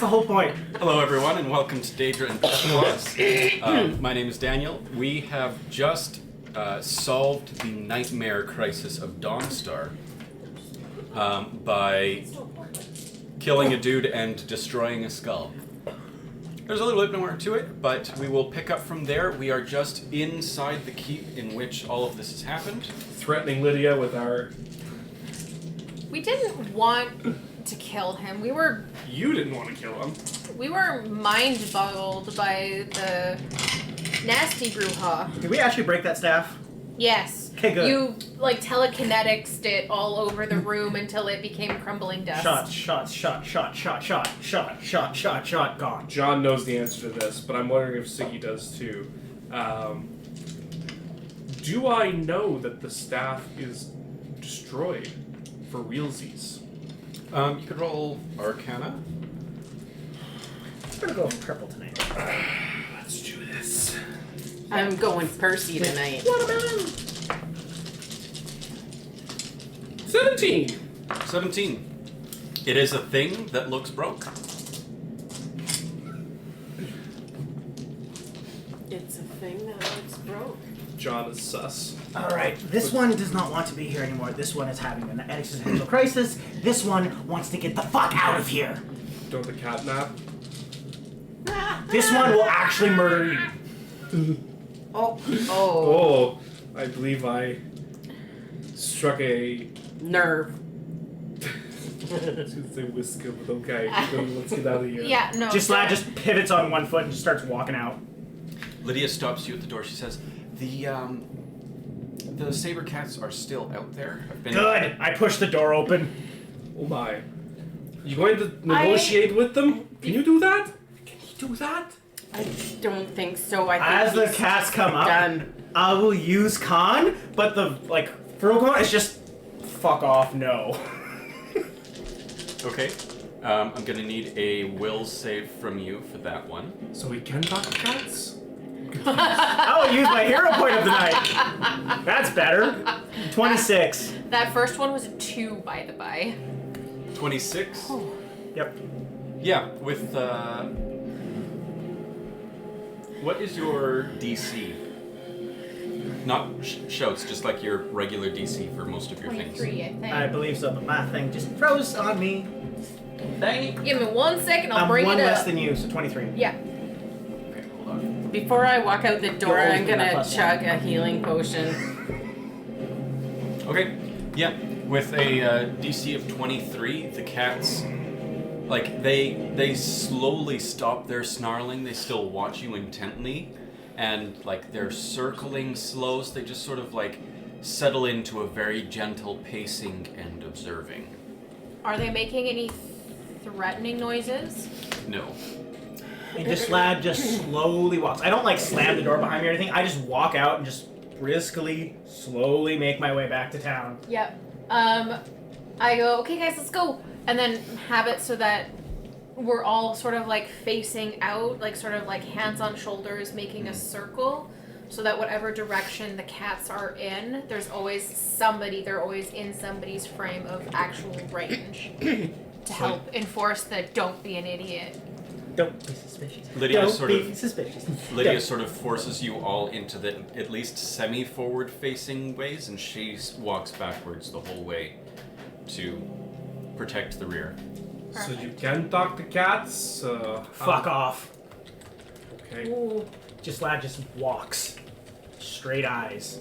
the whole point. Hello, everyone, and welcome to Daedra and Deathclaws. My name is Daniel. We have just solved the nightmare crisis of Dawnstar by killing a dude and destroying a skull. There's a little bit more to it, but we will pick up from there. We are just inside the keep in which all of this has happened. Threatening Lydia with our... We didn't want to kill him. You didn't want to kill him. We were mind-boggled by the nasty brouhaha. Did we actually break that staff? Yes. Okay, good. You, telekineticsed it all over the room until it became crumbling dust. Shot, gone. John knows the answer to this, but I'm wondering if Siggy does too. Do I know that the staff is destroyed for realsies? You could roll Arcana. I'm gonna go with purple tonight. Let's do this. I'm going Percy tonight. Watermelon! 17! 17. It is a thing that looks broke. It's a thing that looks broke. John is sus. Alright, this one does not want to be here anymore. This one is having an existential crisis. This one wants to get the fuck out of here. Don't the cat nap? This one will actually murder you. Oh, I believe I struck a... Nerve. I was going to say whisker, but okay. Let's get out of here. Yeah, no. Gislad just pivots on one foot and just starts walking out. Lydia stops you at the door. She says, the saber cats are still out there. Good! I push the door open. Oh my. You going to negotiate with them? Can you do that? Can he do that? I don't think so. I think As the he's cats come up, done. I will use con, but the, Furlcon is just fuck off, no. Okay. I'm gonna need a will save from you for that one. So we can talk to cats? I will use my hero point of the night. That's better. 26. That first one was a 2, by the by. 26? Oh. Yep. Yeah, with, what is your DC? Not shouts, just like your regular DC for most of your 23, things. I think. I believe so, but my thing just froze on me. Dang. Give me 1 second, I'll I'm bring one it up. less than you, so 23. Yeah. Okay, hold on. Before I walk out the door, You'll always I'm be my gonna plus chug one. a healing potion. Okay, yeah, with a DC of 23, the cats, they slowly stop their snarling. They still watch you intently, and, they're circling slows. They just sort of, settle into a very gentle pacing and observing. Are they making any threatening noises? No. And Gislad just slowly walks. I don't, slam the door behind me or anything. I just walk out and just briskly, slowly make my way back to town. Yep. I go, okay guys, let's go. And then have it so that we're all sort of facing out, hands on shoulders, making a circle, so that whatever direction the cats are in, there's always somebody, they're always in somebody's frame of actual range to help enforce the don't be an idiot. Don't be suspicious. Lydia Don't sort be of- suspicious. Lydia Don't. sort of forces you all into the at least semi-forward facing ways, and she walks backwards the whole way to protect the rear. So you can talk to cats? Fuck off. Okay. Ooh. Gislad just walks. Straight eyes.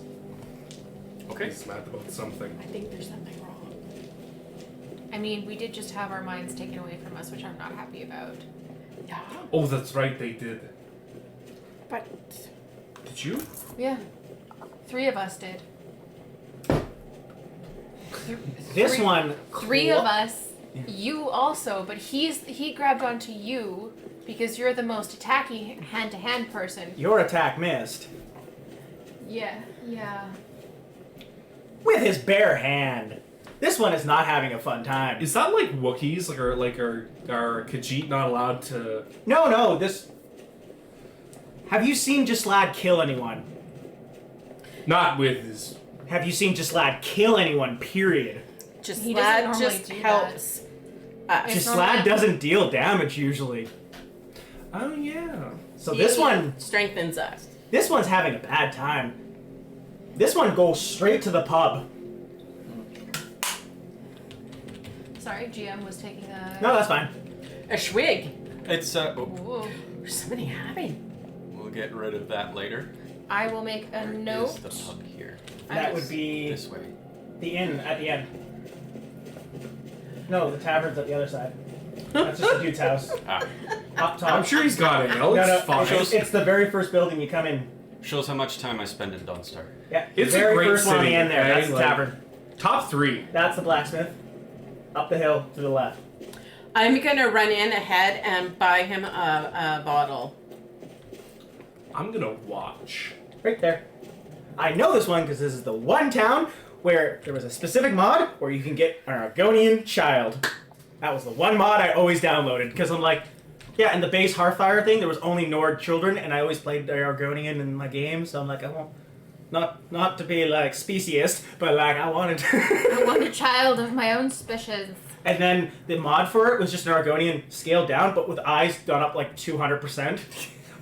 Okay. He's mad about something. I think there's something wrong. I mean, we did just have our minds taken away from us, which I'm not happy about. Yeah. Oh, that's right, they did. But Did you? Yeah. 3 of us did. This one. 3 of us. You also, but he grabbed onto you because you're the most attacky hand-to-hand person. Your attack missed. Yeah. With his bare hand. This one is not having a fun time. Is that like Wookiees? Are Khajiit not allowed to... No, this... Have you seen Gislad kill anyone? Not with his... Have you seen Gislad kill anyone, period? just He doesn't that normally just do helps Just Slad doesn't deal damage usually. Oh yeah. So this one strengthens us. This one's having a bad time. This one goes straight to the pub. Sorry, GM was taking a. No, that's fine. A schwig. It's Whoa. There's somebody having. we'll get rid of that later. I will make a Where note. is the pub here? That would be This way. the inn at the end. No, the tavern's at the other side. That's just a dude's house. Ah, Up top. I'm sure he's got it. No, no, fine. it's the very first building you come in. shows how much time I spend in Dawnstar. Yeah, It's the a very great first one on the city, end there. okay? That's the Like- tavern. Top 3. That's the blacksmith. Up the hill to the left. I'm gonna run in ahead and buy him a bottle. I'm gonna watch. Right there. I know this one because this is the one town where there was a specific mod where you can get an Argonian child. That was the one mod I always downloaded because I'm like, yeah, in the base Hearthfire thing, there was only Nord children, and I always played the Argonian in my game, so I'm like, I won't. Not to be like speciest, but like I wanted. I want a child of my own species. And then the mod for it was just an Argonian scaled down, but with eyes done up like 200%.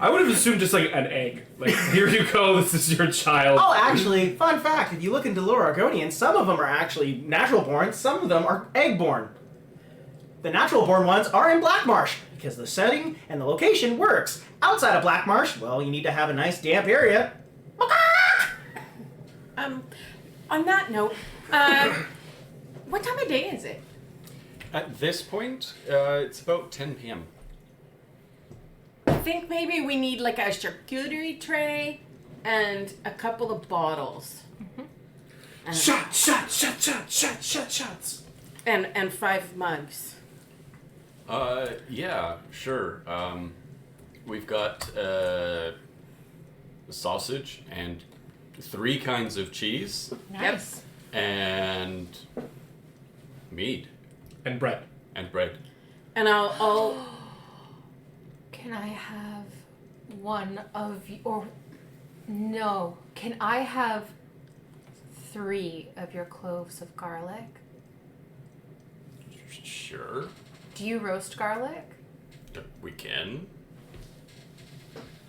I would have assumed just like an egg. Like, here you go, this is your child. Oh, actually, fun fact, if you look into lore Argonian, some of them are actually natural born, some of them are egg born. The natural born ones are in Blackmarsh, because the setting and the location works. Outside of Blackmarsh, well, you need to have a nice damp area. On that note, what time of day is it? At this point, it's about 10 p.m. I think maybe we need like a charcuterie tray and a couple of bottles. And, Shots. and 5 mugs. Yeah, sure. We've got sausage and 3 kinds of cheese Nice. and mead And bread. and bread. And I'll Can I have one of or no? Can I have 3 of your cloves of garlic? Sure, Do you roast garlic? we can.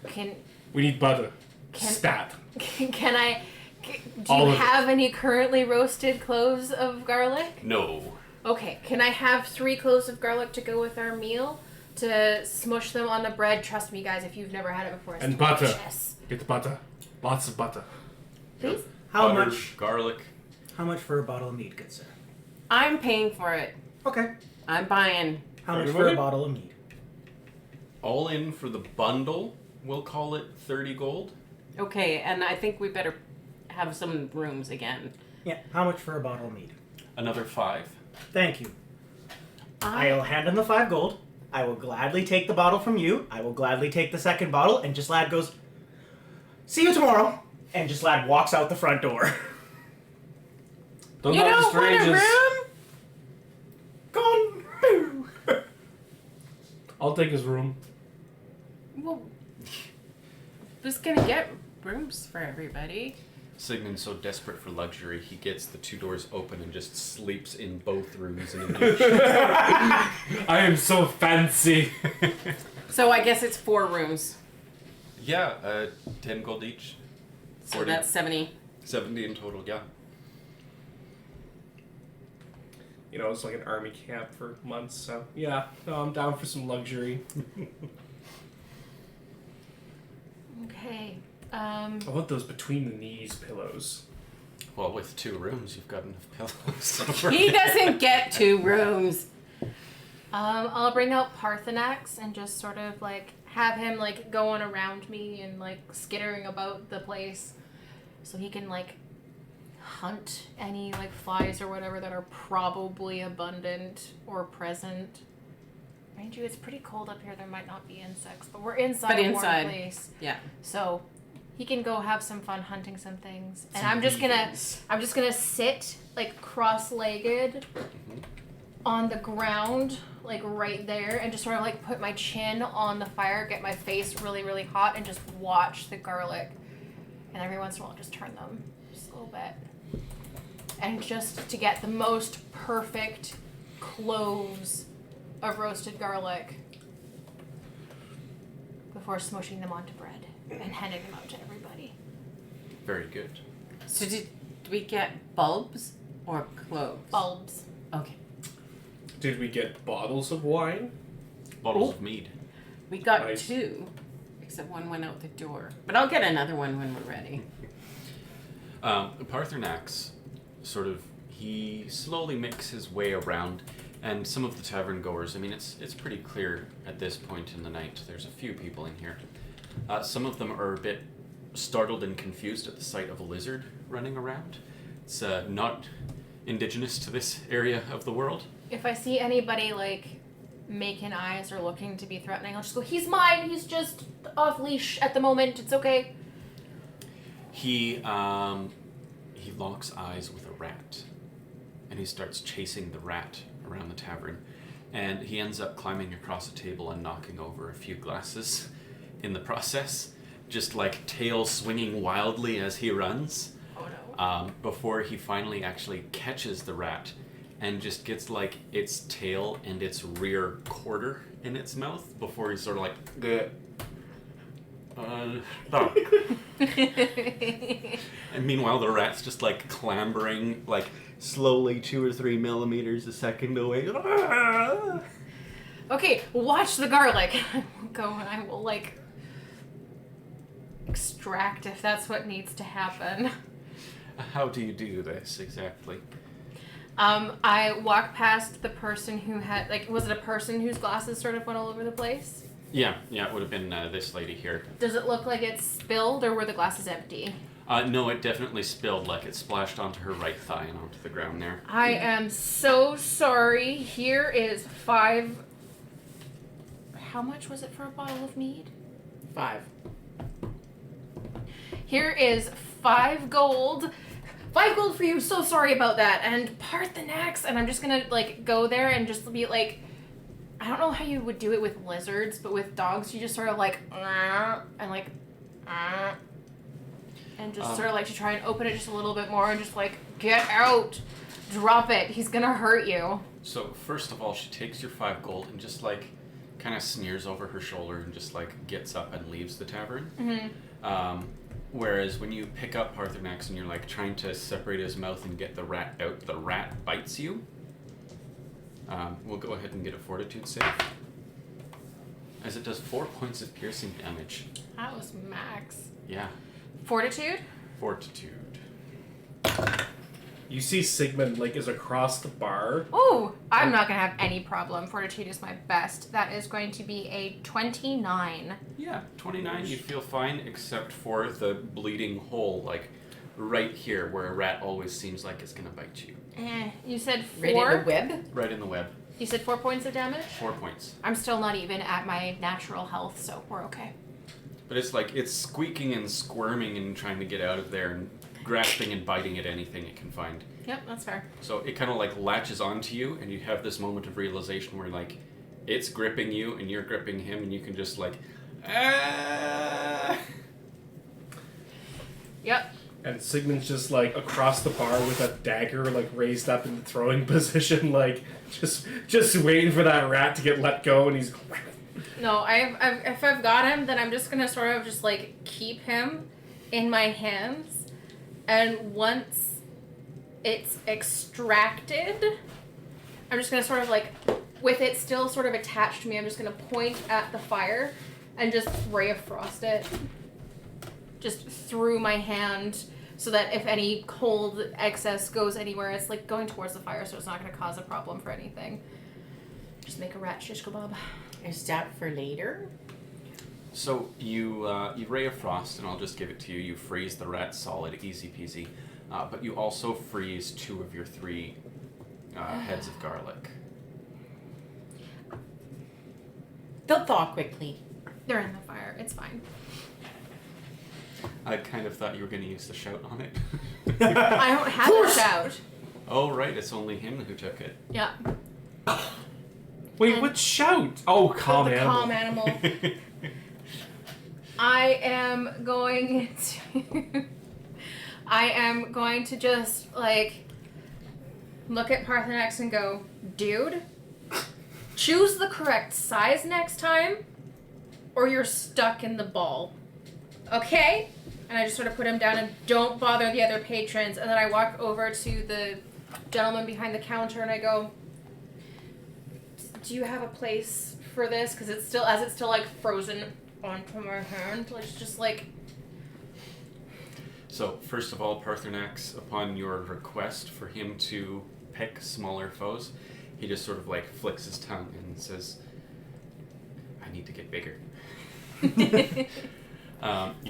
Can We need butter. Can- Stat. can I? Do All you of it. have any currently roasted cloves of garlic? No. Okay, can I have 3 cloves of garlic to go with our meal? To smush them on the bread. Trust me, guys, if you've never had it before, it's And butter. delicious. Get butter. Lots of butter. Please? How Butter, much? garlic. How much for a bottle of mead, good sir? I'm paying for it. Okay. I'm buying. How much for Everybody? a bottle of mead? All in for the bundle, we'll call it 30 gold. Okay, and I think we better have some rooms again. Yeah. How much for a bottle of mead? Another 5. Thank you. I'll hand him the 5 gold. I will gladly take the bottle from you. I will gladly take the second bottle. And just lad goes, "See you tomorrow." And just lad walks out the front door. Don't You talk to don't want a strangers. room? Gone. I'll take his room. Well, who's gonna get rooms for everybody? Sigmund's so desperate for luxury, he gets the 2 doors open and just sleeps in both rooms in a I am so fancy. So I guess it's 4 rooms. Yeah, 10 gold each. So 40. that's 70. 70 in total, yeah. You know, it's like an army camp for months, so yeah, no, I'm down for some luxury. Okay. I want those between the knees pillows. Well, with 2 rooms, you've got enough pillows. He doesn't get 2 rooms. I'll bring out Parthenax and just sort of like have him like going around me and like skittering about the place, so he can like hunt any like flies or whatever that are probably abundant or present. Mind you, it's pretty cold up here. There might not be insects, but we're inside But a warm inside. place, Yeah. so he can go have some fun hunting some things. And Some I'm just vegans. gonna sit like cross-legged on the ground, like right there, and just sort of like put my chin on the fire, get my face really, really hot, and just watch the garlic. And every once in a while, just turn them just a little bit. And just to get the most perfect cloves of roasted garlic before smushing them onto bread and handing them out to everybody. Very good. So did we get bulbs or cloves? Bulbs. Okay. Did we get bottles of wine? Bottles of mead. We got Nice. 2, except one went out the door. But I'll get another one when we're ready. Parthenax, sort of, he slowly makes his way around, and some of the tavern goers, I mean, it's pretty clear at this point in the night. There's a few people in here. Some of them are a bit startled and confused at the sight of a lizard running around. It's not indigenous to this area of the world. If I see anybody like making eyes or looking to be threatening, I'll just go, he's mine, he's just off leash at the moment, it's okay. He locks eyes with a rat, and he starts chasing the rat around the tavern, and he ends up climbing across a table and knocking over a few glasses in the process, just like tail swinging wildly as he runs, Oh no. before he finally actually catches the rat and just gets like its tail and its rear quarter in its mouth before he's sort of like stop. And meanwhile, the rat's just like clambering, like slowly 2 or 3 millimeters a second away. Okay, watch the garlic. I will go and I will like extract if that's what needs to happen. How do you do this exactly? I walk past the person who had, like, was it a person whose glasses sort of went all over the place? Yeah, it would have been this lady here. Does it look like it's spilled or were the glasses empty? No, it definitely spilled, like it splashed onto her right thigh and onto the ground there. I am so sorry. Here is 5. How much was it for a bottle of mead? 5. Here is 5 gold. 5 gold for you. So sorry about that. And Parthenax. And I'm just gonna like go there and just be like, I don't know how you would do it with lizards, but with dogs you just sort of like and like and just sort of like to try and open it just a little bit more and just like get out, drop it. He's gonna hurt you. So first of all, she takes your 5 gold and just like kind of sneers over her shoulder and just like gets up and leaves the tavern. Mm-hmm. Whereas when you pick up Parthenax and you're like trying to separate his mouth and get the rat out, the rat bites you. We'll go ahead and get a fortitude save, as it does 4 points of piercing damage. That was max. Yeah, Fortitude? fortitude. You see Sigmund like is across the bar. Oh, I'm not gonna have any problem. Fortitude is my best. That is going to be a 29. Yeah, 29. You feel fine except for the bleeding hole, like right here, where a rat always seems like it's gonna bite you. You said 4? Right in the web? Right in the web. You said 4 points of damage? 4 points. I'm still not even at my natural health, so we're okay. But it's like it's squeaking and squirming and trying to get out of there and grasping and biting at anything it can find. Yep, that's fair. So it kind of like latches onto you, and you have this moment of realization where like it's gripping you and you're gripping him, and you can just like ah. Yep. And Sigmund's just like across the bar with a dagger like raised up in the throwing position, like just waiting for that rat to get let go, and he's No, if I've got him, then I'm just gonna sort of just like keep him in my hands, and once it's extracted, I'm just gonna sort of like, with it still sort of attached to me, I'm just gonna point at the fire and just ray of frost it just through my hand, so that if any cold excess goes anywhere, it's like going towards the fire, so it's not gonna cause a problem for anything. Just make a rat shish kebab. Is that for later? So you ray of frost, and I'll just give it to you. You freeze the rat solid, easy peasy. But you also freeze 2 of your 3 heads of garlic. They'll thaw quickly. They're in the fire. It's fine. I kind of thought you were going to use the shout on it. I don't have a shout. Oh, right, it's only him who took it. Yeah. wait, what shout? Oh, calm The animal. calm animal. I am going to just like look at Parthenax and go, dude, choose the correct size next time, or you're stuck in the ball. Okay? And I just sort of put him down and don't bother the other patrons. And then I walk over to the gentleman behind the counter and I go, do you have a place for this? Because it's still like frozen onto my hand. It's just like... So, first of all, Parthenax, upon your request for him to pick smaller foes, he just sort of like flicks his tongue and says, I need to get bigger. You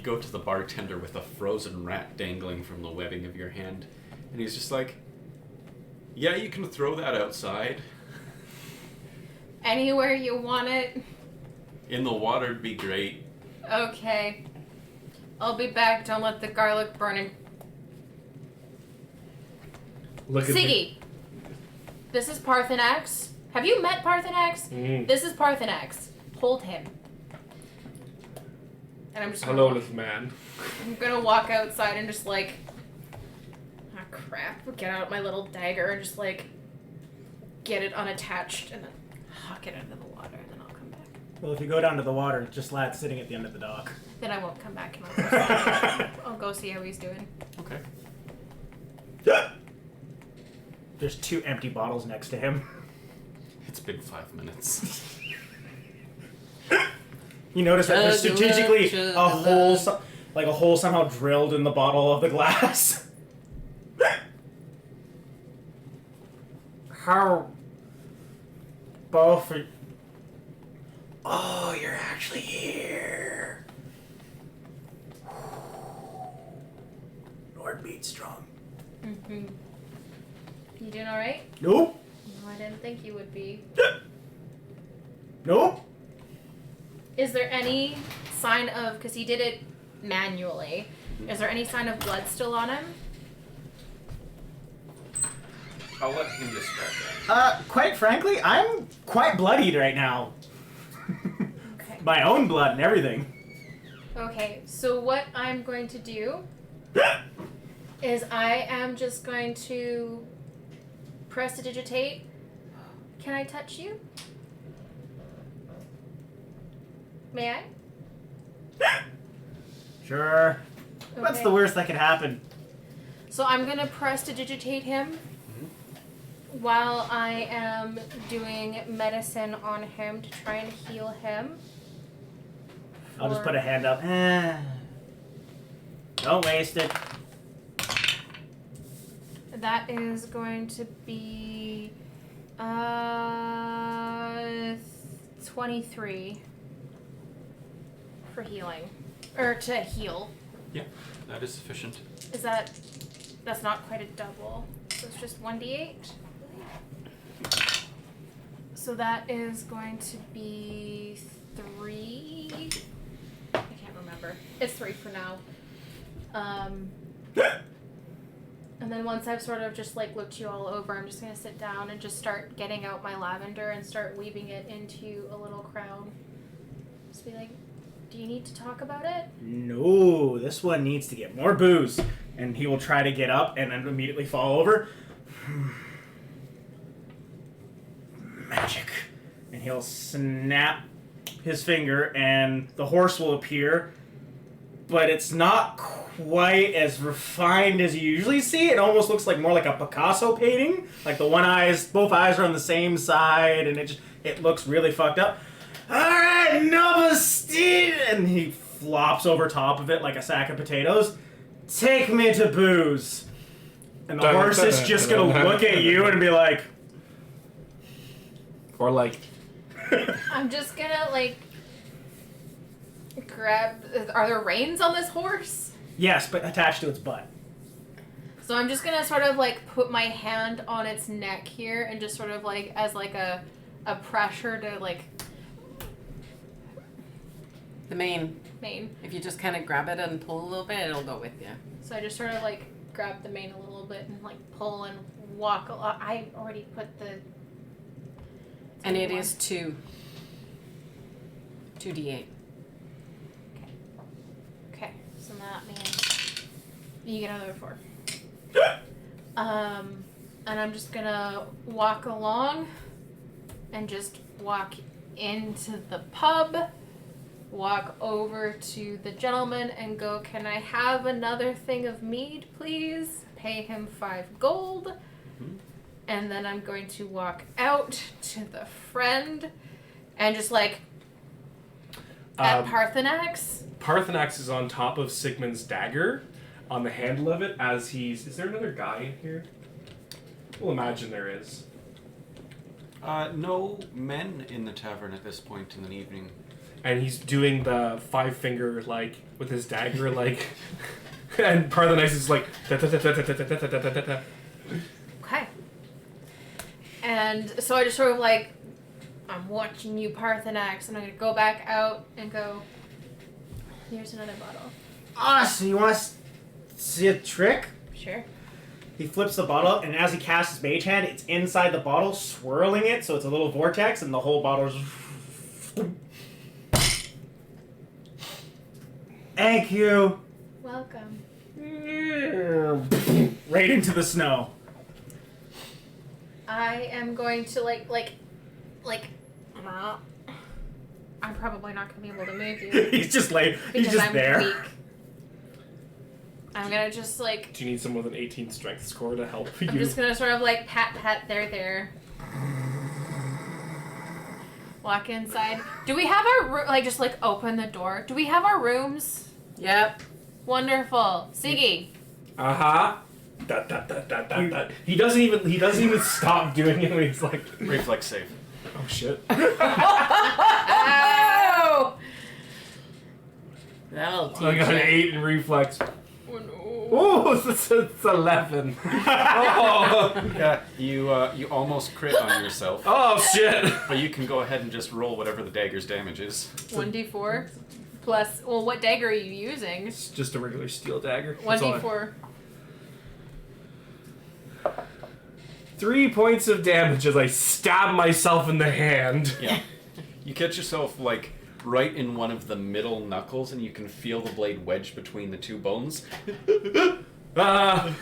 go to the bartender with a frozen rat dangling from the webbing of your hand, and he's just like, yeah, you can throw that outside. Anywhere you want it. In the water'd be great. Okay. I'll be back. Don't let the garlic burn him. Look at Siggy, this is Parthenax. Have you met Parthenax? This is Parthenax. Hold him. And I'm just gonna hello, little man. I'm gonna walk outside and just like, ah, crap. Get out my little dagger and just like get it unattached and then huck it into the water and then I'll come back. Well, if you go down to the water, just Lad's sitting at the end of the dock. Then I won't come back and I'll go see how he's doing. Okay. There's 2 empty bottles next to him. It's been 5 minutes. You notice that there's strategically a hole somehow drilled in the bottle of the glass. How? Both are... Oh, you're actually here. Lord Meat strong. Mm-hmm. You doing alright? Nope. No, I didn't think you would be. Nope. Is there any sign of, because he did it manually, is there any sign of blood still on him? I'll let him describe that. Quite frankly, I'm quite bloodied right now. Okay. My own blood and everything. Okay, so what I'm going to do is I am just going to prestidigitate. Can I touch you? May I? Sure. What's Okay. the worst that could happen? So I'm gonna prestidigitate him while I am doing medicine on him to try and heal him. I'll just put a hand up. Don't waste it. That is going to be 23 for healing. Or to heal. Yeah, that is sufficient. Is that's not quite a double. So it's just 1d8. So that is going to be 3. I can't remember. It's 3 for now. And then once I've sort of just like looked you all over, I'm just gonna sit down and just start getting out my lavender and start weaving it into a little crown. Just be like, do you need to talk about it? No, this one needs to get more booze. And he will try to get up and then immediately fall over. Magic. And he'll snap his finger and the horse will appear. But it's not quite as refined as you usually see. It almost looks like more like a Picasso painting. Like both eyes are on the same side and it looks really fucked up. Alright, Nova Steed! And he flops over top of it like a sack of potatoes. Take me to booze. And the horse is just gonna look at you and be like... Or like... I'm just gonna like grab. Are there reins on this horse? Yes, but attached to its butt. So I'm just gonna sort of like put my hand on its neck here and just sort of like as like a pressure to like The mane. mane. If you just kind of grab it and pull a little bit, it'll go with you. So I just sort of like grab the mane a little bit and like pull and walk. I already put the. And it is 2d8. Okay, so that means you get another 4. And I'm just gonna walk along and just walk into the pub, walk over to the gentleman and go, "Can I have another thing of mead, please?" Pay him 5 gold. And then I'm going to walk out to the friend and just like at Parthenax. Parthenax is on top of Sigmund's dagger, on the handle of it, as he's... Is there another guy in here? We'll imagine there is. No men in the tavern at this point in the evening. And he's doing the 5-finger, like, with his dagger, like... and Parthenax is like... Okay. And so I just sort of like, I'm watching you, Parthenax, and I'm going to go back out and go, "Here's another bottle." So you want to see a trick? Sure. He flips the bottle, and as he casts his mage hand, it's inside the bottle, swirling it, so it's a little vortex, and the whole bottle is... Thank you. Welcome. Right into the snow. I am going to like, I'm probably not going to be able to move you. He's just like, he's Because just I'm there. weak. I'm gonna just like... Do you need someone with an 18 strength score to help you? I'm just gonna sort of like pat there. Walk inside. Do we have our like just like open the door? Do we have our rooms? Yep. Wonderful. Siggy. Uh-huh. He doesn't even stop doing it when he's like... Reflex save. Oh, shit. Oh! That'll teach I got an you. 8 in reflex. Oh no. Oh, it's 11. Oh. Yeah, you almost crit on yourself, Oh, shit. but you can go ahead and just roll whatever the dagger's damage is. 1d4 plus. Well, what dagger are you using? It's just a regular steel dagger. That's all 1d4. 3 points of damage as I stab myself in the hand. Yeah. You catch yourself, like, right in one of the middle knuckles, and you can feel the blade wedged between the 2 bones. Why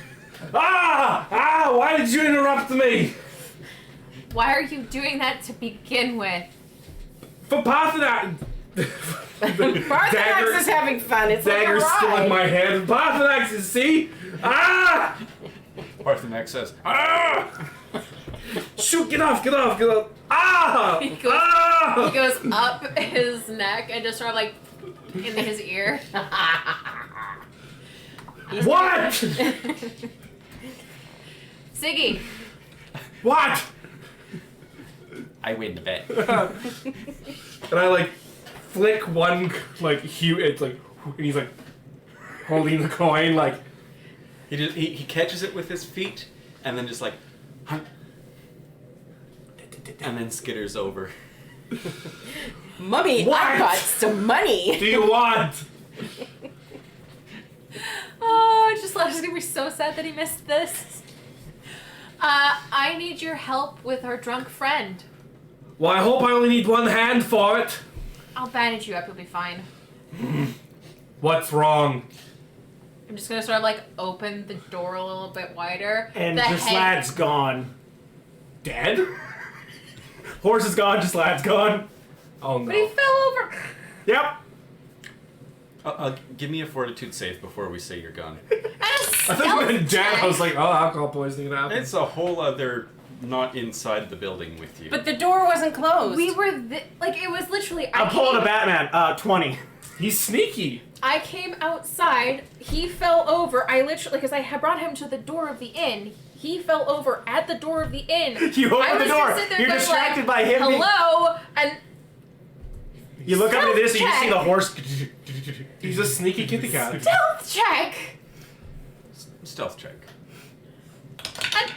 did you interrupt me? Why are you doing that to begin with? For Parthenax! Parthenax is having fun. It's like a Dagger's still in ride. my hand. Parthenax is, see? Parthenax says, Shoot, get off! He goes up his neck and just sort of like into his ear. What? Siggy. What? I win the bet. And I like flick one like hue. It's like, and he's like holding the coin like. He catches it with his feet, and then just like, and then skitters over. Mummy, What? I got some money. Do you want? Oh, just Lester's gonna be so sad that he missed this. I need your help with our drunk friend. Well, I hope I only need one hand for it. I'll bandage you up, you'll be fine. What's wrong? I'm just gonna sort of like open the door a little bit wider. And The just head- lad's gone. Dead? Horse is gone, just lad's gone. Oh But he no. fell over. Yep. Give me a fortitude save before we say you're gone. And a I thought you stealth meant dead. check. I was like, oh, alcohol poisoning happened. It's a whole other not inside the building with you. But the door wasn't closed. We were like it was literally. I'm pulling a Batman. 20. He's sneaky. I came outside. He fell over. I literally, because I had brought him to the door of the inn. He fell over at the door of the inn. You I open the was door. just sitting there You're going distracted like, by him. Hello, and You look up at this and you just see the horse. He's a sneaky kitty cat. stealth check. Stealth check. And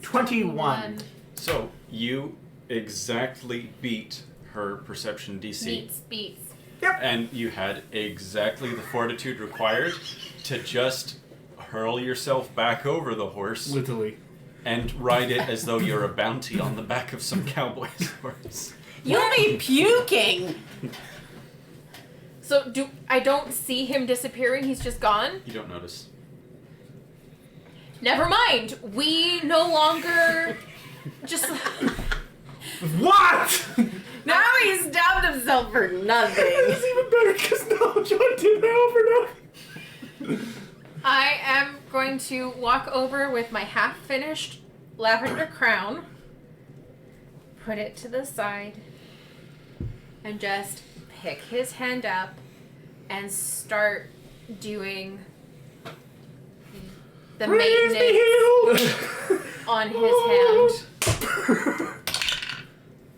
21. So you exactly beat her perception DC. Beats. And you had exactly the fortitude required to just hurl yourself back over the horse Literally. and ride it as though you're a bounty on the back of some cowboy's horse. You'll be puking. So I don't see him disappearing. He's just gone. You don't notice. Never mind. We no longer just. What? Now he stabbed himself for nothing. It's even better because now John did that overnight. I am going to walk over with my half-finished lavender crown, put it to the side, and just pick his hand up and start doing the maintenance on his hand.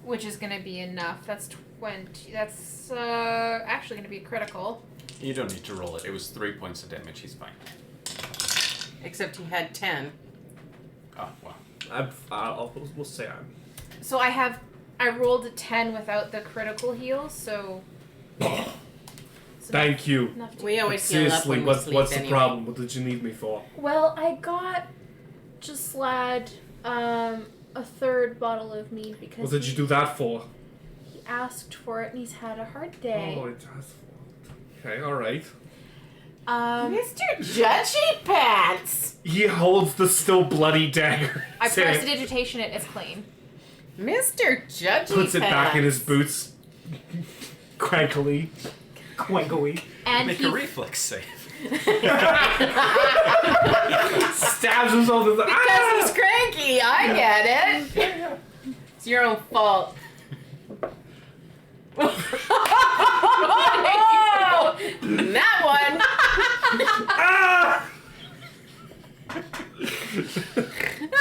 Which is going to be enough. That's 20. That's actually going to be critical. You don't need to roll it. It was 3 points of damage. He's fine. Except he had 10. Oh, wow. We'll say I'm. So I rolled a 10 without the critical heal, so... Thank you. We always But heal up seriously, when we what's sleep the anyway. problem? What did you need me for? Well, I got Gislad a third bottle of mead because What did you do that for? he asked for it and he's had a hard day. Oh, it does. Okay, alright. Mr. Judgy Pants! He holds the still bloody dagger. I prestidigitation it, it's clean. Mr. Judgy Puts it back in his Pants. boots. Crankily. Quankily. And Make he a reflex save. Stabs himself in the Because he's cranky, I get it. It's your own fault. That one. Ah!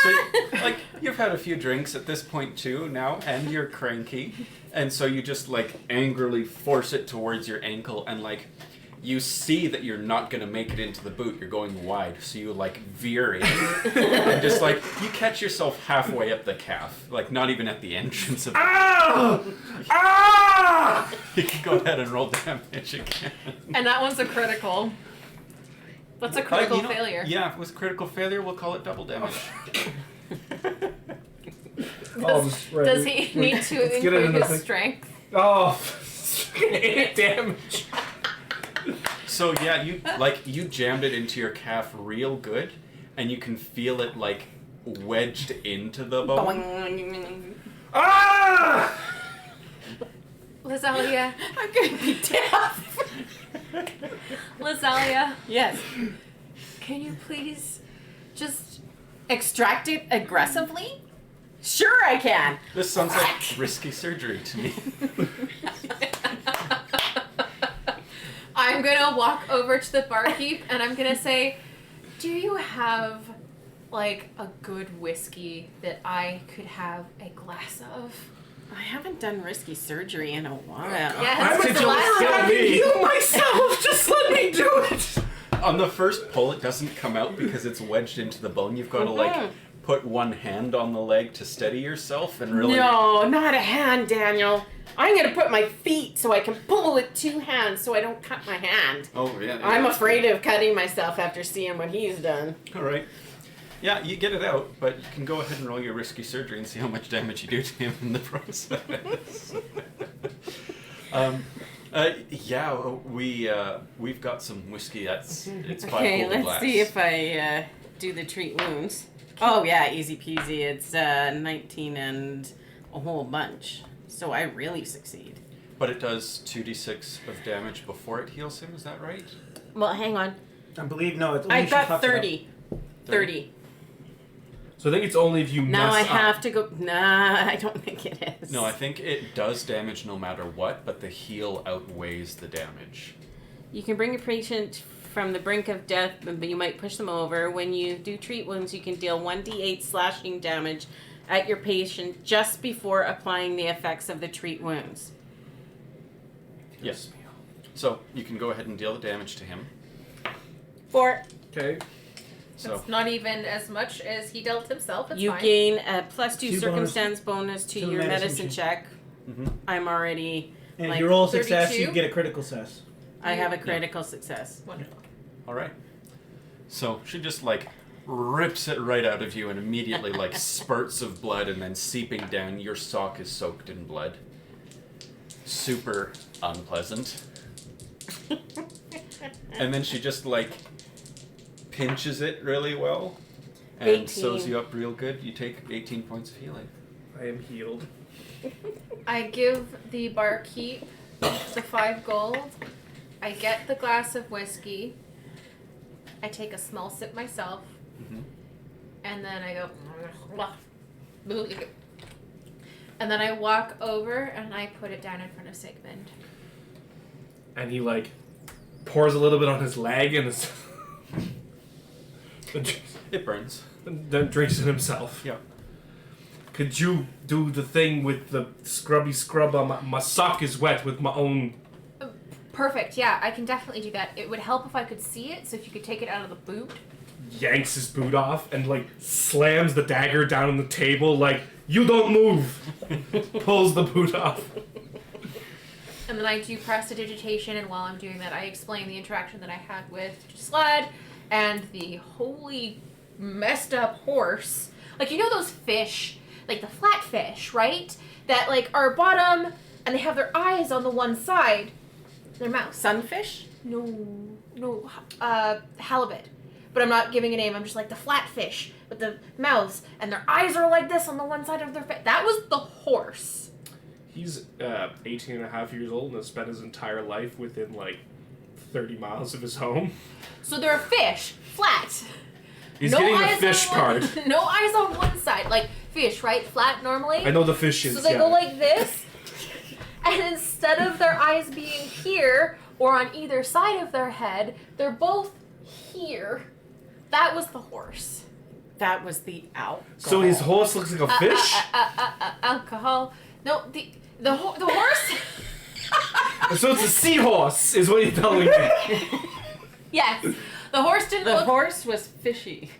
So, like, you've had a few drinks at this point too now, and you're cranky, and so you just like angrily force it towards your ankle, and like you see that you're not gonna make it into the boot. You're going wide, so you like veer in, and just like you catch yourself halfway up the calf, like not even at the entrance of. The Ah! Ah! You can go ahead and roll damage again. and that one's a critical. That's a critical You know, failure. Yeah, with critical failure, we'll call it double damage. Does he need to let's get it in include the his thing. strength? Oh, 8 damage. So yeah, you jammed it into your calf real good, and you can feel it like wedged into the bone. Ah! Lazalia. I'm gonna be deaf. Lazalia, Yes. can you please just... Extract it aggressively? Sure I can. This sounds like risky surgery to me. I'm gonna walk over to the barkeep and I'm gonna say, do you have like a good whiskey that I could have a glass of? I haven't done risky surgery in a while. Yeah, I'm this was a the last jealous time. me. Heal myself. Just let me do it. On the first pull, it doesn't come out because it's wedged into the bone. You've got to like put one hand on the leg to steady yourself and really. No, not a hand, Daniel. I'm gonna put my feet so I can pull with 2 hands so I don't cut my hand. Oh yeah. I'm afraid of cutting myself after seeing what he's done. All right. Yeah, you get it out, but you can go ahead and roll your risky surgery and see how much damage you do to him in the process. We've got some whiskey. It's 5 Okay, golden let's glass. see if I do the treat wounds. Oh yeah, easy peasy. It's 19 and a whole bunch. So I really succeed. But it does 2d6 of damage before it heals him. Is that right? Well, hang on. I believe no. It's I only got 30. 30. So I think it's only if you Now mess I up. have to go. Nah, I don't think it is. No, I think it does damage no matter what, but the heal outweighs the damage. You can bring a patient from the brink of death, but you might push them over. When you do treat wounds, you can deal 1d8 slashing damage at your patient just before applying the effects of the treat wounds. Yes. So you can go ahead and deal the damage to him. 4. Okay. So It's not even as much as he dealt himself. It's You fine. gain a +2 2 circumstance bonus to to your medicine medicine check. Mhm. I'm already. And Like if you roll a success, 32? you get a critical success. I have a critical success. Wonderful. all right. So she just like rips it right out of you, and immediately like spurts of blood, and then seeping down. Your sock is soaked in blood. Super unpleasant. And then she just like pinches it really well, and 18. sews you up real good. You take 18 points of healing. I am healed. I give the barkeep the 5 gold. I get the glass of whiskey. I take a small sip myself. Mm-hmm. And then I go... And then I walk over and I put it down in front of Sigmund. And he, like, pours a little bit on his leg and It burns. then drinks it himself. Yeah. Could you do the thing with the scrubby scrub on my sock is wet with my own... Perfect, yeah, I can definitely do that. It would help if I could see it, so if you could take it out of the boot. Yanks his boot off and, like, slams the dagger down on the table like, you don't move! Pulls the boot off. And then I do prestidigitation, and while I'm doing that, I explain the interaction that I had with Slad and the holy messed up horse. Like, you know those fish, like the flatfish, right? That, like, are bottom, and they have their eyes on the one side. Their mouth. Sunfish? No, halibut. But I'm not giving a name, I'm just like the flatfish with the mouths, and their eyes are like this on the one side of their face. That was the horse. He's 18 and a half years old and has spent his entire life within, like, 30 miles of his home. So they're a fish, flat. He's No getting the eyes fish on one- part. No eyes on one side, like fish, right? Flat normally. I know the fish is, So they yeah. go like this, and instead of their eyes being here or on either side of their head, they're both here. That was the horse. That was the alcohol. So his horse looks like a fish? Alcohol. No, the horse. So it's a seahorse, is what you're telling me. Yes, the horse didn't The look. horse was fishy.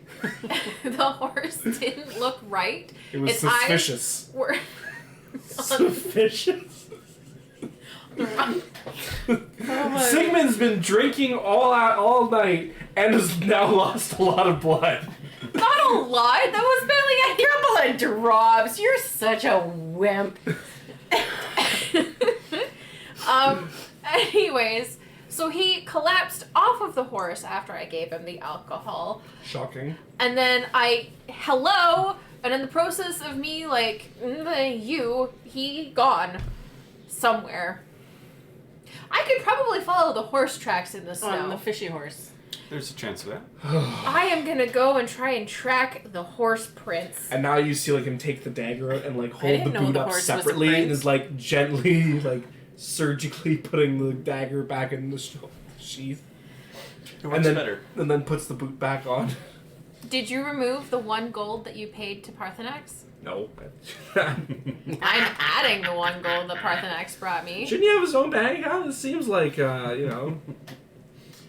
The horse didn't look right. It was Its suspicious. eyes were. Suspicious? Oh my. Sigmund's been drinking all night and has now lost a lot of blood. Not a lot. That was barely a Couple of drops. You're such a wimp. Anyways, so he collapsed off of the horse after I gave him the alcohol. Shocking. And then hello, and in the process of me, like, he gone somewhere. I could probably follow the horse tracks in the snow. On the fishy horse. There's a chance of that. I am gonna go and try and track the horse prints. And now you see like him take the dagger out and like hold the didn't know boot the up horse was a separately and prince. is like gently like surgically putting the dagger back in the sheath. It works And then better. and then puts the boot back on. Did you remove the 1 gold that you paid to Parthenax? No. I'm adding the 1 gold that Parthenax brought me. Shouldn't he have his own bank account? It seems like I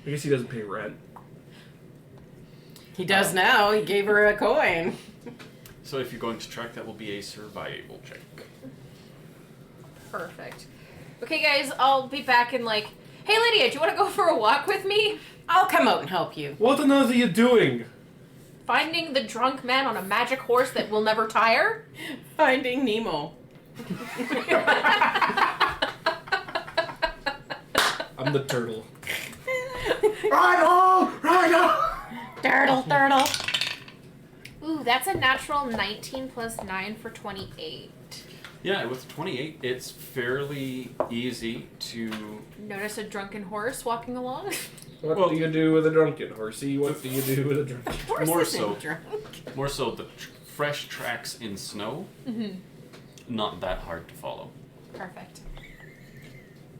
guess he doesn't pay rent. He does now. He gave her a coin. So if you're going to track, that will be a survival check. Perfect. Okay, guys, I'll be back in like. Hey, Lydia, do you want to go for a walk with me? I'll come out and help you. What on earth are you doing? Finding the drunk man on a magic horse that will never tire? Finding Nemo. I'm the turtle. Turtle. Ooh, that's a natural 19 plus 9 for 28. Yeah, with 28, it's fairly easy to... Notice a drunken horse walking along? What do you do with a drunken horsey? What do you do with a drunken? Horse More isn't so. drunk. More so the fresh tracks in snow, not that hard to follow. Perfect.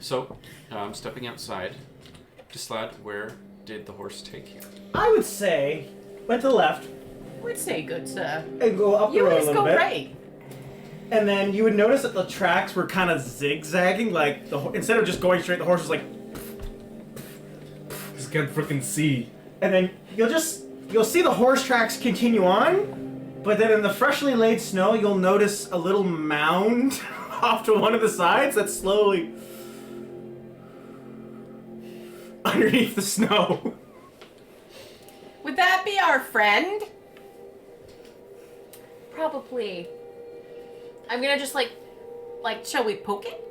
So, stepping outside, Slad, where did the horse take you? I would say, went to the left Would say good, sir. and go up the You road a always little go bit. right. And then you would notice that the tracks were kind of zigzagging, like instead of just going straight, the horse was like, Just can't frickin' see. and then you'll see the horse tracks continue on, but then in the freshly laid snow, you'll notice a little mound off to one of the sides that's slowly underneath the snow. Would that be our friend? Probably. I'm gonna just like Shall we poke it?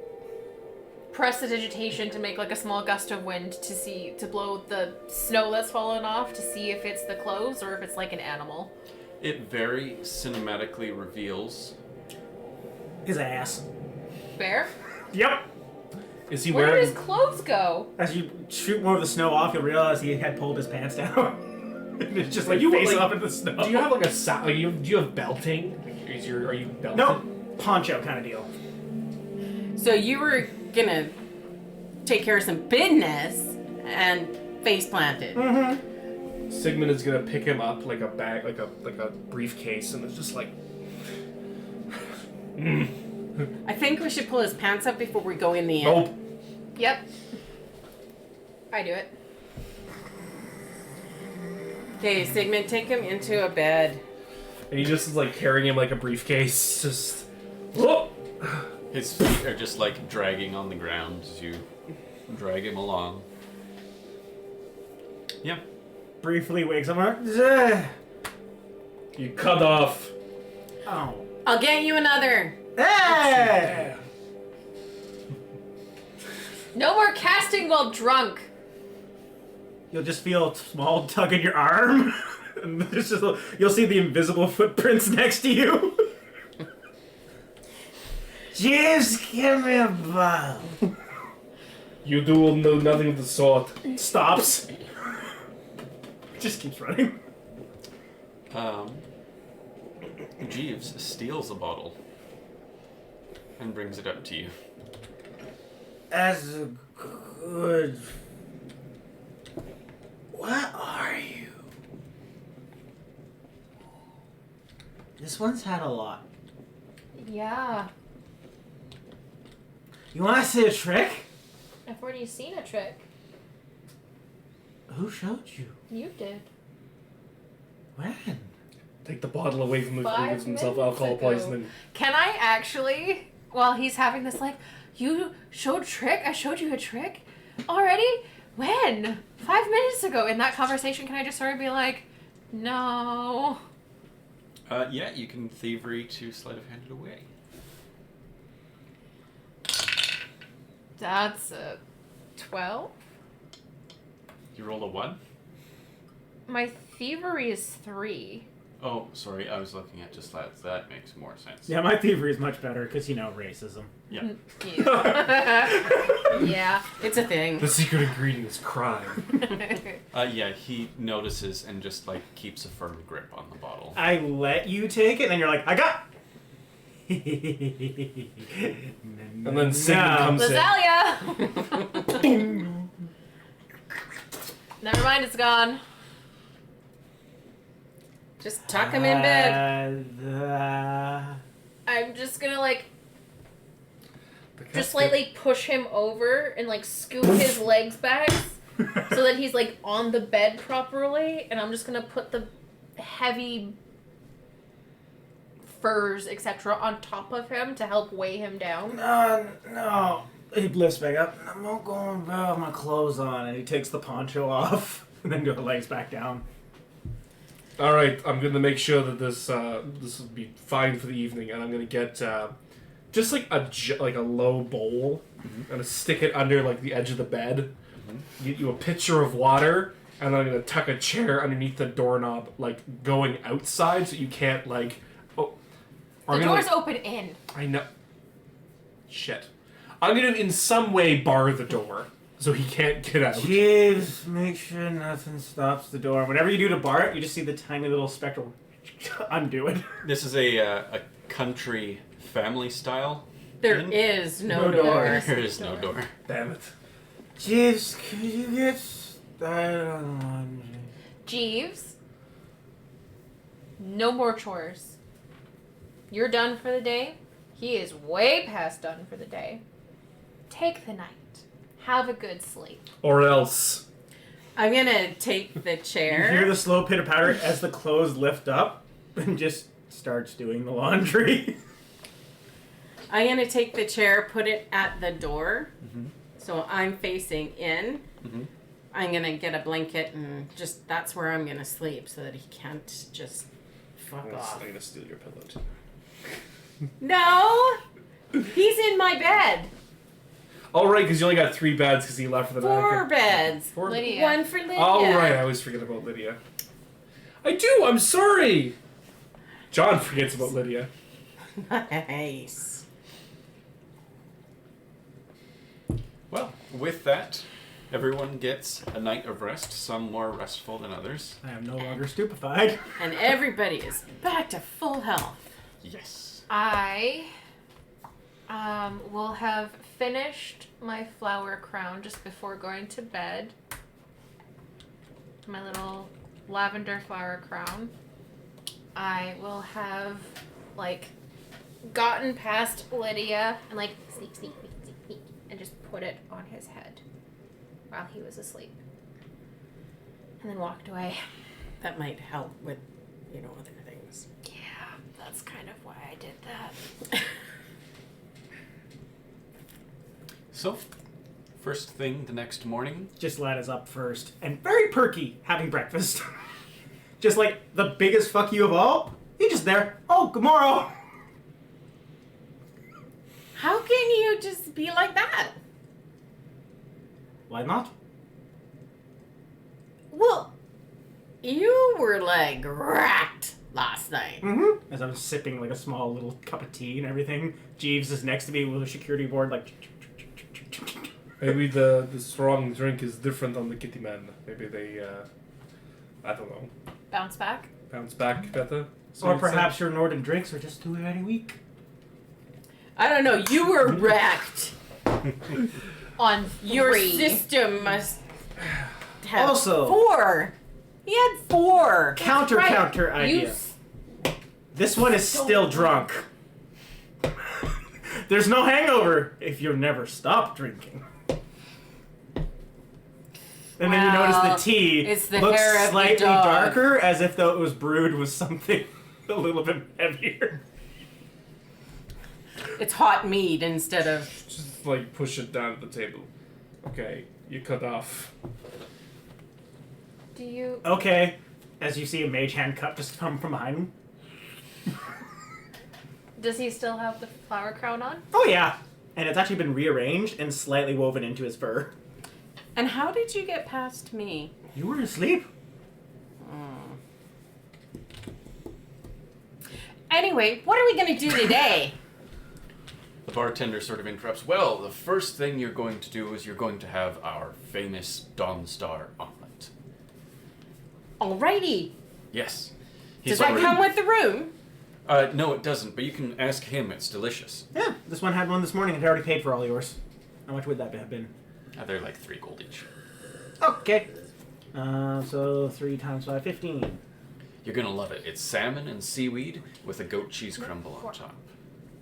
press the digitation to make like a small gust of wind to blow the snow that's fallen off to see if it's the clothes or if it's like an animal. It very cinematically reveals. His ass. Bear? Yep. Is he Where did wearing? his clothes go? As you shoot more of the snow off, you'll realize he had pulled his pants down. It's just like You, face like, up in the snow. Do you have like a do you have belting? Are you belted? No, poncho kind of deal. So you were gonna take care of some business and face planted. Mm-hmm. Sigmund is gonna pick him up like a bag, like a briefcase, and it's just like. I think we should pull his pants up before we go in the inn. Nope. Yep. I do it. Okay, Sigmund, take him into a bed. And he just is like carrying him like a briefcase. Just. Whoa! His feet are just like dragging on the ground as you drag him along. Yeah. Briefly wakes him up. Ugh. You cut off. Oh. I'll get you another. Hey! No more casting while drunk. You'll just feel a small tug in your arm. And there's just you'll see the invisible footprints next to you. Just give me a bottle. You do know nothing of the sort. Stops. Just keeps running. Jeeves steals a bottle and brings it up to you. As a good... What are you? This one's had a lot. Yeah. You want to see a trick? I've already seen a trick. Who showed you? You did. When? Take the bottle away from him before he 5 gives himself minutes alcohol ago. poisoning. Can I actually, while he's having this like, you showed trick? I showed you a trick? Already? When? 5 minutes ago. In that conversation, can I just sort of be like, no. Yeah, you can thievery to sleight of hand it away. That's a 12. You rolled a 1? My thievery is 3. Oh, sorry, I was looking at just that. That makes more sense. Yeah, my thievery is much better because, racism. Yeah. Yeah. Yeah. It's a thing. The secret ingredient is crime. Yeah, he notices and just like keeps a firm grip on the bottle. I let you take it, and then you're like, I got. And then Sigmund comes in. Lazalia! Never mind, it's gone. Just tuck him in bed. I'm just gonna like The cat's just slightly push him over and like scoot his legs back so that he's like on the bed properly, and I'm just gonna put the heavy furs, etc., on top of him to help weigh him down. No. He lifts back up. I'm not going back with my clothes on, and he takes the poncho off, and then the legs back down. All right, I'm gonna make sure that this will be fine for the evening, and I'm gonna get just like a low bowl, and stick it under like the edge of the bed. Get you a pitcher of water, and then I'm gonna tuck a chair underneath the doorknob, like going outside, so you can't like. Oh, The door's open in. I know. Shit. I'm gonna in some way bar the door so he can't get out. Jeeves, make sure nothing stops the door. Whenever you do to bar it, you just see the tiny little spectral undo it. This is a country family style. There inn. is no No door. door. There is no door. Damn it. Jeeves, could you get started on laundry? Jeeves, no more chores. You're done for the day. He is way past done for the day. Take the night. Have a good sleep. Or else. I'm gonna take the You chair. hear the slow pitter patter as the clothes lift up and just starts doing the laundry. I'm gonna take the chair, put it at the door, so I'm facing in. I'm gonna get a blanket and that's where I'm gonna sleep so that he can't just fuck off. I'm gonna steal your pillow too. No! He's in my bed. All right, because you only got 3 beds because he left for the night. 4 beds. Four- Lydia. One for Lydia. Oh, right. I always forget about Lydia. I do. I'm sorry. John forgets about Lydia. Nice. Well, with that, everyone gets a night of rest, some more restful than others. I am no longer stupefied. And everybody is back to full health. Yes. I will have finished my flower crown just before going to bed. My little lavender flower crown. I will have, like, gotten past Lydia and, like, sneak, and just put it on his head while he was asleep. And then walked away. That might help with, other things. Yeah, that's kind of why I did that. So, first thing the next morning. Just lad is up first and very perky having breakfast. Just like the biggest fuck you of all. He just there. Oh, good morrow. How can you just be like that? Why not? Well, you were like racked last night. Mm-hmm. As I'm sipping like a small little cup of tea and everything, Jeeves is next to me with a security board like. Maybe the strong drink is different on the kitty man. Maybe they, I don't know, Bounce back. bounce back better. So Or you'd say? perhaps your Northern drinks are just too very weak. I don't know. You were wrecked. On Your 3. system must have Also- 4. He had 4. Counter You idea. This one is still drunk. There's no hangover if you never stop drinking. And then you notice Well, the tea it's the looks hair of the slightly dog. darker, as if though it was brewed with something a little bit heavier. It's hot meat instead of. Just like push it down at the table. Okay, you cut off. Do you? Okay, as you see a mage hand cup just come from behind him. Does he still have the flower crown on? Oh yeah, and it's actually been rearranged and slightly woven into his fur. And how did you get past me? You were asleep. Anyway, what are we gonna do today? The bartender sort of interrupts. Well, the first thing you're going to do is you're going to have our famous Dawn Star omelet. Alrighty. Yes. Does that come with the room? No, it doesn't, but you can ask him. It's delicious. Yeah, this one had one this morning and I already paid for all yours. How much would that have been? They're like 3 gold each. Okay. So 3 times 5, 15. You're gonna love it. It's salmon and seaweed with a goat cheese crumble on top.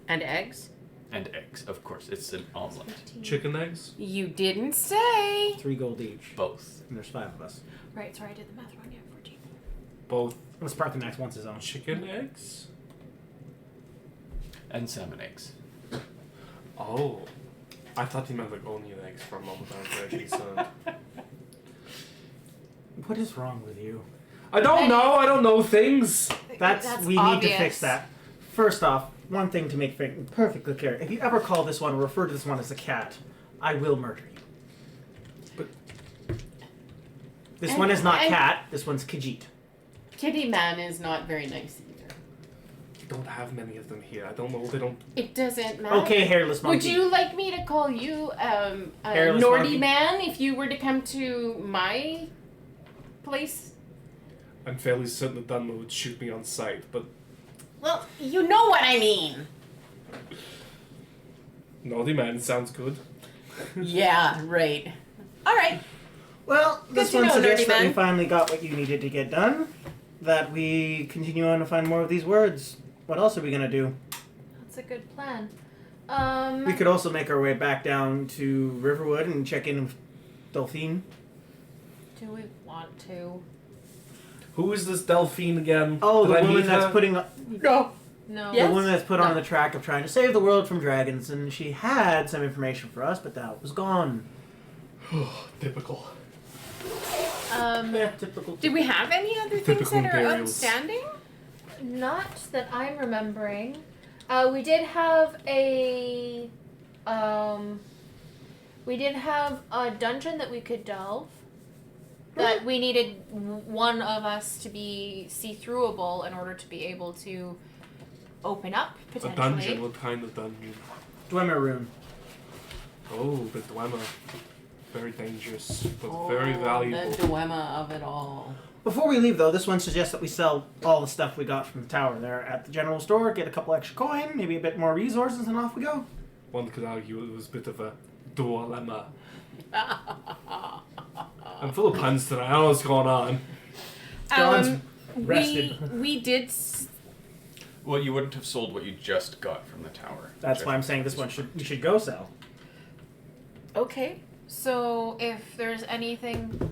And eggs? And eggs, of course. It's an omelet. Chicken eggs? You didn't say. 3 gold each. Both. And there's 5 of us. Right, sorry, I did the math wrong. Yeah, 14. Both Let's park the next wants his own. chicken eggs? And salmon eggs. Oh. I thought he meant like onion eggs for a moment. I was very concerned. What is wrong with you? I don't know. I don't know things. That's we obvious. need to fix that. First off, one thing to make perfectly clear: if you ever call this one or refer to this one as a cat, I will murder you. But This And- one is not and- cat. This one's Khajiit. Kitty Man is not very nice either. we don't have many of them here. I don't know. They don't. It doesn't matter. Okay, hairless monkey. Would you like me to call you a Hairless Nordy monkey. Man if you were to come to my place? I'm fairly certain that Dunmo would shoot me on sight, but Well, you know what I mean. Naughty Man sounds good. Yeah, right. All right. Well, this to one know, suggests nerdy that we man. finally got what you needed to get done. That we continue on to find more of these words. What else are we gonna do? That's a good plan. We could also make our way back down to Riverwood and check in with Delphine. Do we want to? Who is this Delphine again? Oh, Did the I woman meet that's her? putting No. No. Yes. the woman that's put on No. the track of trying to save the world from dragons, and she had some information for us, but that was gone. Typical. Yeah, typical. Do we have any other things Typical that are Imperials. outstanding? Not that I'm remembering. We did have a dungeon that we could delve. that we needed one of us to be see-throughable in order to be able to open up A potentially. dungeon. What kind of dungeon? Dwemer rune. Oh, the Dwemer. Very dangerous, but very valuable. The dilemma of it all. Before we leave, though, this one suggests that we sell all the stuff we got from the tower there at the general store, get a couple extra coin, maybe a bit more resources, and off we go. One could argue it was a bit of a dilemma. I'm full of puns tonight. I don't know what's going on. John's rested. We did. Well, you wouldn't have sold what you just got from the tower. That's why I'm saying this one we should go sell. Okay. So if there's anything,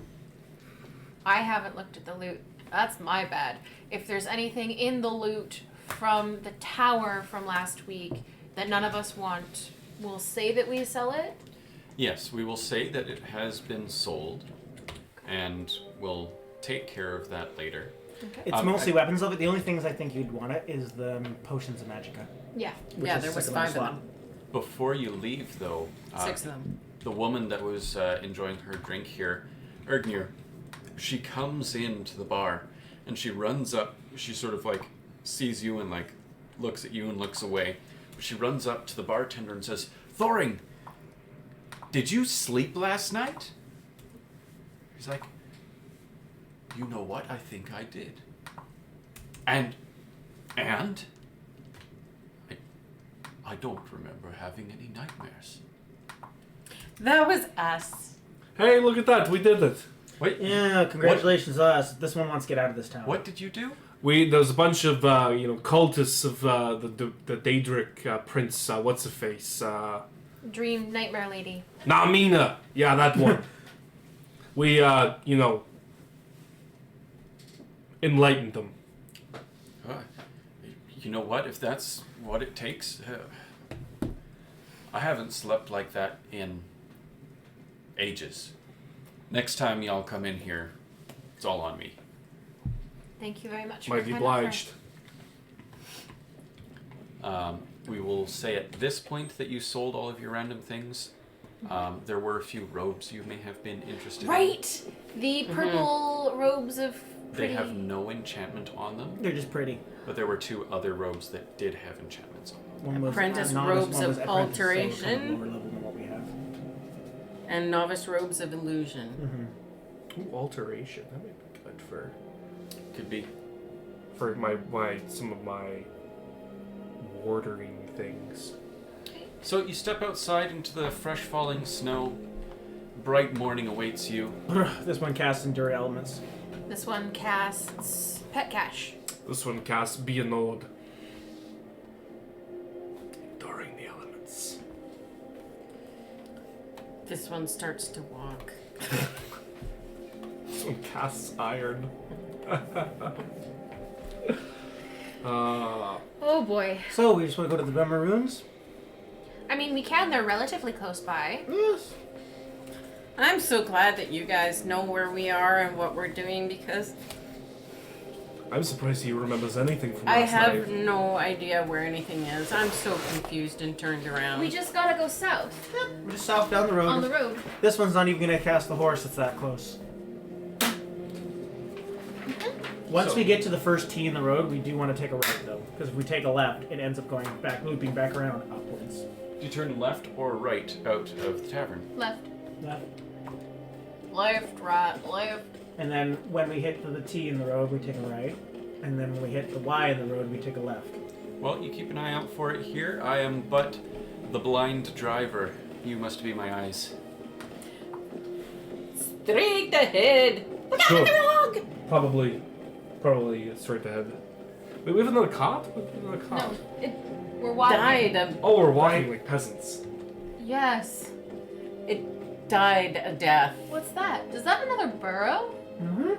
I haven't looked at the loot. That's my bad. If there's anything in the loot from the tower from last week that none of us want, we'll say that we sell it. Yes, we will say that it has been sold, and we'll take care of that later. Okay. It's mostly weapons of it. The only things I think you'd want it is the potions of magicka. Yeah. which Yeah, is there was second on the 5 of slot. them. Before you leave, though, 6 of them. the woman that was enjoying her drink here, Ergnir, she comes into the bar, and she runs up. She sort of like sees you and like looks at you and looks away. She runs up to the bartender and says, "Thoring, did you sleep last night?" He's like, "You know what? I think I did." And I don't remember having any nightmares. That was us. Hey, look at that. We did it. Wait, Yeah, congratulations to us. This one wants to get out of this tower. what did you do? There's a bunch of cultists of the Daedric prince. What's her face? Dream Nightmare Lady. Namina. Yeah, that one. We enlightened them. You know what? If that's what it takes, I haven't slept like that in ages. Next time y'all come in here, it's all on me. Thank you very much. Might for be your kind obliged. We will say at this point that you sold all of your random things. There were a few robes you may have been interested in. Right! The purple robes of They pretty... have no enchantment on them, They're just pretty. but there were 2 other robes that did have enchantments on them. One was Apprentice novice, robes one of was apprentice, so kind of alteration. lower level than what we have. And novice robes of illusion. Mm-hmm. Ooh, alteration. That might be good Could be. for my some of my wardering things. So you step outside into the fresh falling snow. Bright morning awaits you. This one casts Endure Elements. This one casts Pet Cash. This one casts Be a Node. During the elements. This one starts to walk. This one casts Iron. Oh boy. So, we just want to go to the Bremer Ruins? I mean, we can. They're relatively close by. Yes. I'm so glad that you guys know where we are and what we're doing because I'm surprised he remembers anything from I last have night. no idea where anything is. I'm so confused and turned around. We just gotta go south. We're just south down the road. On the road. This one's not even going to cast the horse, it's that close. Once So- we get to the first T in the road, we do want to take a right, though. Because if we take a left, it ends up going back, looping back around upwards. Do you turn left or right out of the tavern? Left. Left. Left, right, left. And then when we hit the T in the road, we take a right. And then when we hit the Y in the road, we take a left. Well, you keep an eye out for it here. I am but the blind driver. You must be my eyes. Straight ahead. Look out Sure. the dog! Probably straight ahead. Wait, we have another cop? We have another cop. No, we're walking. Died of Oh, we're walking like peasants. Yes. died a death. What's that? Is that another burrow? Mm-hmm.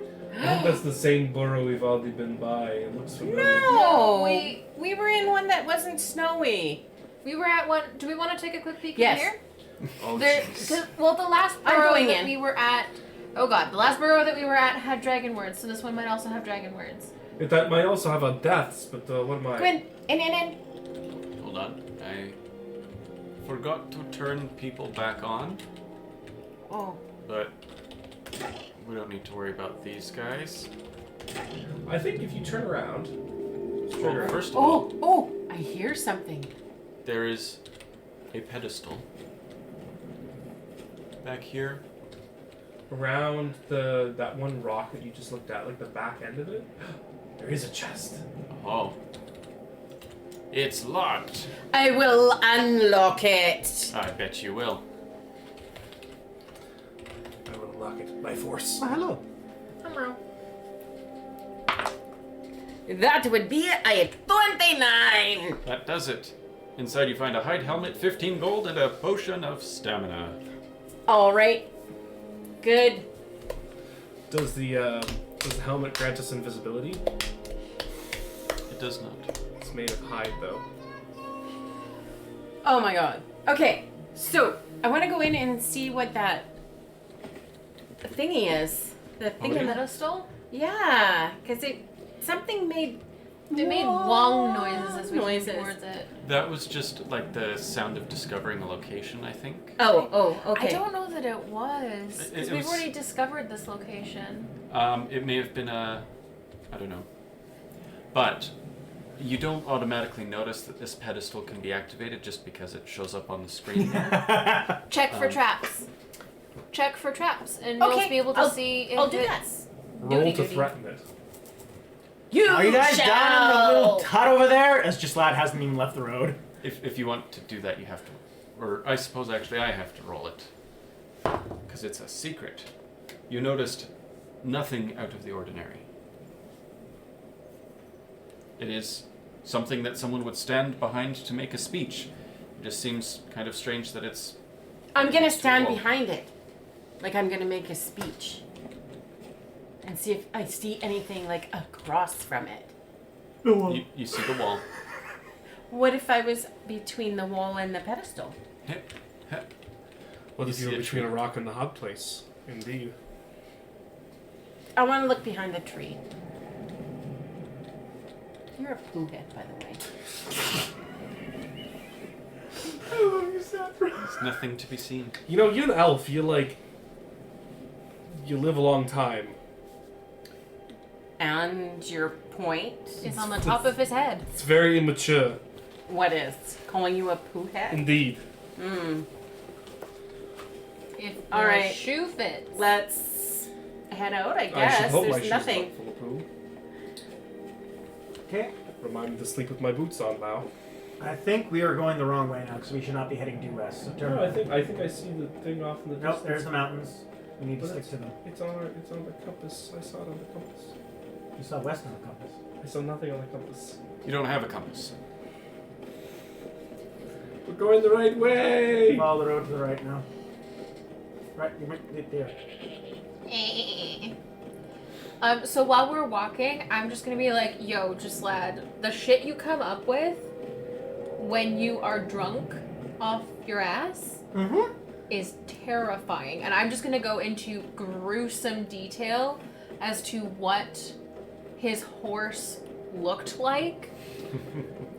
I think that's the same burrow we've already been by. It looks familiar. No, we- we were in one that wasn't snowy. We were at one. Do we want to take a quick peek Yes. in here? Oh, There, jeez. well, the last I'm burrow going that in. we were at. Oh god, the last burrow that we were at had dragon words, so this one might also have dragon words. That might also have a deaths, but what am I? Come in. Hold on. I forgot to turn people back on, Oh, but We don't need to worry about these guys. I think if you turn around. Well, first of all, Oh, I hear something. there is a pedestal back here. Around that one rock that you just looked at, like the back end of it, there is a chest. Oh. It's locked. I will unlock it. I bet you will. I will unlock it by force. Oh, hello. Hello. That would be a 29. That does it. Inside you find a hide helmet, 15 gold, and a potion of stamina. All right. Good. Does the helmet grant us invisibility? It does not. It's made of hide, though. Oh my god. Okay, so I want to go in and see what that thingy is. The Oh, thingy. yeah? Pedestal? Yeah, because something made. It made wong noises as we moved towards it. That was just like the sound of discovering a location, I think. Oh, okay. I don't know that it was. It Because was- we've already discovered this location. It may have been I don't know. But you don't automatically notice that this pedestal can be activated just because it shows up on the screen. Check for traps. Check for traps, and you'll be able to see if I'll do it's... Roll to Duty. threaten it. You Are you guys shall. down in the little hut over there? As Gislad hasn't even left the road. If you want to do that, you have to, or I suppose actually I have to roll it, because it's a secret. You noticed nothing out of the ordinary. It is something that someone would stand behind to make a speech. It just seems kind of strange that it's... I'm gonna next to a stand wall. behind it, like I'm gonna make a speech, and see if I see anything like across from it. You see the wall. What if I was between the wall and the pedestal? Hip, hip. What You if you were see a between tree. a rock and the hot place? Indeed. I want to look behind the tree. You're a poo head, by the way. There's nothing to be seen. You know, you're an elf. You live a long time. And your point? It's on the top of his head. It's very immature. What is? Calling you a poo head? Indeed. If All your right. shoe fits. Let's head out, I I should guess. hope my There's shoes nothing. not full of poo. Okay. Remind me to sleep with my boots on now. I think we are going the wrong way now because we should not be heading due west. So turn. No, I think I see the thing off in the Nope, distance. there's the mountains. We need to But stick to them. It's on the compass. I saw it on the compass. You saw west of the compass. I saw nothing on the compass. You don't have a compass. We're going the right way. Follow the road to the right now. Right, you might get there. So while we're walking, I'm just gonna be like, yo, just lad, the shit you come up with when you are drunk off your ass is terrifying. And I'm just gonna go into gruesome detail as to what his horse looked like.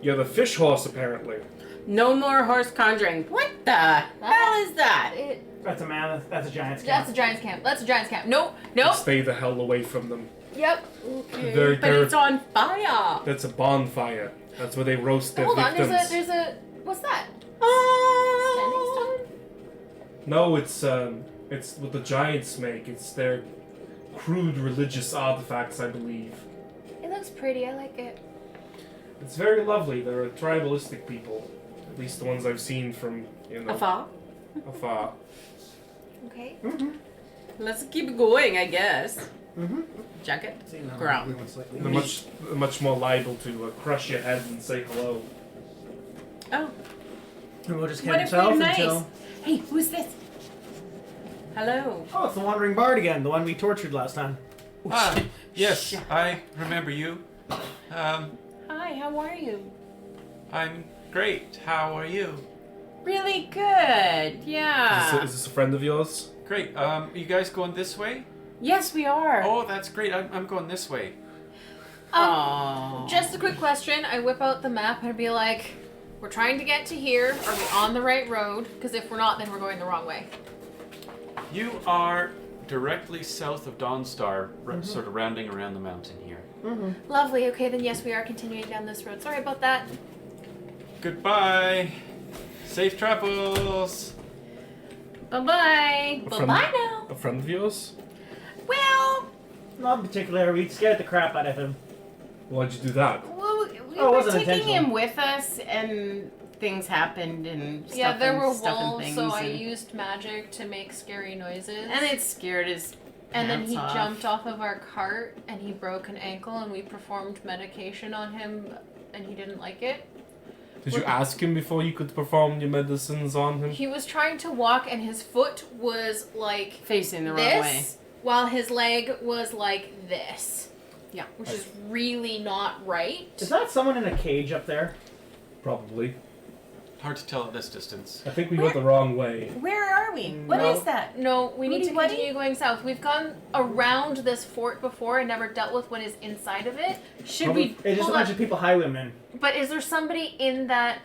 You're the fish horse, apparently. No more horse conjuring. What the hell is that? That's a mammoth. That's a giant's That's camp. a giant's camp. That's a giant's camp. Nope. Nope. Stay the hell away from them. Yep. They're- But it's on fire. That's a bonfire. That's where they roast their Hold on. victims. There's a. What's that? Oh. Standing stone? No, it's what the giants make. It's their crude religious artifacts, I believe. It looks pretty. I like it. It's very lovely. They're a tribalistic people. At least the ones I've seen from, Afar. afar. Okay. Let's keep going, I guess. Mm-hmm. Check it. See, now Ground. we went slightly They're much more liable to crush your head and say hello. Oh. And we'll just What camp if we're south nice? until. Hey, who's this? Hello. Oh, it's the wandering bard again, the one we tortured last time. Ah, yes, I remember you. Hi, how are you? I'm great. How are you? Really good. Yeah. Is this a friend of yours? Great. You guys going this way? Yes, we are. Oh, that's great. I'm going this way. Aww. Just a quick question. I whip out the map and be like, we're trying to get to here. Are we on the right road? Because if we're not, then we're going the wrong way. You are directly south of Dawnstar, sort of rounding around the mountain here. Lovely. Okay, then yes, we are continuing down this road. Sorry about that. Goodbye. Safe travels. Bye-bye. A Bye friend- bye now. A friend of yours? Well, Not in particular. We scared the crap out of him. Why'd you do that? we Oh, it were wasn't taking intentional. him with us, and things happened, and stuff Yeah, there and were stuff and wolves, things, so I and, used magic to make scary noises. and it scared his And then pants he off. jumped off of our cart and he broke an ankle and we performed medication on him and he didn't like it. Did you ask him before you could perform your medicines on him? He was trying to walk and his foot was like facing the wrong this way. while his leg was like this. Yeah. Which is really not right. Is that someone in a cage up there? Probably. Hard to tell at this distance. I think we went the wrong way. Where are we? What No. is that? No, we need to Woody, continue going south. We've gone around this fort before and never dealt with what is inside of it. Should we? It's just a Hold bunch on. of people highwaymen. But is there somebody in that?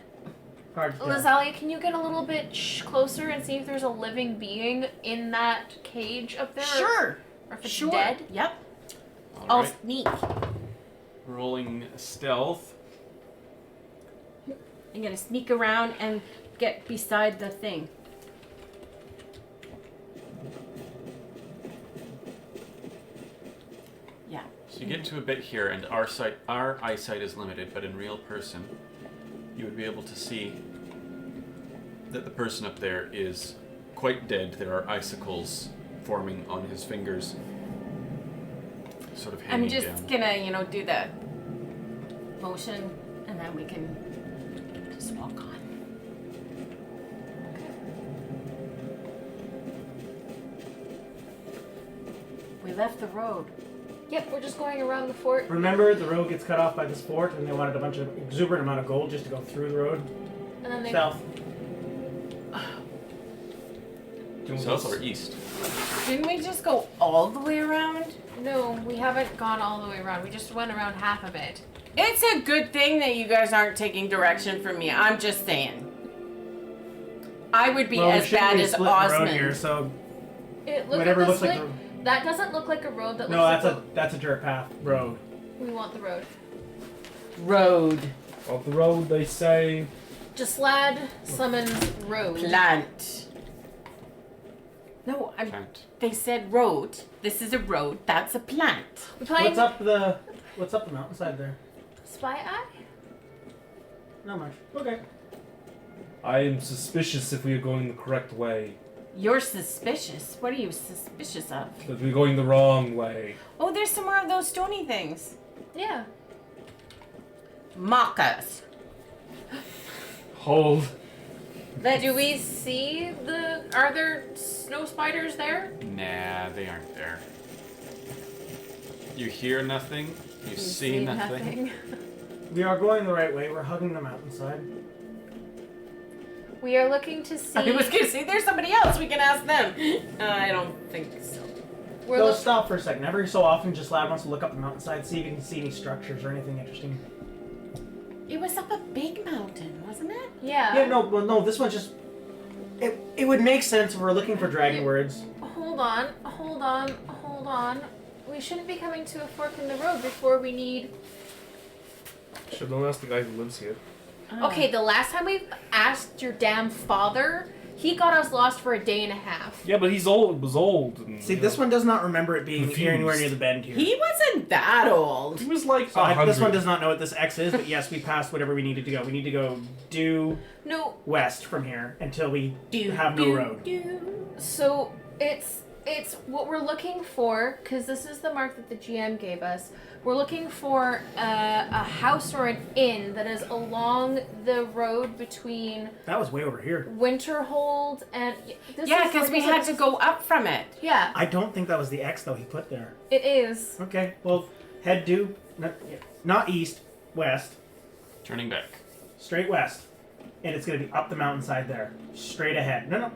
Hard to tell. Lazalia, can you get a little bit closer and see if there's a living being in that cage up there? Sure. Or if it's Sure. dead? Yep. All I'll right. sneak. Rolling stealth. I'm gonna sneak around and get beside the thing. Yeah. So you get to a bit here, and our eyesight is limited, but in real person, you would be able to see that the person up there is quite dead. There are icicles forming on his fingers, sort of hanging I'm just down. gonna, do the motion, and then we can just walk on. We left the road. Yep, we're just going around the fort. Remember, the road gets cut off by this fort, and they wanted a bunch of exuberant amount of gold just to go through the road. And then they South. South or east? Didn't we just go all the way around? No, we haven't gone all the way around. We just went around half of it. It's a good thing that you guys aren't taking direction from me. I'm just saying. I would be Well, we as shouldn't bad be as splitting the road Osmond. here, so Look whatever at the looks like split. That doesn't look like a road. That no, looks that's a dirt path road. We want the road. Road. Off the road, they say. Jaslad summons road. Plant. No, Plant. they said road. This is a road. That's a plant. We playing What's up the mountainside there? Spy Eye? Not much. Okay. I am suspicious if we are going the correct way. You're suspicious. What are you suspicious of? That we're going the wrong way. Oh, there's some more of those stony things. Yeah. Mock-us. Hold. Do we see are there snow spiders there? Nah, they aren't there. You hear nothing. You see nothing. We are going the right way. We're hugging the mountainside. We are looking to see. I was gonna say there's somebody else. We can ask them. I don't think so. We're Go look- stop for a second. Every so often, just Lad wants to look up the mountainside, see if you can see any structures or anything interesting. It was up a big mountain, wasn't it? Yeah. Yeah, no, this one's just. It would make sense if we're looking for dragon words. Hold on. We shouldn't be coming to a fork in the road before we need. Should don't ask the guy who lives here. Okay, the last time we asked your damn father, he got us lost for a day and a half. Yeah, but he's old. Was old. And, See, you this know. one does not remember it being Confused. anywhere near the bend here. He wasn't that old. He was like So 100. this one does not know what this X is, but yes, we passed whatever we needed to go. We need to go due No, west from here until we have no road. so it's what we're looking for, because this is the mark that the GM gave us. We're looking for a house or an inn that is along the road between That was way over here. Winterhold and this Yeah, is because like we I had said, to go up from it. Yeah, I don't think that was the X though he put there. it is. Okay, well, head due, not east, west, Turning back. straight west, and it's gonna be up the mountainside there, straight ahead. No,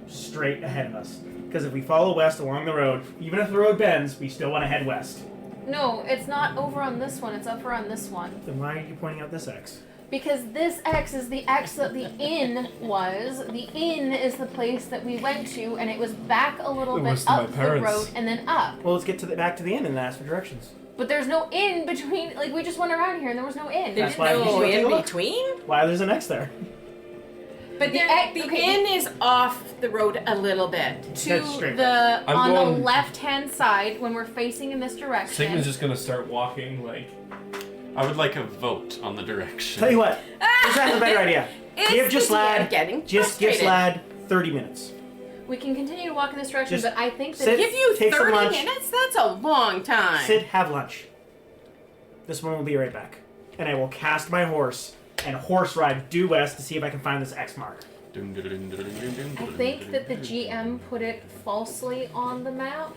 straight ahead of us. Because if we follow west along the road, even if the road bends, we still want to head west. No, it's not over on this one. It's over on this one. Then why are you pointing out this X? Because this X is the X that the inn was. The inn is the place that we went to, and it was back a little It bit was to up my the parents. road and then up. Well, let's get to back to the inn and ask for directions. But there's no inn between. Like, we just went around here and there was no inn. That's There's why we should no go take a in look. between. Why there's an X there? But The the okay. inn is off the road a little bit. To Head straight. the I'm on going- the left-hand side when we're facing in this direction. Sigmund's just gonna start walking like. I would like a vote on the direction. Tell you what, this has a better idea. It's Give the just DM lad, getting just give frustrated. lad 30 minutes. We can continue to walk in this direction, Just but I think that sit- Give you Take some 30 lunch. minutes? That's a long time. Sit, have lunch. This one will be right back. And I will cast my horse and horse ride due west to see if I can find this X mark. I think that the GM put it falsely on the map.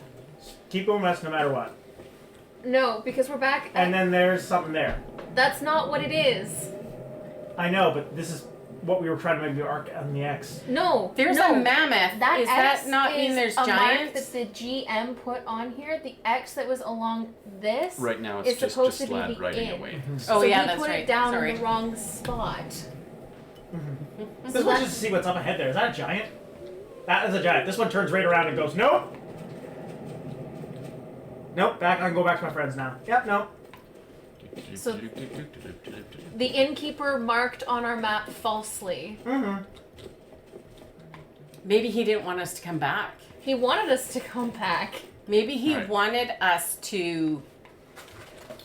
Keep going west no matter what. No, because we're back. And then there's something there. That's not what it is. I know, but this is what we were trying to make the arc on the X. No, There's no. a mammoth. That Does X that not mean is there's a mark giants? that the GM put on here. The X that was along this. Right now It's it's just supposed to be lad the riding inn. away. Oh So yeah, he that's put right. it down Sorry. in the wrong spot. This one's just to see what's up ahead there. Is that a giant? That is a giant. This one turns right around and goes, nope. Nope, back. I can go back to my friends now. Yep, no. So- The innkeeper marked on our map falsely. Mm-hmm. Maybe he didn't want us to come back. He wanted us to come back. Maybe he Right. wanted us to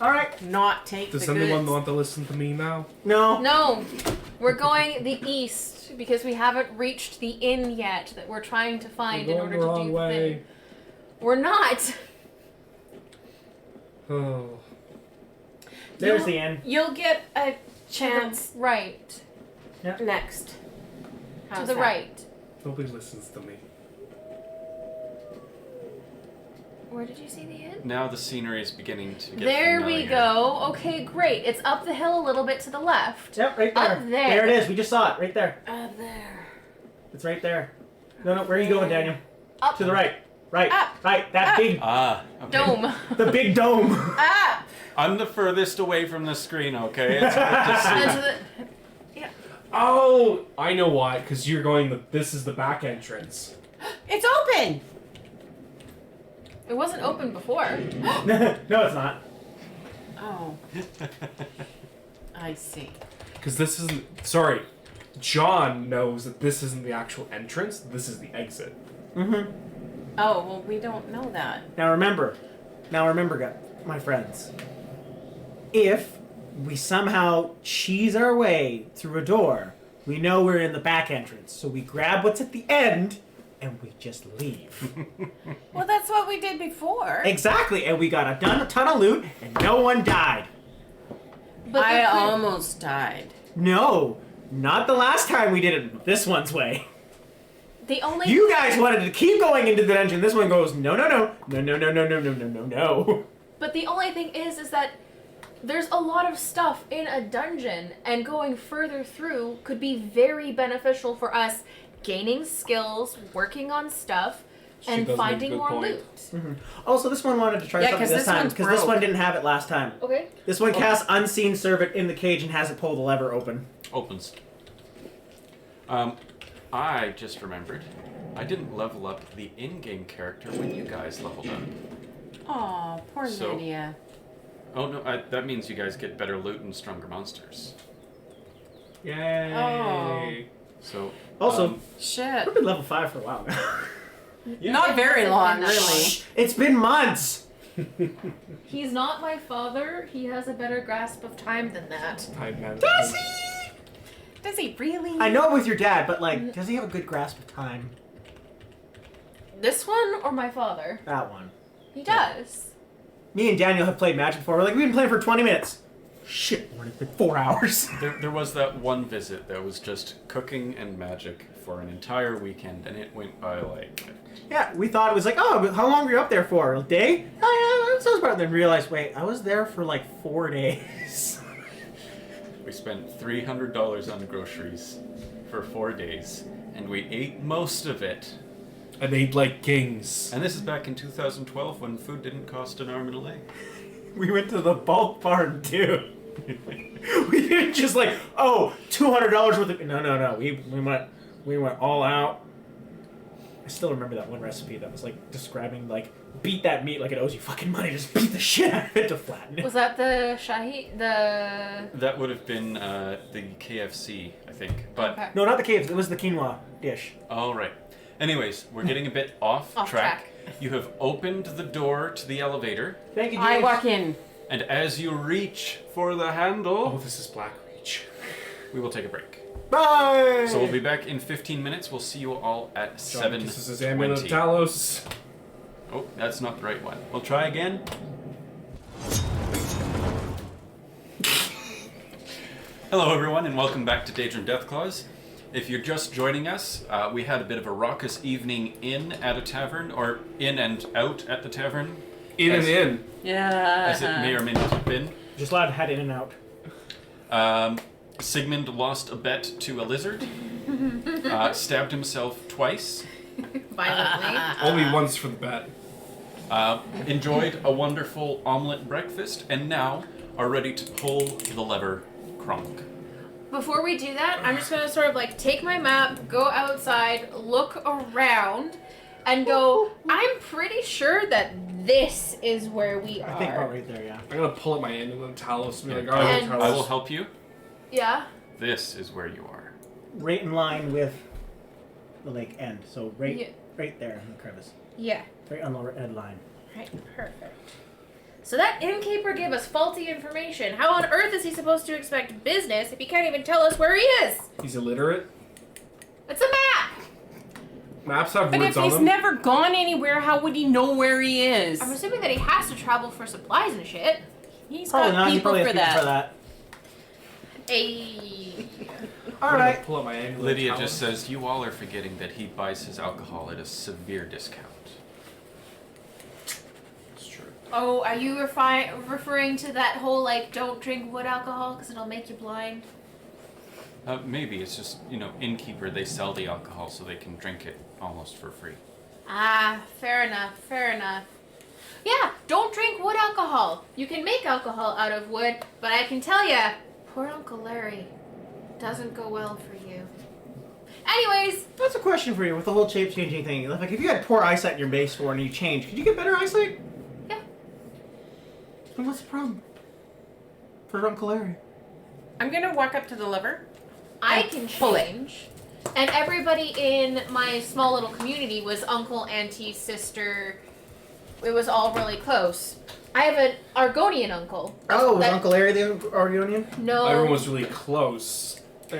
All right. not take Does the anyone goods. want to listen to me now? No. No, we're going the east because we haven't reached the inn yet that we're trying to find We're in going order the to wrong do the way. thing. We're not. Oh. There's the inn. You'll get a chance Right. next. How's to the that? right. Nobody listens to me. Where did you see the inn? Now the scenery is beginning to get There we familiar. go. Okay, great. It's up the hill a little bit to the left. Yep, right there. Up there. There it is. We just saw it. Right there. Up there. It's right there. No, where are you going, Daniel? Up. To the right. Right. Up. Right. That Up. big, Ah, okay. Dome. the big dome. Up. I'm the furthest away from the screen, okay? It's hard to see. And to the. Oh, I know why. Because you're going. This is the back entrance. It's open. It wasn't open before. No, it's not. Oh, I see. Because this isn't. Sorry, John knows that this isn't the actual entrance. This is the exit. Mm-hmm. Oh, well, we don't know that. Now remember, my friends. If we somehow cheese our way through a door, we know we're in the back entrance. So we grab what's at the end, and we just leave. Well, that's what we did before. Exactly, and we got a ton of loot, and no one died. But I the- almost died. No, not the last time we did it this one's way. The only. You guys wanted to keep going into the dungeon. This one goes, no. But the only thing is that there's a lot of stuff in a dungeon, and going further through could be very beneficial for us gaining skills, working on stuff, She and does make a finding good more point. loot. Also, this one wanted to try Yeah, something 'cause this this time one's because this broke. one didn't have it last time. Okay. This one casts Unseen Servant in the cage and hasn't pulled the lever open. Opens. I just remembered. I didn't level up the in-game character when you guys leveled up. Oh, poor So- Lydia. Oh no, that means you guys get better loot and stronger monsters. Yay! Oh. So Also, Shit. we've been level 5 for a while now. Not very long, really. Shh, it's been months. He's not my father. He has a better grasp of time than that. Time management. Does he? Does he really? I know with your dad, but like, does he have a good grasp of time? This one or my father? That one. He does. Me and Daniel have played Magic before. We're like, we've been playing for 20 minutes. Shit, Lord, it's been 4 hours. there was that one visit that was just cooking and magic for an entire weekend, and it went by like. Yeah, we thought it was like, oh, how long were you up there for? A day? Oh, yeah, that sounds about. Then realized, wait, I was there for like 4 days. We spent $300 on groceries for 4 days, and we ate most of it. And ate like kings. And this is back in 2012 when food didn't cost an arm and a leg. We went to the bulk farm too. We didn't just like, oh, $200 worth of. No. We went all out. I still remember that one recipe that was like describing like beat that meat like it owes you fucking money. Just beat the shit out of it to flatten it. Was that the shahi? The That would have been the KFC, I think. But okay. No, not the caves. It was the quinoa dish. all right. Anyways, we're getting a bit off track. You have opened the door to the elevator, Thank you, James. I walk in. and as you reach for the handle, Oh, this is Black Reach. we will take a break. Bye. So we'll be back in 15 minutes. We'll see you all at This is his amulet of 7:20. Talos. Oh, that's not the right one. We'll try again. Hello, everyone, and welcome back to Daedra and Deathclaws. If you're just joining us, we had a bit of a raucous evening in at a tavern, or in and out at the tavern, In As- and in. Yeah. as it may or may not have been. Just allowed had in and out. Sigmund lost a bet to a lizard, stabbed himself twice, Violently. Only once for the bet. enjoyed a wonderful omelet breakfast, and now are ready to pull the lever Kronk. Before we do that, I'm just gonna sort of like take my map, go outside, look around, and go, I'm pretty sure that this is where we are. I think about right there, yeah. I'm gonna pull up my amulet of Talos and be like, Yeah. alright, And- Talos. I will help you. Yeah. This is where you are. Right in line with the lake end. So right, Yeah. right there in the crevice. Yeah. Right on the red line. Right, perfect. So that innkeeper gave us faulty information. How on earth is he supposed to expect business if he can't even tell us where he is? He's illiterate. It's a map! Maps have But words if on he's them. never gone anywhere, how would he know where he is? I'm assuming that he has to travel for supplies and shit. He's Probably got not. He people probably has for people that. for that. Ayy. All I'm gonna right. pull up my amulet. Lydia of just Talos. says, you all are forgetting that he buys his alcohol at a severe discount. It's true. Oh, are you referring to that whole, like, don't drink wood alcohol because it'll make you blind? Maybe it's just, innkeeper, they sell the alcohol so they can drink it almost for free. Ah, fair enough, fair enough. Yeah, don't drink wood alcohol. You can make alcohol out of wood, but I can tell ya, poor Uncle Larry doesn't go well for you. Anyways, That's a question for you with the whole shape changing thing. Like if you had poor eyesight in your base score and you changed, could you get better eyesight? yeah. Then what's the problem? For Uncle Larry. I'm gonna walk up to the lever. I And can pull it. change. And everybody in my small little community was uncle, auntie, sister. It was all really close. I have an Argonian uncle. Oh, was That- Uncle Larry the Argonian? No. Everyone was really close. No.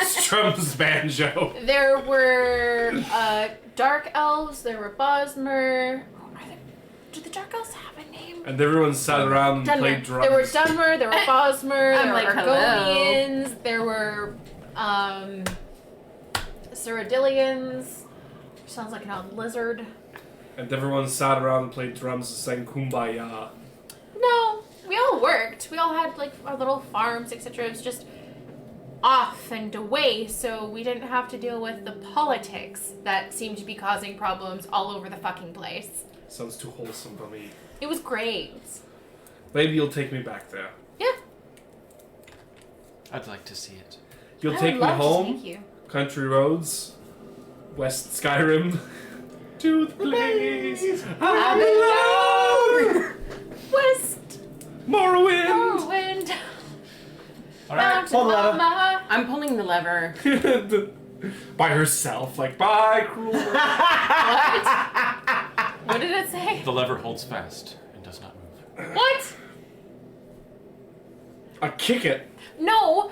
Strums banjo. There were dark elves. There were Bosmer. Do the dark elves have a name? And everyone sat around and played drums. There were Dunmer. There were Bosmer. I'm There like, were hello. Argonians. There were Cyrodiilians. Sounds like an odd lizard. And everyone sat around and played drums and sang Kumbaya. No, we all worked. We all had like our little farms, etc. It was just off and away, so we didn't have to deal with the politics that seemed to be causing problems all over the fucking place. Sounds too wholesome for me. It was great. Maybe you'll take me back there. Yeah. I'd like to see it. You'll I take would me love to home, take you. country roads, West Skyrim, to the place I belong. West Morrowind. Morrowind. All right. Mountain Pull the lever. Mama. I'm pulling the lever. By herself, like, bye, cruel world. What did it say? The lever holds fast and does not move. What? I kick it. No,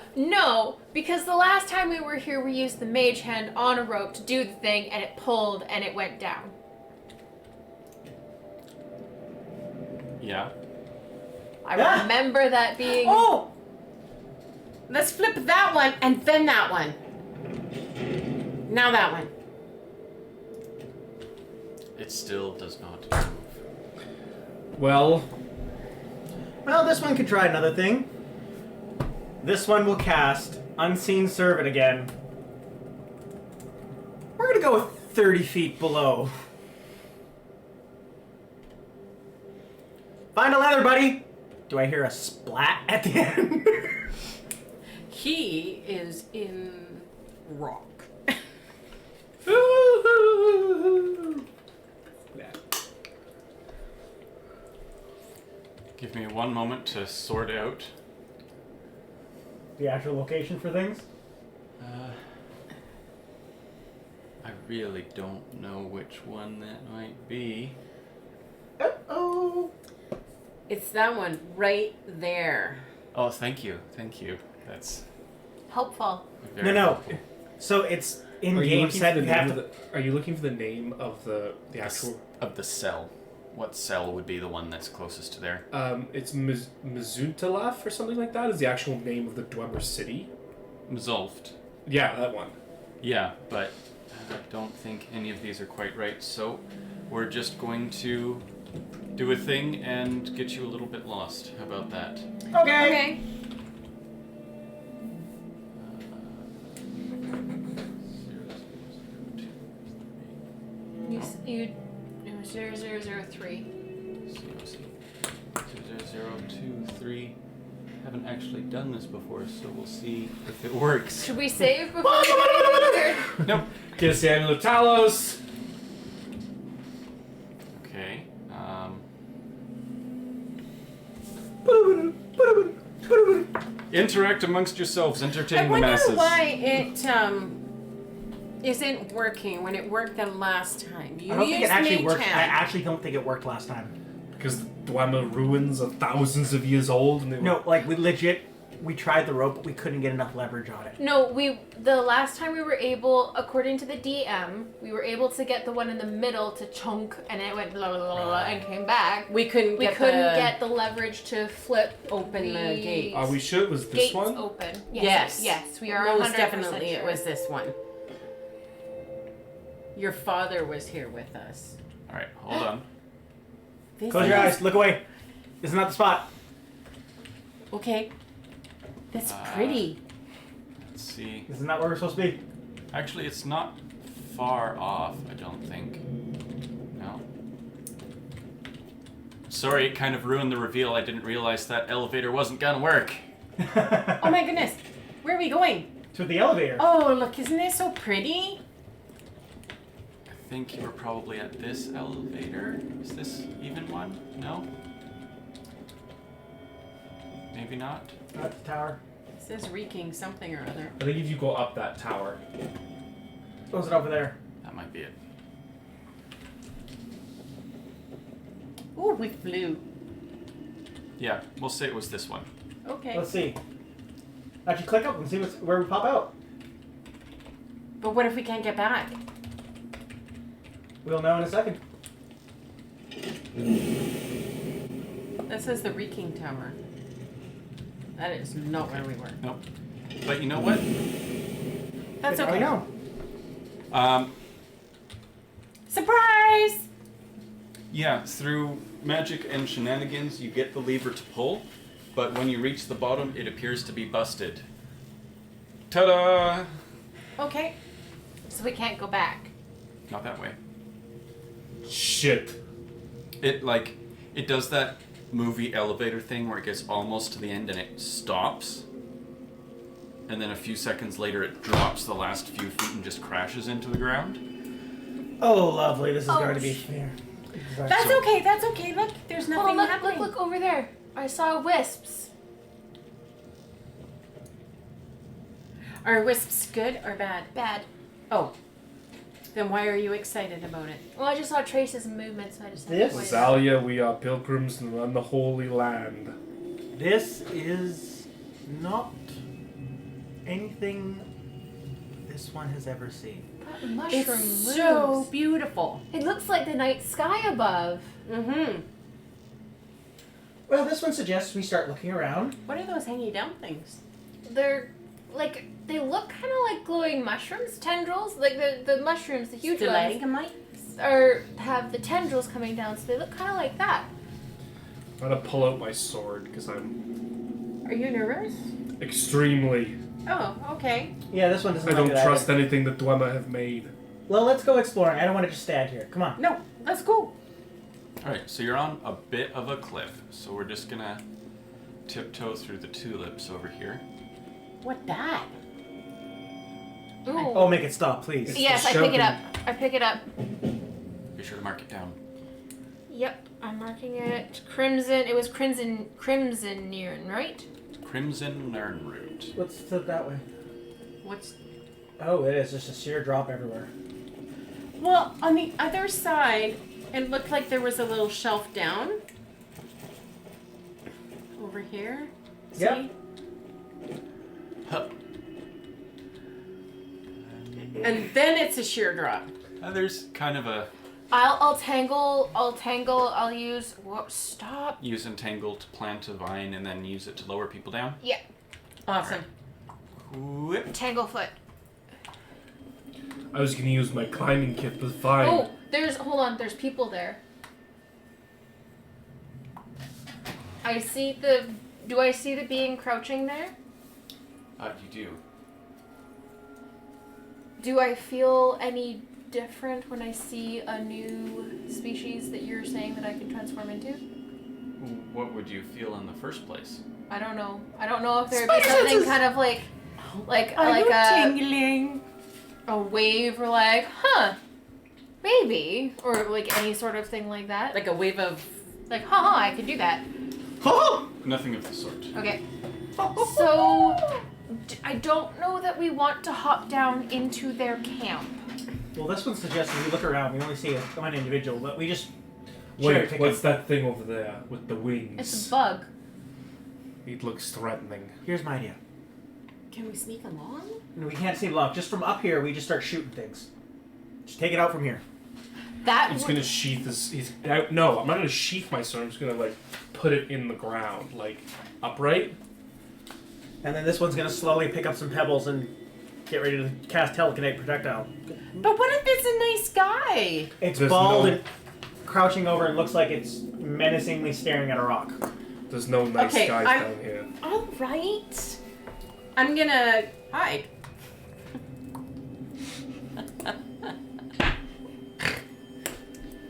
because the last time we were here, we used the mage hand on a rope to do the thing, and it pulled, and it went down. Yeah. I Yeah. remember that being... Oh! Let's flip that one and then that one. Now that one. It still does not move. Well, Well, this one could try another thing. This one will cast Unseen Servant again. We're gonna go with 30 feet below. Find a leather, buddy! Do I hear a splat at the end? He is in rock. Give me one moment to sort out. The actual location for things? I really don't know which one that might be. Oh. It's that one right there. Oh, thank you. That's Helpful. very No. helpful. So it's in Are you game looking set. for the You have name to. of the, Are you looking for the name of the actual? Of the cell. What cell would be the one that's closest to there? It's Mizuntalaf or something like that. Is the actual name of the Dwemer city? Mzulft. Yeah, that one. Yeah, but I don't think any of these are quite right, so we're just going to do a thing and get you a little bit lost. How about that? Okay. You 0003. 0023. Haven't actually done this before, so we'll see if it works. Should we save before we get anything weird? Nope. Get us the Amulet of Talos. Okay. Interact amongst yourselves, I entertain the wonder masses. why it isn't working when it worked the last time. You I don't think used it actually Mage worked. I Hand. actually don't think it worked last time. Because the Dwemer ruins are thousands of years old, and they No, like we tried the rope, but we couldn't get enough leverage on it. No, the last time we were able, according to the DM, we were able to get the one in the middle to chunk, and it went blah, blah, blah, blah, and came back. We couldn't We get couldn't get the leverage to flip open the gate. Are we sure it was this gates one? open. Yes. Yes, we are Most 100% definitely sure. it was this one. Your father was here with us. Alright, hold on. This Close your is- eyes. Look away. This is not the spot. Okay. That's pretty. Let's see. This is not where we're supposed to be. Actually, it's not far off, I don't think. No. Sorry, it kind of ruined the reveal. I didn't realize that elevator wasn't gonna work. Oh my goodness. Where are we going? To the elevator. Oh, look, isn't it so pretty? I think you were probably at this elevator. Is this even one? No? Maybe not? That's the tower. It says reeking something or other. I think if you go up that tower. Close it over there. That might be it. Ooh, we flew. Yeah, we'll say it was this one. Okay. Let's see. Actually, click up and see where we pop out. But what if we can't get back? We'll know in a second. That says the reeking tower. That is not where we were. Nope. But you know what? That's Good, okay. now we know. Surprise! Yeah, through magic and shenanigans, you get the lever to pull, but when you reach the bottom, it appears to be busted. Ta-da! Okay. So we can't go back. Not that way. Shit. It does that movie elevator thing where it gets almost to the end and it stops. And then a few seconds later it drops the last few feet and just crashes into the ground. Oh, lovely. This is Oh, going to be fair. That's So- okay, that's okay. Look, there's Oh, nothing look, happening. look over there. I saw wisps. Are wisps good or bad? Bad. Oh. Then why are you excited about it? Well, I just saw traces of movement, so I just had This? to point it. Zalia, we are pilgrims and run the Holy Land. This is not anything this one has ever seen. That mushroom It's moves. so beautiful. It looks like the night sky above. Mm-hmm. Well, this one suggests we start looking around. What are those hangy dumplings? They're like, they look kind of like glowing mushrooms, tendrils. Like the mushrooms, the huge ones, Stalagmites? have the tendrils coming down, so they look kind of like that. I'm gonna pull out my sword because I'm Are you nervous? extremely. Oh, okay. Yeah, this one doesn't I like don't it either. trust anything that Dwemer have made. Well, let's go exploring. I don't want to just stand here. Come on. No, let's go. Alright, so you're on a bit of a cliff, so we're just gonna tiptoe through the tulips over here. What that? Ooh. Oh, make it stop, please. Yes, I pick it up. I pick it up. Be sure to mark it down. Yep, I'm marking it. Crimson. It was crimson neon, right? Crimson Nernroot. What's that way? What's... Oh, it is just a sheer drop everywhere. Well, on the other side, it looked like there was a little shelf down. Over here. Yep. See? Huh. And then it's a sheer drop. There's kind of a I'll tangle. I'll use. Whoa, stop. use entangle to plant a vine and then use it to lower people down. Yeah, Awesome. Whip. Tanglefoot. I was gonna use my climbing kit, but fine. Oh, hold on. There's people there. I see the. Do I see the being crouching there? You do. Do I feel any different when I see a new species that you're saying that I can transform into? What would you feel in the first place? I don't know. I don't know if there would be something kind of like tingling? a wave or like, huh, maybe, or like any sort of thing like that. Like a wave of... Like, haha, I could do that. Nothing of the sort. Okay. So, I don't know that we want to hop down into their camp. Well, this one suggests we look around, we only see one individual, but we just Wait, what's that thing over there with the wings? It's a bug. It looks threatening. Here's my idea. Can we sneak along? No, we can't see block. Just from up here, we just start shooting things. Just take it out from here. That He's would... gonna sheath his. No, I'm not gonna sheath my sword. I'm just gonna like put it in the ground, like upright. And then this one's gonna slowly pick up some pebbles and get ready to cast telekinetic projectile. But what if it's a nice guy? It's There's bald no- and crouching over and looks like it's menacingly staring at a rock. There's no nice Okay, guys I'm- down here. All right. I'm gonna hide.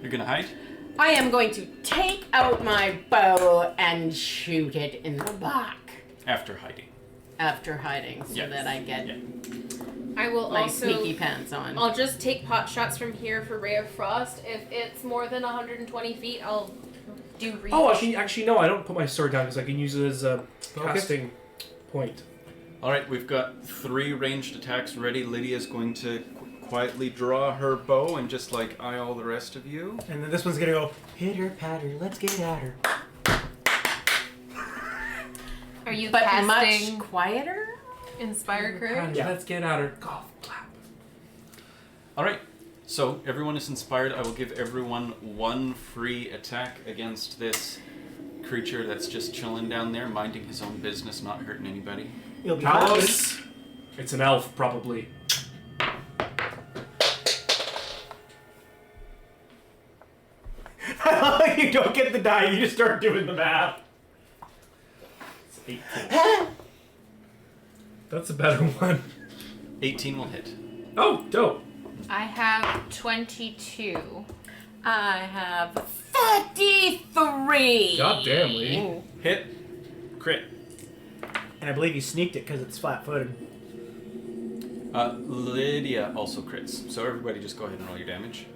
You're gonna hide? I am going to take out my bow and shoot it in the back After hiding. after hiding so Yes. that I get Yeah. I will my also... sneaky pants on. I'll just take pot shots from here for Ray of Frost. If it's more than 120 feet, I'll do reach. Oh, actually, no. I don't put my sword down because I can use it as a casting point. Alright, we've got 3 ranged attacks ready. Lydia's going to quietly draw her bow and just like eye all the rest of you. And then this one's gonna go, pitter patter, let's get at her. Are you but casting much quieter? Inspire Courage? Yeah. Let's get at her. Golf clap. Alright, so everyone is inspired. I will give everyone 1 free attack against this creature that's just chilling down there, minding his own business, not hurting anybody. You'll be Talos. It's an elf, probably. You don't get the die, you just start doing the math. It's 18. That's a better one. 18 will hit. Oh, dope. I have 22. I have 33. God damn, Lee. Hit. Crit. And I believe you sneaked it because it's flat-footed. Lydia also crits. So everybody just go ahead and roll your damage.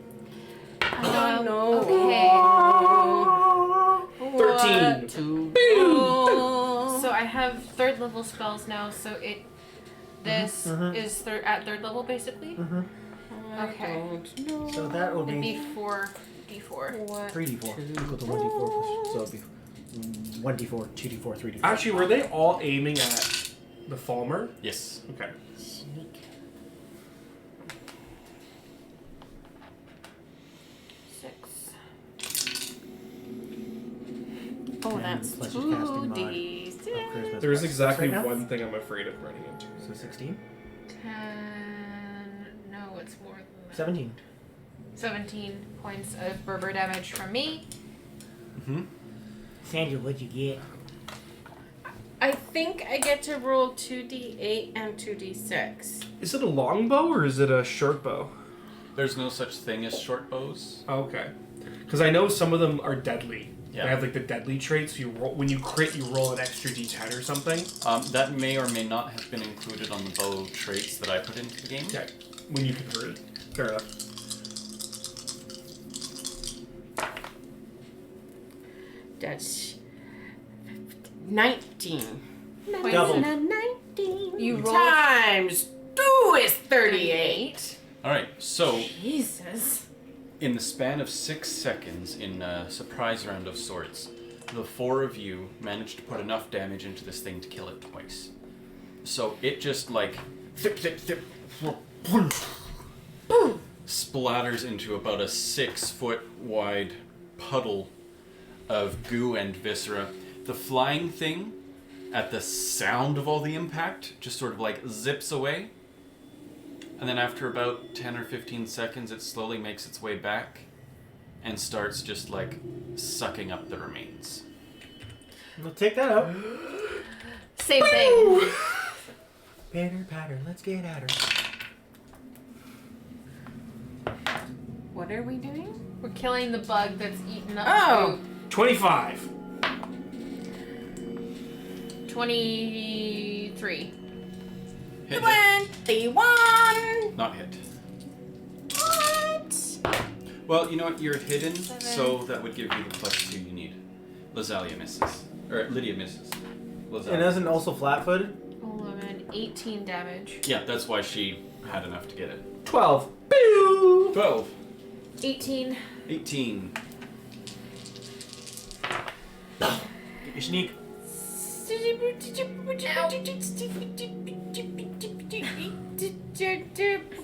Oh no. Okay. 13. What to do? So I have 3rd level spells now, so this is at 3rd level basically? Okay. So that will It'd be be 4d4. 3d4. Equal to 1d4. So it'll be 1d4, 2d4, 3d4. Actually, were they all aiming at the Falmer? Yes. Okay. Sneak. 6. Oh, that's plus your casting mod. 2d6. Charisma is There's plus exactly right now. one thing I'm afraid of running into. So 16? 10. No, it's more than that. 17. 17 points of Berber damage from me. Mm-hmm. Sandra, what'd you get? I think I get to roll 2d8 and 2d6. Is it a longbow or is it a short bow? There's no such thing as short bows. Okay. Because I know some of them are deadly. They have like the deadly traits. You roll when you crit, you roll an extra d10 or something. That may or may not have been included on the bow traits that I put into the game. Okay, when you convert it. Fair enough. That's 19. Double. 19. You roll- times 2 is 38. All right, so Jesus. in the span of 6 seconds, in a surprise round of sorts, the 4 of you managed to put enough damage into this thing to kill it twice. So it just like zip, zip, zip, boom, splatters into about a 6-foot wide puddle of goo and viscera. The flying thing, at the sound of all the impact, just sort of like zips away. And then after about 10 or 15 seconds, it slowly makes its way back and starts just like sucking up the remains. We'll take that out. Same thing. Patter, patter, let's get at her. What are we doing? We're killing the bug that's eaten up Oh. 25. 23. Hit, 21. not hit. What? Well, you know what? You're hidden, so that would give you the +2 you need. Lazalia misses. Or Lydia misses. Lazalia. And isn't also flat-footed? 11, 18 damage. Yeah, that's why she had enough to get it. 12. Boo! 12. 18. 18. Get your sneak.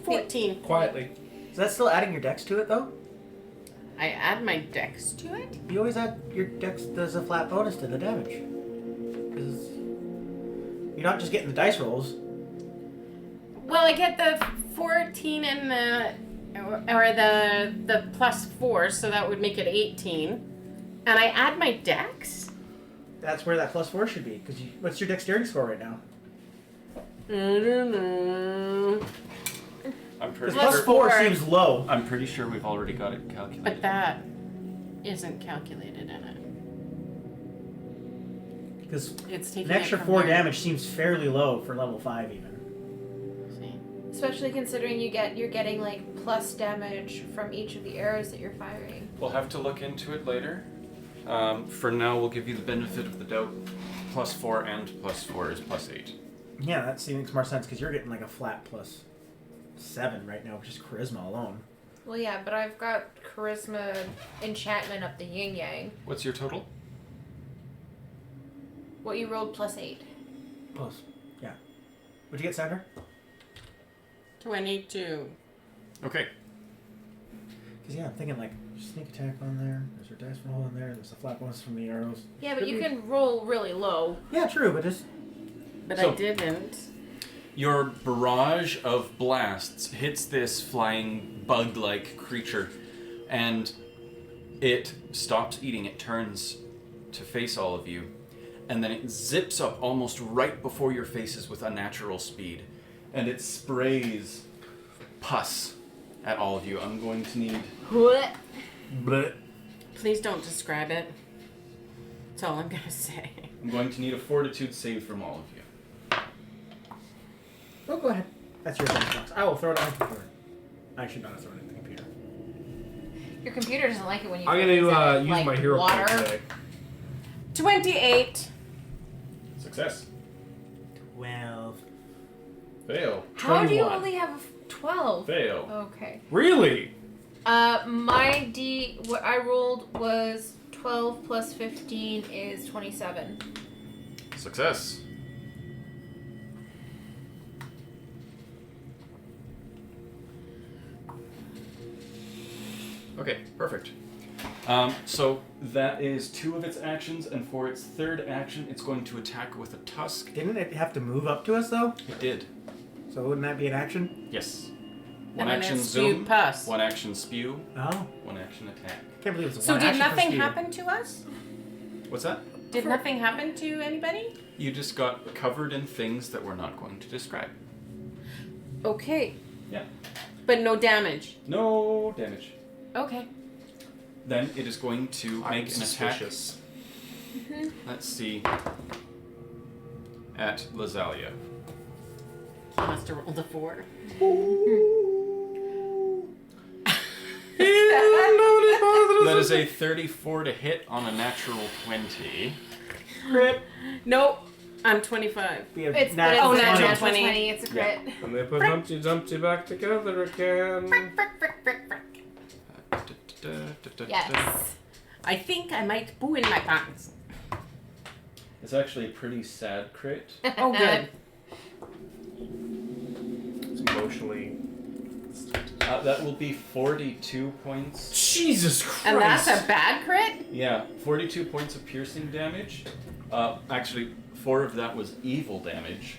14. Quietly. Is that still adding your dex to it, though? I add my dex to it? You always add your dex does a flat bonus to the damage. 'Cause you're not just getting the dice rolls. Well, I get the 14 and the +4, so that would make it 18. And I add my dex? That's where that +4 should be. Because what's your dexterity score right now? I don't know. I'm pretty Because sure. +4 4. seems low. I'm pretty sure we've already got it calculated. But that isn't calculated in it. Because It's taking an extra it from 4 here. damage seems fairly low for level 5 even. See? Especially considering you're getting like plus damage from each of the arrows that you're firing. We'll have to look into it later. For now, we'll give you the benefit of the doubt. +4 and +4 is +8. Yeah, that makes more sense because you're getting like a flat +7 right now, which is charisma alone. Well, yeah, but I've got charisma enchantment up the yin yang. What's your total? What you rolled +8. Plus, yeah. What'd you get, Sandra? 22. Okay. Because yeah, I'm thinking like sneak attack on there. There's your dice roll in there. There's a flat bonus from the arrows. Yeah, but you can roll really low. Yeah, true, but just But So- I didn't. Your barrage of blasts hits this flying bug-like creature, and it stops eating. It turns to face all of you, and then it zips up almost right before your faces with unnatural speed, and it sprays pus at all of you. I'm going to need... What? bleh. Please don't describe it. That's all I'm gonna say. I'm going to need a fortitude save from all of you. Oh, go ahead. That's your box. I will throw it on the computer. I should not have thrown it in the computer. Your computer doesn't like it when you. I'm throw going things at to it, use like my hero point water. today. 28. Success. 12. Fail. How do you 21. only have 12? Fail. Okay. Really? What I rolled was 12 plus 15 is 27. Success. Okay, perfect. So that is 2 of its actions, and for its 3rd action, it's going to attack with a tusk. Didn't it have to move up to us though? It did. So wouldn't that be an action? Yes. And One then action it spewed zoom, pus. 1 action spew, Oh, 1 action attack. can't believe it's So one did action for nothing speed. happen to us? What's that? Did nothing happen to anybody? You just got covered in things that we're not going to describe. Okay. Yeah. But no damage. No damage. Okay. Then it is going to make I'm an attack. suspicious. Let's see. At Lazalia. He must have rolled a 4. That is a 34 to hit on a natural 20. Crit. Nope. I'm 25. We have It's natural Oh, 20. natural 20. 20. It's a crit. And they put Humpty Dumpty back together again. Yes. I think I might poo in my pants. It's actually a pretty sad crit. Oh, good. It's emotionally. That will be 42 points. Jesus Christ! And that's a bad crit? Yeah, 42 points of piercing damage. Actually, 4 of that was evil damage.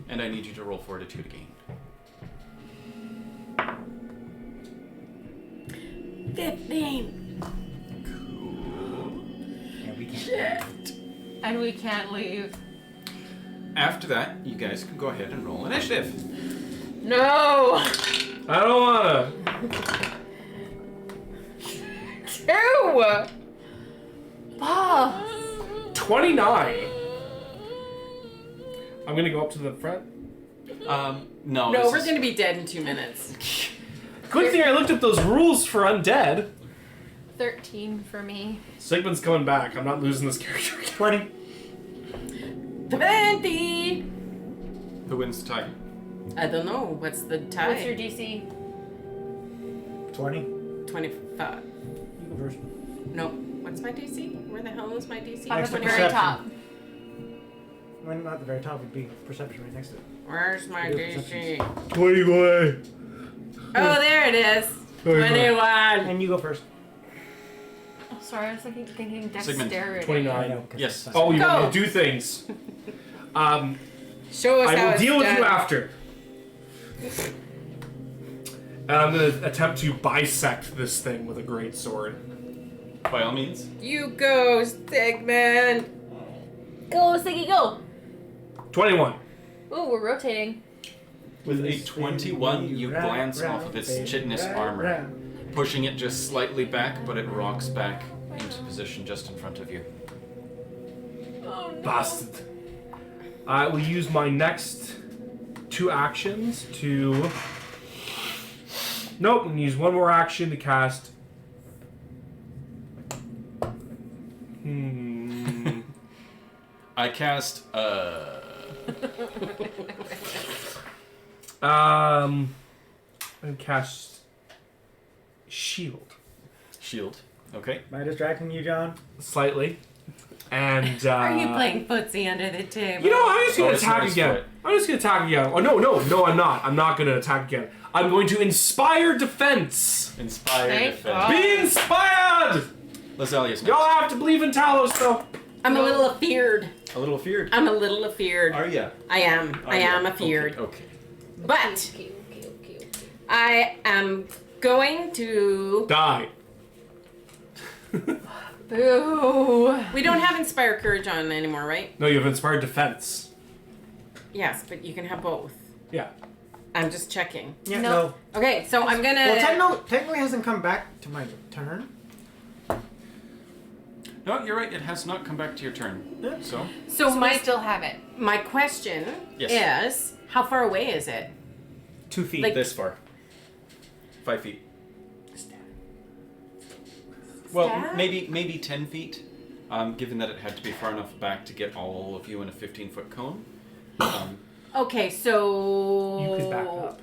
And I need you to roll fortitude again. 15. Yeah, we can't. Shit. And we can't leave. After that, you guys can go ahead and roll initiative. No! I don't wanna. 2! Oh. 29. I'm gonna go up to the front. No, No, this we're is- gonna be dead in 2 minutes. Good thing I looked up those rules for undead. 13 for me. Sigmund's coming back. I'm not losing this character. 20. 20! Who wins the tie? I don't know. What's the tie? What's your DC? 20. 25. You go first. No. What's my DC? Where the hell is my DC? On Next the to very perception. top. When not at the very top would be perception right next to it. Where's my Do DC? 21. Oh, there it is. 21. 21. And you go first. Oh, sorry, I was thinking Sigmund. dexterity. 29. 'cause Yes. it's- Oh, you want me Go. to do things? Show us I how will it's deal with done. you after. And I'm gonna attempt to bisect this thing with a great sword. By all means. You go, Stigman. Go, Siggy, go! 21. Ooh, we're rotating. With a 21, you glance off of its chitinous armor, pushing it just slightly back, but it rocks back into position just in front of you. Bastard. I will use my next 2 actions to. Nope, I'm gonna use 1 more action to cast. I cast, I'm gonna cast Shield. shield. Okay. Am I distracting you, John? Slightly. And, Are you playing footsie under the table? You know, I'm just gonna Oh, it's attack nice again. foot. I'm just gonna attack again. Oh, no, I'm not. I'm not gonna attack again. I'm going to inspire defense. Inspire Thank defense. God. Be inspired! Lazalia's Y'all next. have to believe in Talos, though. I'm a little afeared. A little feared. I'm a little afeared. Are ya? I am. I am afeared. Okay. But Okay. I am going to. Die. Boo. We don't have Inspire Courage on anymore, right? No, you have inspired defense. Yes, but you can have both. Yeah. I'm just checking. Yeah, No. no. Okay, so I'm gonna. Well, technically hasn't come back to my turn. No, you're right. It has not come back to your turn. Yeah. So, so So my we still have it. my question Yes. is, how far away is it? 2 feet. Like- this far. 5 feet. Well, Stab? maybe 10 feet, given that it had to be far enough back to get all of you in a 15-foot cone. Okay, so You could back up.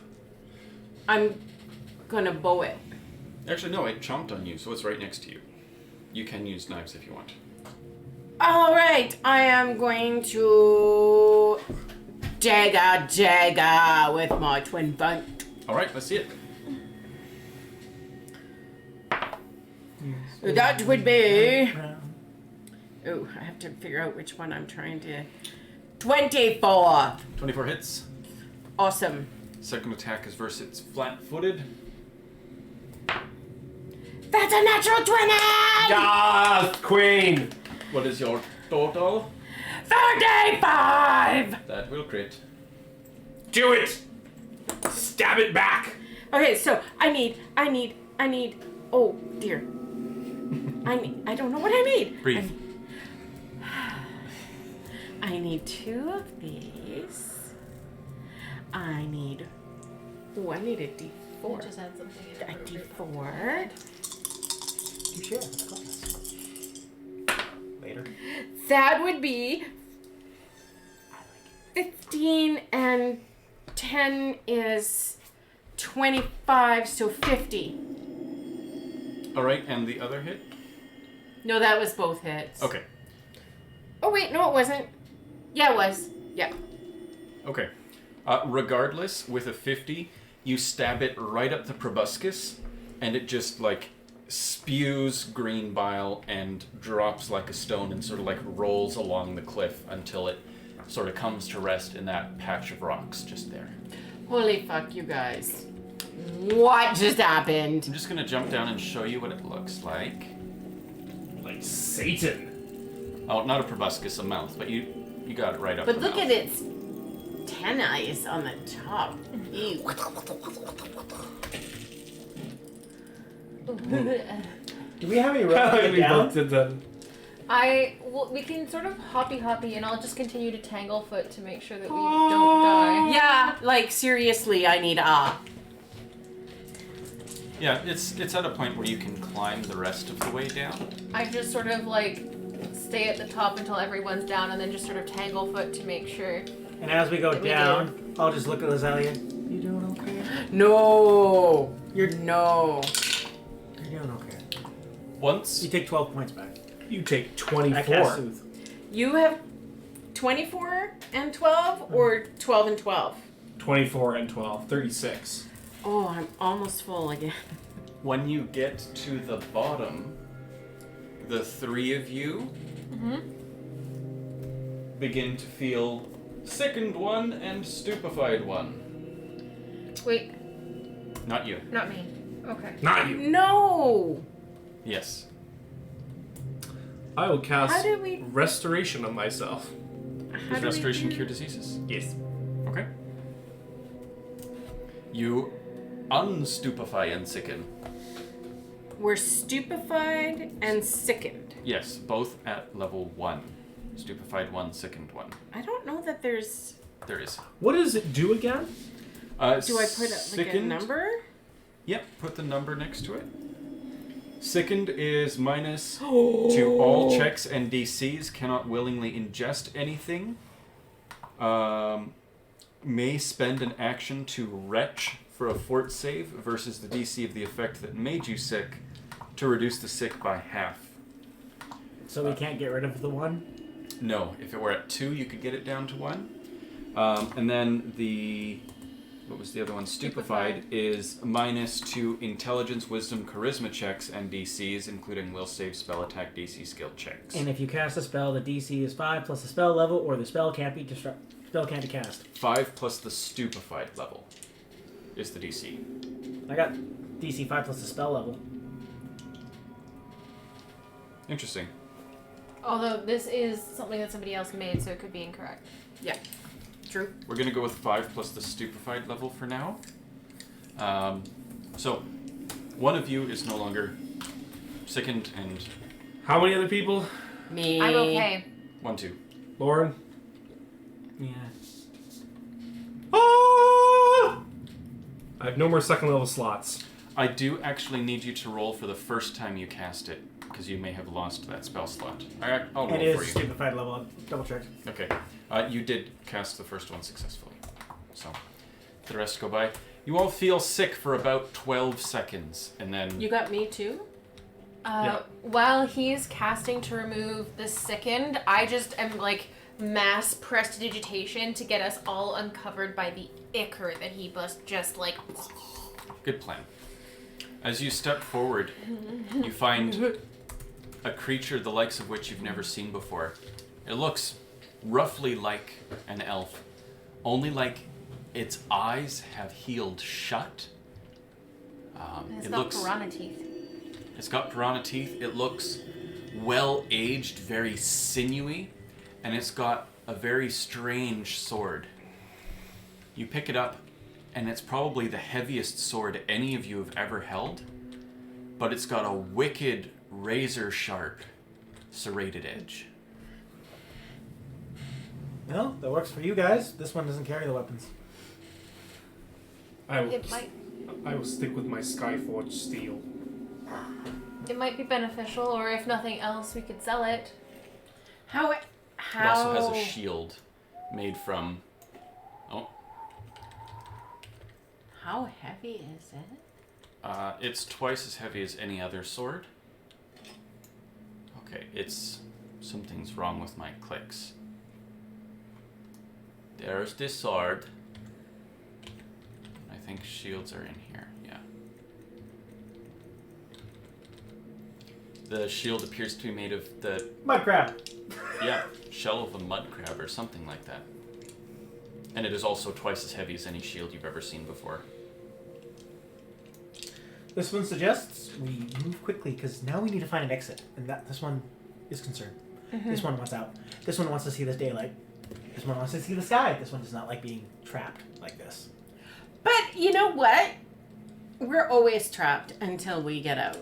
I'm gonna bow it. Actually, no, it chomped on you, so it's right next to you. You can use knives if you want. All right, I am going to dagger with my twin bunt. All right, let's see it. That would be. Oh, I have to figure out which one I'm trying to. 24. 24 hits. Awesome. Second attack is versus it's flat-footed. That's a natural 20! Ah, Queen! What is your total? 35! That will crit. Do it! Stab it back! Okay, so I need. Oh dear. I don't know what I need. Breathe. I need 2 of these. I need a D4. We'll just add something in. A D4. You share. That's class. Later. That would be 15 and 10 is 25, so 50. All right, and the other hit? No, that was both hits. Okay. Oh, wait, no, it wasn't. Yeah, it was. Yeah. Okay. Regardless, with a 50, you stab it right up the proboscis, and it just, like, spews green bile and drops like a stone and sort of, like, rolls along the cliff until it sort of comes to rest in that patch of rocks just there. Holy fuck, you guys. What just happened? I'm just going to jump down and show you what it looks like. Like Satan. Oh, not a proboscis, a mouth, but you got it right up But the look mouth. at its 10 eyes on the top. Ew. Do we have any We rope down? both did that. We can sort of hoppy, and I'll just continue to tanglefoot to make sure that we don't die. Yeah, like seriously, I need Yeah, it's at a point where you can climb the rest of the way down. I just sort of like stay at the top until everyone's down, and then just sort of tanglefoot to make sure. And as we go That we down, I'll just look at Azalea. You doing okay? No. You're No. doing okay. Once You take 12 points back. You take I cast 24. Soothe. You have 24 and 12 or 12 and 12? 24 and 12. 36. Oh, I'm almost full again. when you get to the bottom, the 3 of you begin to feel sickened 1 and stupefied 1. Wait, Not you. not me. Okay. Not you. No. Yes. I will cast How did we- Restoration on myself. Does restoration cure diseases? Yes. Okay. You unstupefy and sicken. We're stupefied and sickened. Yes, both at level 1. Stupefied 1, sickened 1. I don't know that there's. There is. What does it do again? Do I put a sickened, number? Yep, put the number next to it. Sickened is minus to all checks and DCs, cannot willingly ingest anything. May spend an action to retch for a fort save versus the DC of the effect that made you sick to reduce the sick by half. So we can't get rid of the 1? No, if it were at 2, you could get it down to 1. And then the... What was the other one? Stupefied is minus to intelligence, wisdom, charisma checks and DCs, including will save, spell attack, DC skill checks. And if you cast a spell, the DC is 5 plus the spell level, or the spell can't be cast. 5 plus the stupefied level is the DC. I got DC 5 plus the spell level. Interesting. Although this is something that somebody else made, so it could be incorrect. Yeah. True. We're going to go with 5 plus the stupefied level for now. So, one of you is no longer sickened and How many other people? Me. I'm okay. 1, 2. Lauren? Yeah. Ah! I have no more second level slots. I do actually need you to roll for the first time you cast it, because you may have lost that spell slot. I'll roll It for is you. stupefied level. I'll double check. Okay. You did cast the first one successfully. So, the rest go by. You all feel sick for about 12 seconds, and then... You got me too? Yeah. While he's casting to remove the sickened, I just am like mass prestidigitation to get us all uncovered by the ichor that he must just like. Good plan. As you step forward, you find a creature the likes of which you've never seen before. It looks roughly like an elf, only like its eyes have healed shut. It's It got looks. piranha teeth. It's got piranha teeth. It looks well aged, very sinewy, and it's got a very strange sword. You pick it up, and it's probably the heaviest sword any of you have ever held, but it's got a wicked razor sharp, serrated edge. Well, that works for you guys. This one doesn't carry the weapons. I will, It might I will stick with my Skyforged steel. be beneficial, or if nothing else, we could sell it. How? It also has a shield made from... Oh, How heavy is it? it's twice as heavy as any other sword. Okay, something's wrong with my clicks. There's this sword. I think shields are in here, yeah. The shield appears to be made of the, Mud crab. shell of a mud crab or something like that. And it is also twice as heavy as any shield you've ever seen before. This one suggests we move quickly because now we need to find an exit, and this one is concerned. This one wants out. This one wants to see the daylight. This one wants to see the sky. This one does not like being trapped like this. But you know what? We're always trapped until we get out.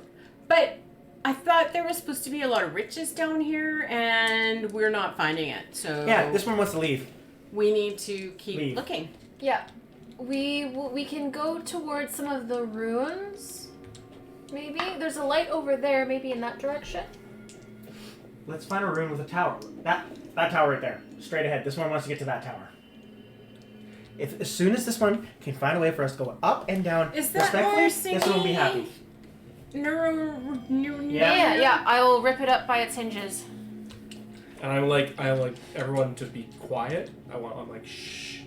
But I thought there was supposed to be a lot of riches down here, and we're not finding it. So Yeah, this one wants to leave. we need to keep Leave. looking. Yeah, we can go towards some of the ruins. Maybe there's a light over there. Maybe in that direction. Let's find a room with a tower. That tower right there. Straight ahead. This one wants to get to that tower. As soon as this one can find a way for us to go up and down Is that respectfully, more this one will be happy. Yeah. I will rip it up by its hinges. And I like everyone to be quiet. I'm like, shh.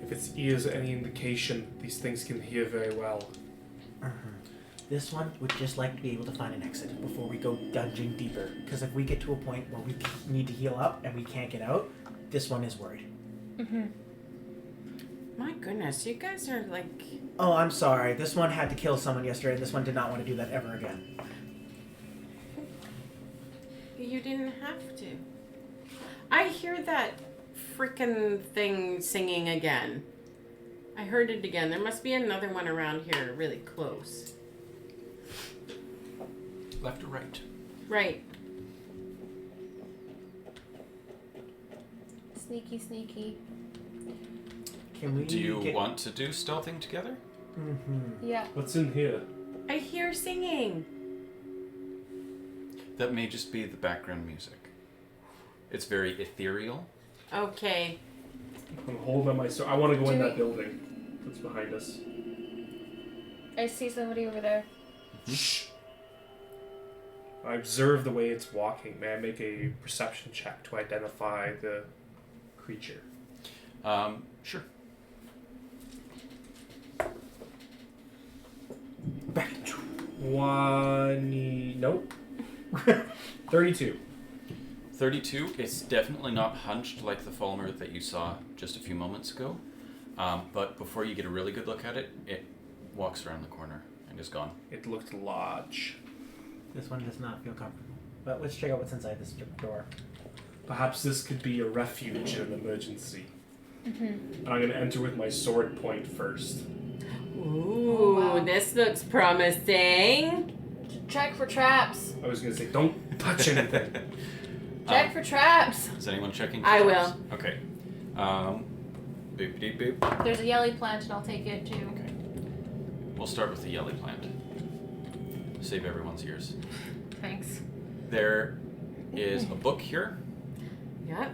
If its ears are any indication, these things can hear very well. This one would just like to be able to find an exit before we go dungeon deeper. Because if we get to a point where we need to heal up and we can't get out, this one is worried. My goodness, you guys are like... Oh, I'm sorry. This one had to kill someone yesterday, and this one did not want to do that ever again. You didn't have to. I hear that freaking thing singing again. I heard it again. There must be another one around here really close. Left or right? Right. Sneaky, sneaky. Can we Do you want to do stealthing together? Yeah. What's in here? I hear singing. That may just be the background music. It's very ethereal. Okay. I'm holding my sword. I want to go in Do that we- building that's behind us. I see somebody over there. Shh. I observe the way it's walking. May I make a perception check to identify the creature? Sure. Back. 20. Nope. 32. 32, it's definitely not hunched like the Falmer that you saw just a few moments ago. But before you get a really good look at it, it walks around the corner and is gone. It looked large. This one does not feel comfortable. But let's check out what's inside this door. Perhaps this could be a refuge in an emergency. And I'm going to enter with my sword point first. Ooh, wow. This looks promising. Check for traps. I was going to say, don't touch anything. Check for traps. Is anyone checking? I traps? Okay. Boop deep boop. There's a yelly plant, and I'll take it too. Okay. We'll start with the yelly plant. Save everyone's ears. Thanks. There is a book here. Yep.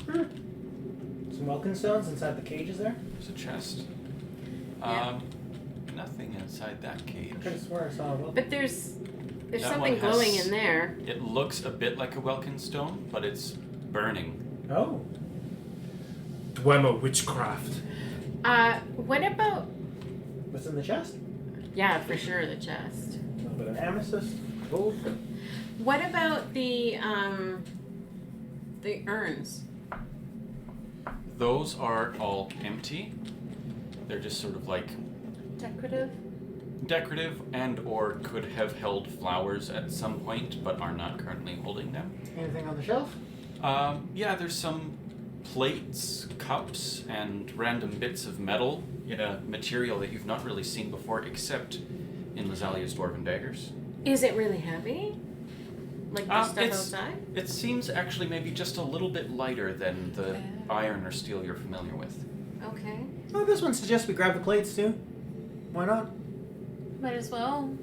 Some welcome stones inside the cages there. There's a chest. Yeah. Nothing inside that cage. I could have swore I saw a welcome. But there's That something one has- glowing in there. It looks a bit like a Welkin stone, but it's burning. Oh. Dwemer witchcraft. What about... What's in the chest? Yeah, for sure, the chest. A little bit of amethyst. Gold. What about the urns? Those are all empty. They're just sort of like Decorative. decorative and or could have held flowers at some point, but are not currently holding them. Anything on the shelf? Yeah, there's some plates, cups, and random bits of metal in a material that you've not really seen before, except in Lazalia's Dwarven Daggers. Is it really heavy? Like the stuff it's- outside? It seems actually maybe just a little bit lighter than the iron or steel you're familiar with. Okay. Oh, this one suggests we grab the plates too. Why not? Might as well.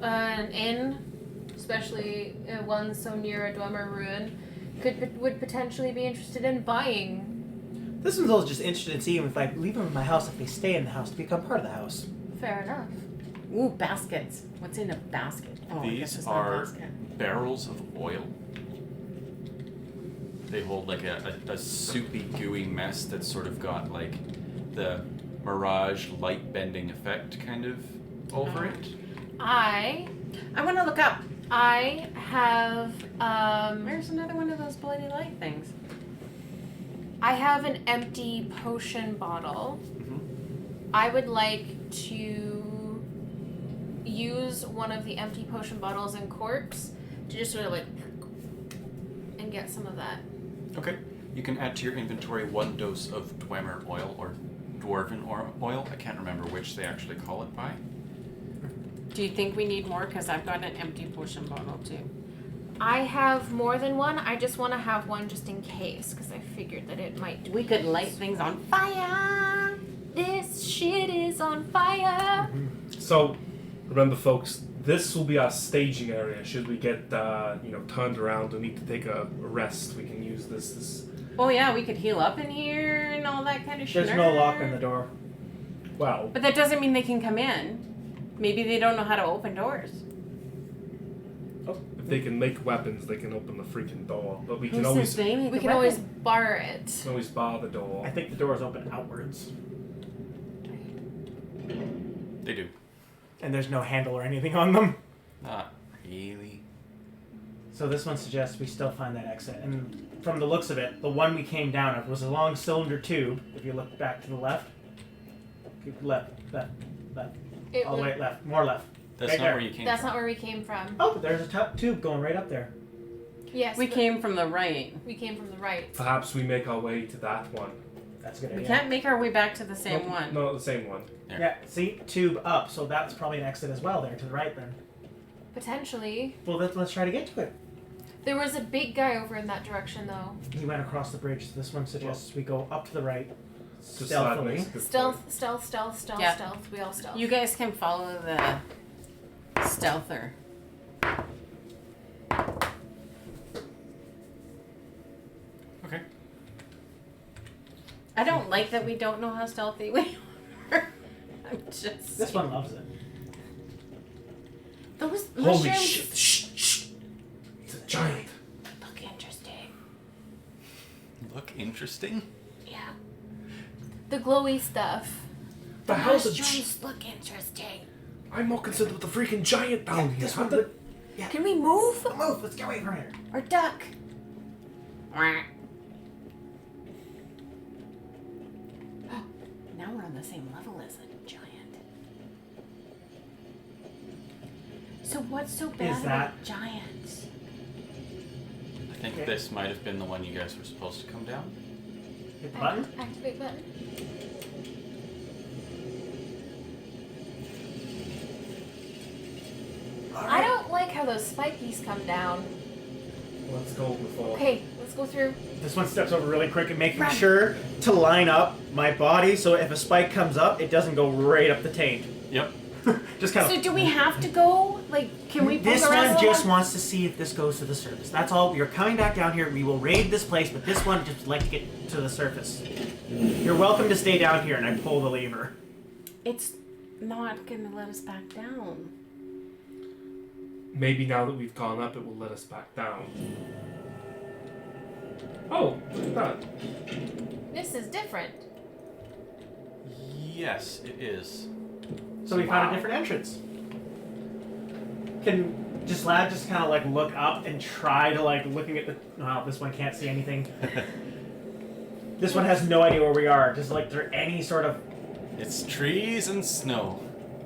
An inn, especially one so near a Dwemer ruin, would potentially be interested in buying. This one's always just interested in seeing if I leave them in my house, if they stay in the house to become part of the house. Fair enough. Ooh, baskets. What's in a basket? Oh, I guess These it's not a are basket. barrels of oil. They hold like a soupy, gooey mess that's sort of got like the Mirage light bending effect kind of over it. I want to look up. have Where's another one of those bloody light things? I have an empty potion bottle. Mm-hmm. I would like to use one of the empty potion bottles and corks to just sort of like and get some of that. Okay. You can add to your inventory 1 dose of Dwemer oil or Dwarven oil. I can't remember which they actually call it by. Do you think we need more? Because I've got an empty potion bottle too. I have more than one. I just want to have one just in case because I figured that it might. We could light things on fire. This shit is on fire. So, remember, folks, this will be our staging area. Should we get, turned around and need to take a rest, we can use this. Oh yeah, we could heal up in here and all that kind of shit. There's no lock on the door. Well, But that doesn't mean they can come in. Maybe they don't know how to open doors. if they can make weapons, they can open the freaking door. But we can Who always says they make We a can weapon? always bar it. bar the door. I think the door is open outwards, They do. and there's no handle or anything on them. Not really. So this one suggests we still find that exit. And from the looks of it, the one we came down of was a long cylinder tube. If you look back to the left, left, It all the would- way left, more left. That's Right not there. where you came That's from. not where we came from. Oh, but there's a tube going right up there. Yes, We but came from the right. We came from the right. Perhaps we make our way to that one. That's a good We idea. can't make our way back to the same No, one. No, the same one. Yeah, see, tube up. So that's probably an exit as well there to the right then. Potentially. Well, let's try to get to it. There was a big guy over in that direction though. He went across the bridge. So this one suggests we go up to the right, Just stealthily. makes a good Stealth, point. stealth. Yeah. Stealth. We all stealth. You guys can follow the stealther. Okay. I don't like that we don't know how stealthy we are. I'm just. This one loves it. Those Holy mushrooms shit! Shh! It's a giant. look interesting. Look interesting. Yeah. The glowy stuff. The hell's a Mushrooms look interesting. I'm more concerned with the freaking giant down here. This How one the- would. Can we move? Move. Let's get away from here. Or duck. Now we're on the same level as a giant. So what's so bad Is about giants? I think Okay. this might have been the one you guys were supposed to come down. Hit the button. Activate button. I don't like how those spikies come down. Let's go before. Okay, let's go through. This one steps over really quick and making Run. sure to line up my body so if a spike comes up, it doesn't go right up the taint. Yep. Just kind So of. do we have to go? Like, can we pull This the rest one of just them? wants to see if this goes to the surface. That's all. You're coming back down here. We will raid this place, but this one just would like to get to the surface. You're welcome to stay down here, and I pull the lever. It's not gonna let us back down. Maybe now that we've gone up, it will let us back down. Oh, look at that. This is different. Yes, it is. So we found a different entrance. Can Lad just kind of like look up and try to like looking at the? Oh, this one can't see anything. This one has no idea where we are. Just like there any sort of. It's trees and snow.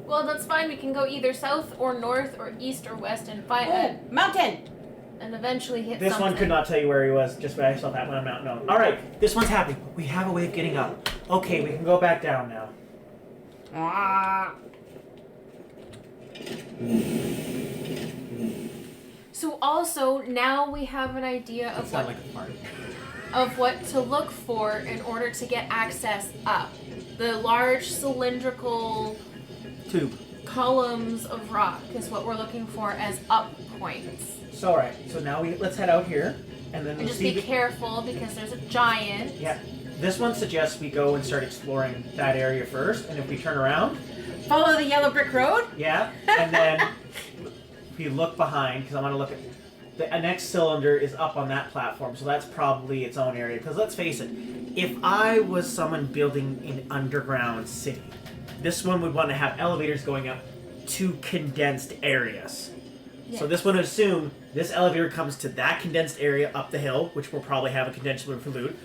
Well, that's fine. We can go either south or north or east or west and find Oh, mountain! and eventually hit This something. one could not tell you where he was just by I saw that one mountain. No. All right, this one's happy. We have a way of getting up. Okay, we can go back down now. Ah. So also now we have an idea of It's not what like a fart. of what to look for in order to get access up. The large cylindrical Tube. columns of rock is what we're looking for as up points. So alright, so now let's head out here, and then And just see be careful because there's a giant. Yeah, this one suggests we go and start exploring that area first, and if we turn around, Follow the yellow brick road? yeah, and then if you look behind, because I want to look at the next cylinder is up on that platform, so that's probably its own area. Because let's face it, if I was someone building an underground city, this one would want to have elevators going up to condensed areas. So this one would assume this elevator comes to that condensed area up the hill, which will probably have a condensed amount of loot.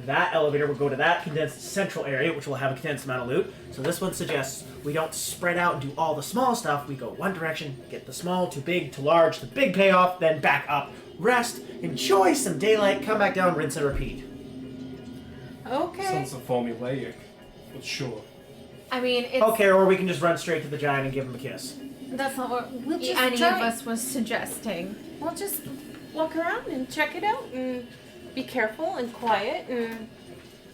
That elevator will go to that condensed central area, which will have a condensed amount of loot. So this one suggests we don't spread out and do all the small stuff. We go one direction, get the small to big to large, the big payoff, then back up, rest, enjoy some daylight, come back down, rinse and repeat. Okay. Sounds so formulaic, but sure. I mean, it's Okay, or we can just run straight to the giant and give him a kiss. that's not what We'll just any try. of us was suggesting. We'll just walk around and check it out and be careful and quiet and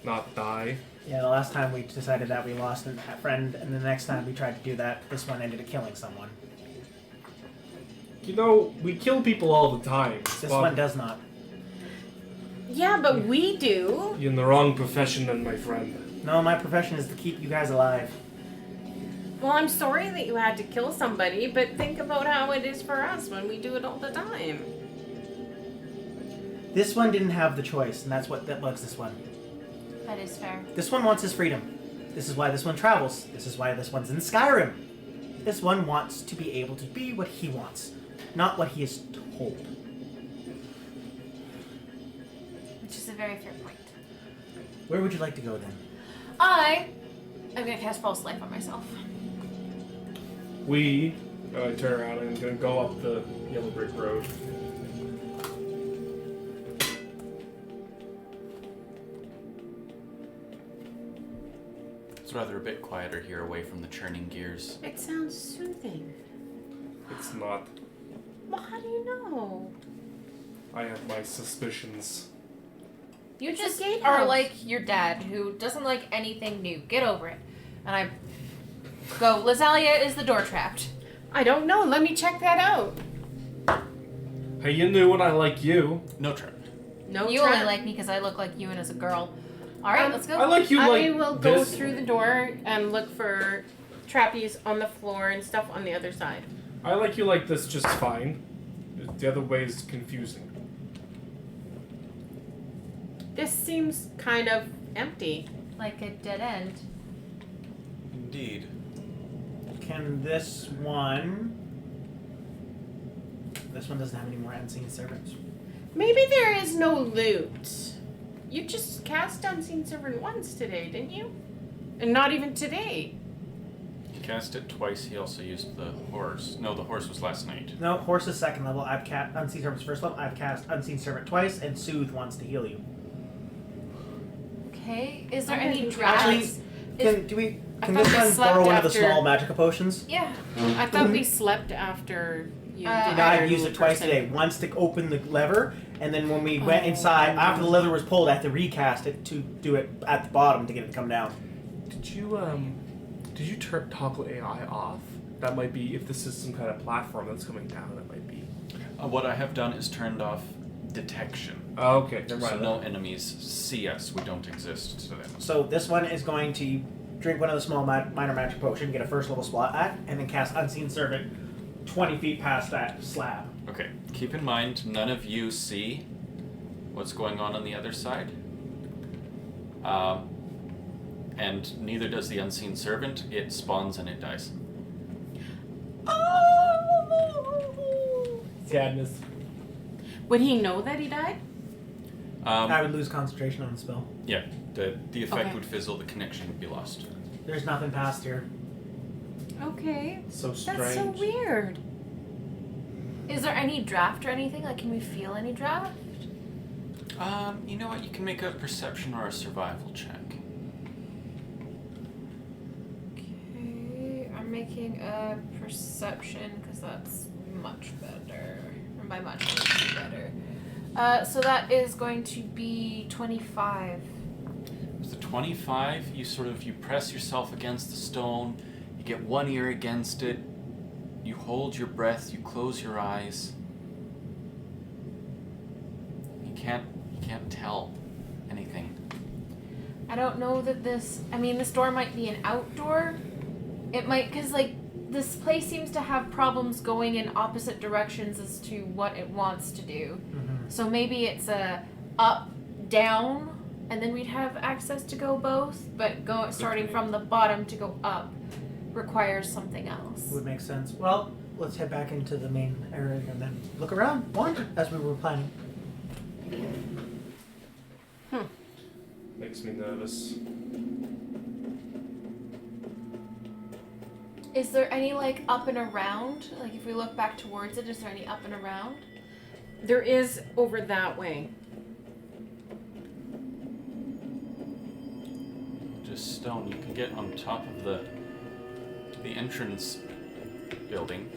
Not die. Yeah, the last time we decided that we lost a friend, and the next time we tried to do that, this one ended up killing someone. You know, we kill people all the time. This Well, one does not. yeah, but we do. You're in the wrong profession then, my friend. No, my profession is to keep you guys alive. Well, I'm sorry that you had to kill somebody, but think about how it is for us when we do it all the time. This one didn't have the choice, and that's what that bugs this one. That is fair. This one wants his freedom. This is why this one travels. This is why this one's in Skyrim. This one wants to be able to be what he wants, not what he is told. Which is a very fair point. Where would you like to go then? I'm gonna cast false life on myself. We, I turn around and gonna go up the yellow brick road. It's rather a bit quieter here, away from the churning gears. It sounds soothing. It's not. Well, how do you know? I have my suspicions. You It's a just gatehouse. are like your dad, who doesn't like anything new. Get over it. And I go, Lazalia, is the door trapped? I don't know. Let me check that out. Hey, you knew and I like you. No trap. No You trap. only like me because I look like you and as a girl. Alright, let's go. I like you I like will go this. through the door and look for trappies on the floor and stuff on the other side. I like you like this just fine. The other way is confusing. This seems kind of empty. Like a dead end. Indeed. Can this one... This one doesn't have any more unseen servants. Maybe there is no loot. You just cast Unseen Servant once today, didn't you? And not even today. He cast it twice. He also used the horse. No, the horse was last night. No, horse is second level. I've cast Unseen Servant's first level. I've cast Unseen Servant twice, and Soothe wants to heal you. Okay. Is there I'm any gonna drafts? Can I can thought this we one slept borrow one of the after- small magical potions? Yeah. I thought we slept after you Uh, did No, your I've used new it twice person. today. Once to open the lever, and then when we went Oh. inside, after the lever was pulled, I had to recast it to do it at the bottom to get it to come down. Did you toggle AI off? That might be, if this is some kind of platform that's coming down, that might be. What I have done is turned off detection. Oh, okay, never So mind. no enemies see us. We don't exist to them. So this one is going to drink one of the small minor magic potion, get a first level spot at, and then cast Unseen Servant 20 feet past that slab. Okay. Keep in mind, none of you see what's going on the other side. And neither does the unseen servant. It spawns and it dies. Sadness. Would he know that he died? I would lose concentration on the spell. Yeah. The effect Okay. would fizzle. The connection would be lost. There's nothing past here. Okay. So strange. That's so weird. Is there any draft or anything? Like, can we feel any draft? You know what? You can make a perception or a survival check. Okay, I'm making making a perception because that's much better. Or by much, much better. So that is going to be 25. With the 25, you press yourself against the stone, you get one ear against it, you hold your breath, you close your eyes. You can't tell anything. I don't know that this door might be an outdoor. It might, because, like, this place seems to have problems going in opposite directions as to what it wants to do. Mm-hmm. So maybe it's a up, down, and then we'd have access to go both, but starting from the bottom to go up requires something else. Would make sense. Well, let's head back into the main area and then look around, wander, as we were planning. Makes me nervous. Is there any, like, up and around? Like, if we look back towards it, is there any up and around? There is over that way. Just stone. You can get on top of the entrance building.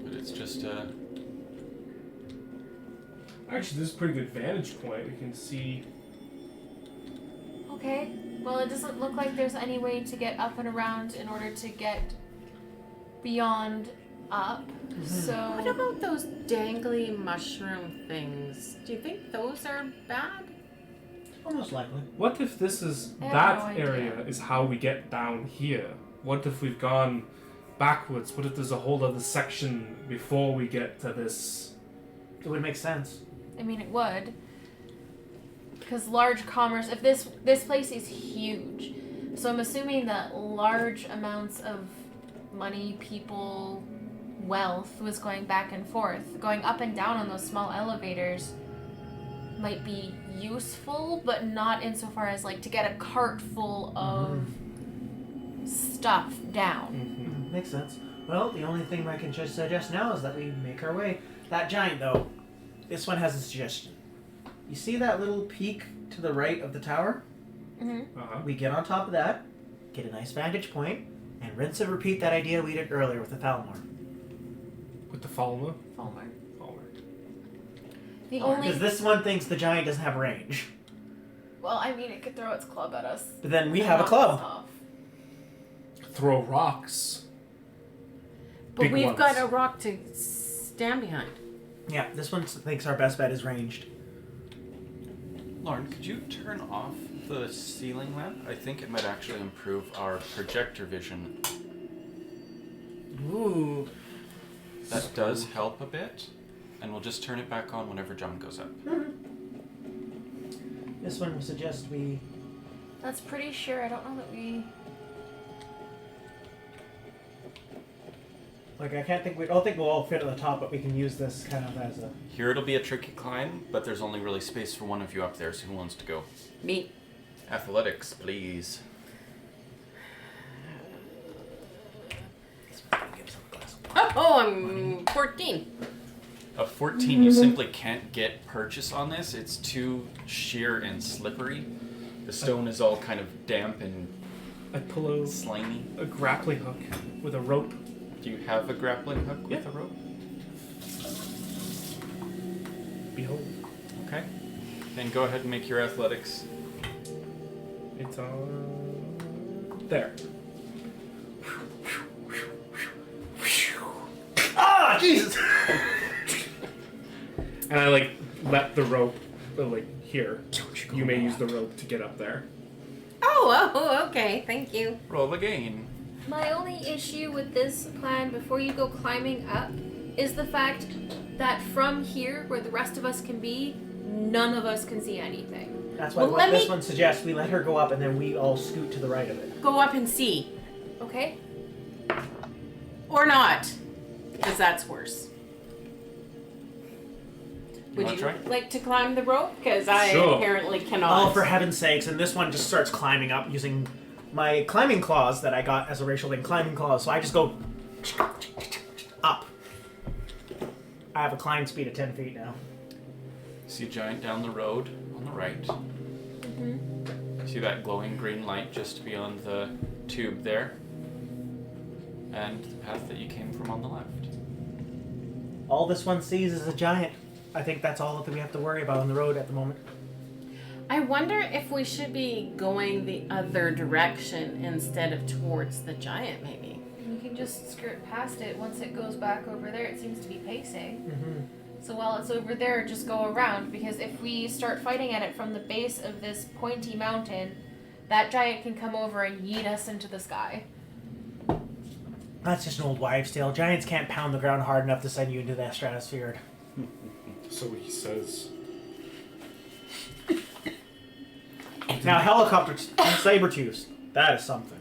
But it's just Actually, this is a pretty good vantage point. We can see. Okay. Well, it doesn't look like there's any way to get up and around in order to get beyond up. So. What about those dangly mushroom things? Do you think those are bad? Almost likely. What if this is I have that no idea. area is how we get down here? What if we've gone backwards? What if there's a whole other section before we get to this? It would make sense. I mean, it would. Because large commerce, if this place is huge, so I'm assuming that large amounts of money, people, wealth was going back and forth. Going up and down on those small elevators might be useful, but not insofar as, like, to get a cart full of stuff down. Makes sense. Well, the only thing I can just suggest now is that we make our way. That giant, though, this one has a suggestion. You see that little peak to the right of the tower? Mm-hmm. Uh-huh. We get on top of that, get a nice vantage point, and rinse and repeat that idea we did earlier with the Thalmor. With the Falmer? Falmer. Falmer. The only... Because this one thinks the giant doesn't have range. Well, I mean, it could throw its club at us. But then we and have a knock club. us off. Throw rocks. But Big we've ones. got a rock to stand behind. Yeah, this one thinks our best bet is ranged. Lauren, could you turn off the ceiling lamp? I think it might actually improve our projector vision. Ooh. That does help a bit, and we'll just turn it back on whenever John goes up. This one will suggest we... That's pretty sure. I don't know that we... Like, I don't think we'll all fit at the top, but we can use this kind of as a... Here it'll be a tricky climb, but there's only really space for one of you up there, so who wants to go? Me. Athletics, please. Oh, I'm 14. A 14, you simply can't get purchase on this. It's too sheer and slippery. The stone is all kind of damp and I pull slimy. a grappling hook with a rope. Do you have a grappling hook with Yeah. a rope? Behold. Okay. Then go ahead and make your athletics. It's on... There. Ah, Jesus! And I, like, let the rope, here. You may use the rope to get up there. Oh, okay. Thank you. Roll again. My only issue with this plan before you go climbing up is the fact that from here, where the rest of us can be, none of us can see anything. That's why Well, what let this me- one suggests we let her go up and then we all scoot to the right of it. Go up and see. Okay? Or not. Because that's worse. Would wanna you try? like to climb the rope? Because I Sure. apparently cannot. Oh, for heaven's sakes. And this one just starts climbing up using my climbing claws that I got as a racial thing, climbing claws. So I just go up. I have a climb speed of 10 feet now. See a giant down the road on the right. Mm-hmm. See that glowing green light just beyond the tube there. And the path that you came from on the left. All this one sees is a giant. I think that's all that we have to worry about on the road at the moment. I wonder if we should be going the other direction instead of towards the giant, maybe. You can just skirt past it once it goes back over there. It seems to be pacing. Mm-hmm. So while it's over there, just go around. Because if we start fighting at it from the base of this pointy mountain, that giant can come over and yeet us into the sky. That's just an old wives' tale. Giants can't pound the ground hard enough to send you into the stratosphere. So he says. Now, helicopters, saber-tooths. That is something.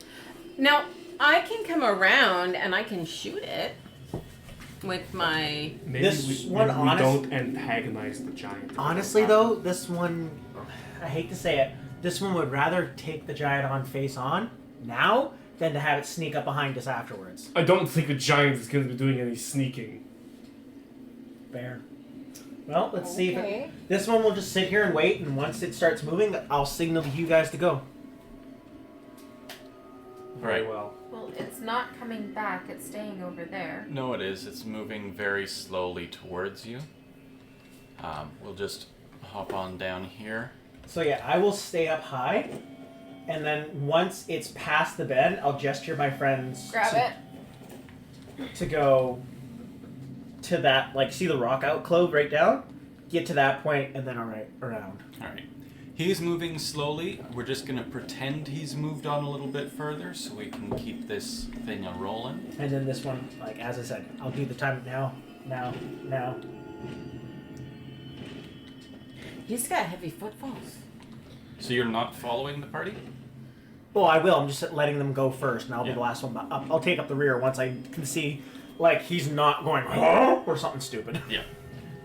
Now, I can come around and I can shoot it with my... Maybe This we one, don't antagonize the giant. Honestly, though, this one, I hate to say it, this one would rather take the giant on face on now than to have it sneak up behind us afterwards. I don't think a giant is going to be doing any sneaking. Fair. Well, let's see if it, this one will just sit here and wait, and once it starts moving, I'll signal to you guys to go. Very Right. well. Well, it's not coming back. It's staying over there. No, it is. It's moving very slowly towards you. We'll just hop on down here. So yeah, I will stay up high, and then once it's past the bend, I'll gesture my friends Grab to go to that, like, see the rock outclove right down? Get to that point, and then around. Alright. He's moving slowly. We're just going to pretend he's moved on a little bit further so we can keep this thing a-rolling. And then this one, like, as I said, I'll do the time now. He's got heavy footfalls. So you're not following the party? Well, I will. I'm just letting them go first, and I'll be Yeah. the last one up. I'll take up the rear once I can see, like, he's not going, "Huh?" or something stupid. Yeah.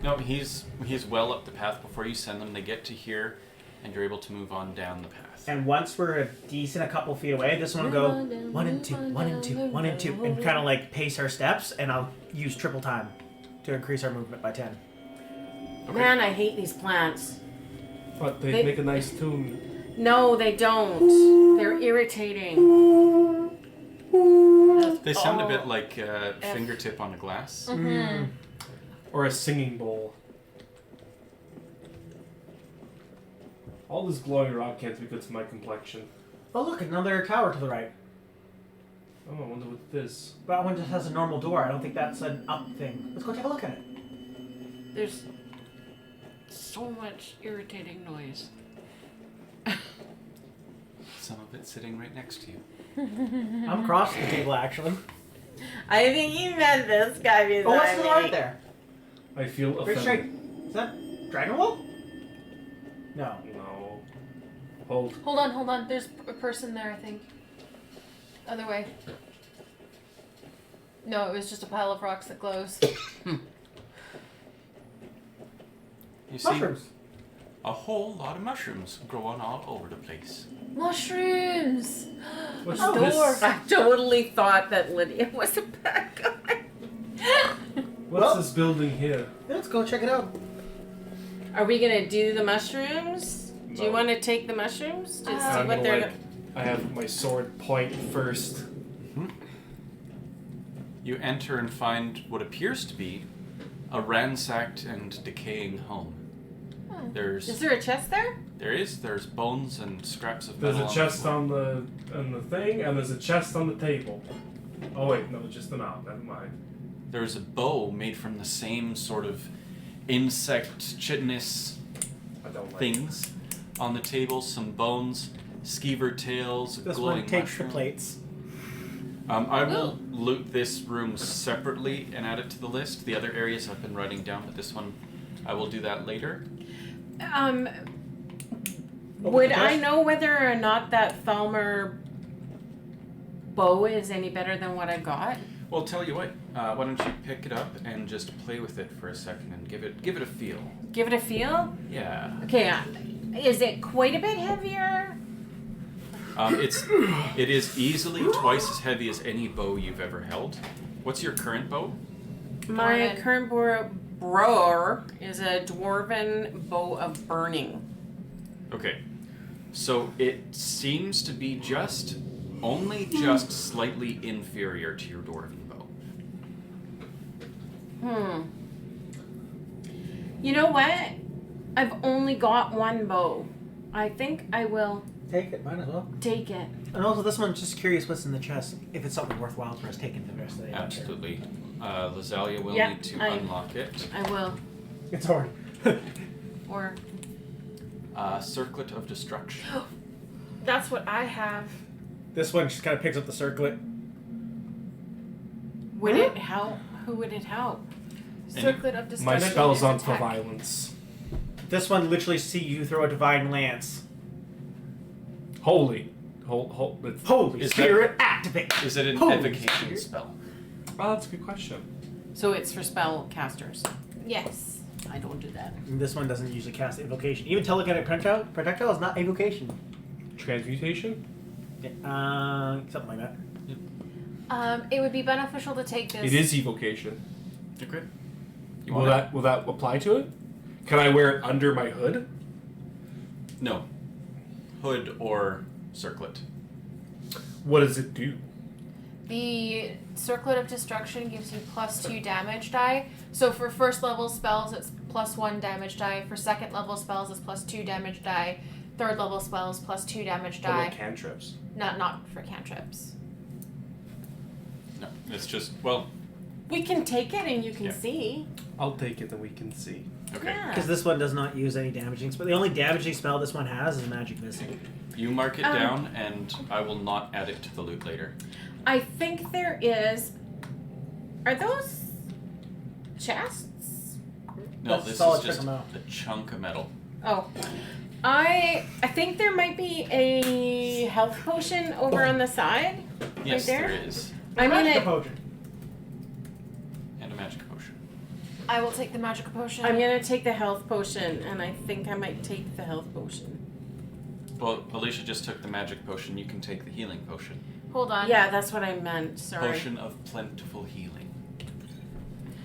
No, he's well up the path before you send them. They get to here, and you're able to move on down the path. And once we're a decent a couple feet away, this one will go 1 and 2, 1 and 2, 1 and 2, and kind of like pace our steps, and I'll use triple time to increase our movement by 10. Okay. Man, I hate these plants. But they They- make a nice tune. No, they don't. They're irritating. They sound a Oh. bit like a fingertip on a glass. Mm-hmm. Or a singing bowl. All this glowing rock can't be good to my complexion. Oh, look, another tower to the right. Oh, I wonder what it is. That one just has a normal door. I don't think that's an up thing. Let's go take a look at it. There's so much irritating noise. Some of it sitting right next to you. I'm across the table, actually. I think you meant this guy beside Oh, what's to the me. right there? I feel Very straight. offended. Is that Dragon Wall? No. No. Hold. Hold on. There's a person there, I think. Other way. No, it was just a pile of rocks that glows. You see Mushrooms. a whole lot of mushrooms growing all over the place. Mushrooms! What's A this? door. I totally thought that Lydia was a bad guy. What's Well- this building here? Yeah, let's go check it out. Are we gonna do the mushrooms? Do you No. want to take the mushrooms? Just see I'm what gonna, they're. like, I have my sword point first. You enter and find what appears to be a ransacked and decaying home. Is there a chest there? There's bones and scraps of There's metal. a chest on on the thing, and there's a chest on the table. Oh wait, no, just the mount. Never mind. There's a bow made from the same sort of insect chitinous I don't like. things on the table. Some bones, skeever tails, This glowing one takes the mushroom. plates. I will loot this room separately and add it to the list. The other areas I've been writing down, but this one I will do that later. Would I know whether or not that Thalmer bow is any better than what I got? Well, tell you what. Why don't you pick it up and just play with it for a second and give it a feel. Give it a feel? Yeah. Okay, is it quite a bit heavier? It is easily twice as heavy as any bow you've ever held. What's your current bow? My Dwarven. current broer is a dwarven bow of burning. Okay. So it seems to be just Only just slightly inferior to your dwarven bow. You know what? I've only got one bow. I think I will Take it, might as well. take it. And also, this one's just curious what's in the chest. If it's something worthwhile for us taking the rest of the day. Absolutely. Lazalia will Yeah, need to I- unlock it. I will. It's hard. Or Circlet of Destruction. That's what I have. This one just kind of picks up the circlet. would it help? Who would it help? Circlet of My destruction. spell's is on attack. for violence. This one literally see you throw a divine lance. Holy. It's, Holy Is spirit, activate! Is it an Holy evocation spirit. spell? oh, that's a good question. So it's for spell casters. Yes. I don't do that. And this one doesn't usually cast invocation. Even telekinetic projectile is not evocation. Transmutation? Yeah, something like that. It would be beneficial to take this. It is evocation. Okay. You Will want that apply to it? Can I wear it under my hood? it? No. Hood or circlet. What does it do? The Circlet of Destruction gives you +2 damage die. So for first level spells, it's +1 damage die. For second level spells, it's +2 damage die. Third level spells, +2 damage What about die. cantrips? Not for cantrips. No. It's just, well, We can take it and you can Yeah. see. I'll take it, then we can see. okay. Yeah. Because this one does not use any damaging spell. The only damaging spell this one has is Magic Missile. You mark it down, and I will not add it to the loot later. I think there is. Are those chests? No, That's this solid is just trick amount. a chunk of metal. Oh. I think there might be a health potion over on the side. Yes, there? there is. I'm Magic gonna potion. And a magic potion. I will take the magic potion. I'm gonna take the health potion, and I think I might take the health potion. Well, Alicia just took the magic potion. You can take the healing potion. Hold on. Yeah, that's what I meant. Sorry. Potion of plentiful healing.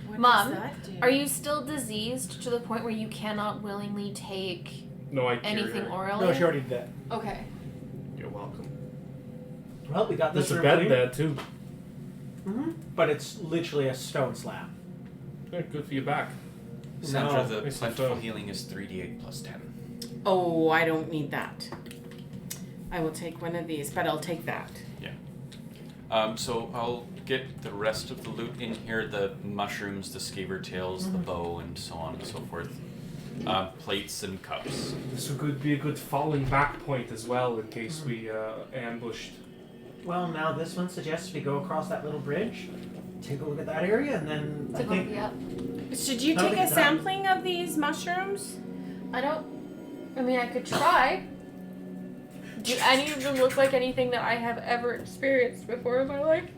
What Mom, does that do? Are you still diseased to the point where you cannot willingly take No, I cured anything her. orally? No, she already did that. Okay. You're welcome. Well, we got this There's a room bed clean. there, too. Mm-hmm. But it's literally a stone slab. Yeah, good for your back. Sandra, No, the it's plentiful a- healing is 3d8 plus 10. Oh, I don't need that. I will take one of these, but I'll take that. So I'll get the rest of the loot in here, the mushrooms, the scaber tails, the bow, and so on and so forth. Plates and cups. This would be a good falling back point as well in case we ambushed. Well, now this one suggests we go across that little bridge, take a look at that area, and then I To go think be up. Should you No, take we a can- sampling of these mushrooms? I mean, I could try. Do any of them look like anything that I have ever experienced before in my life?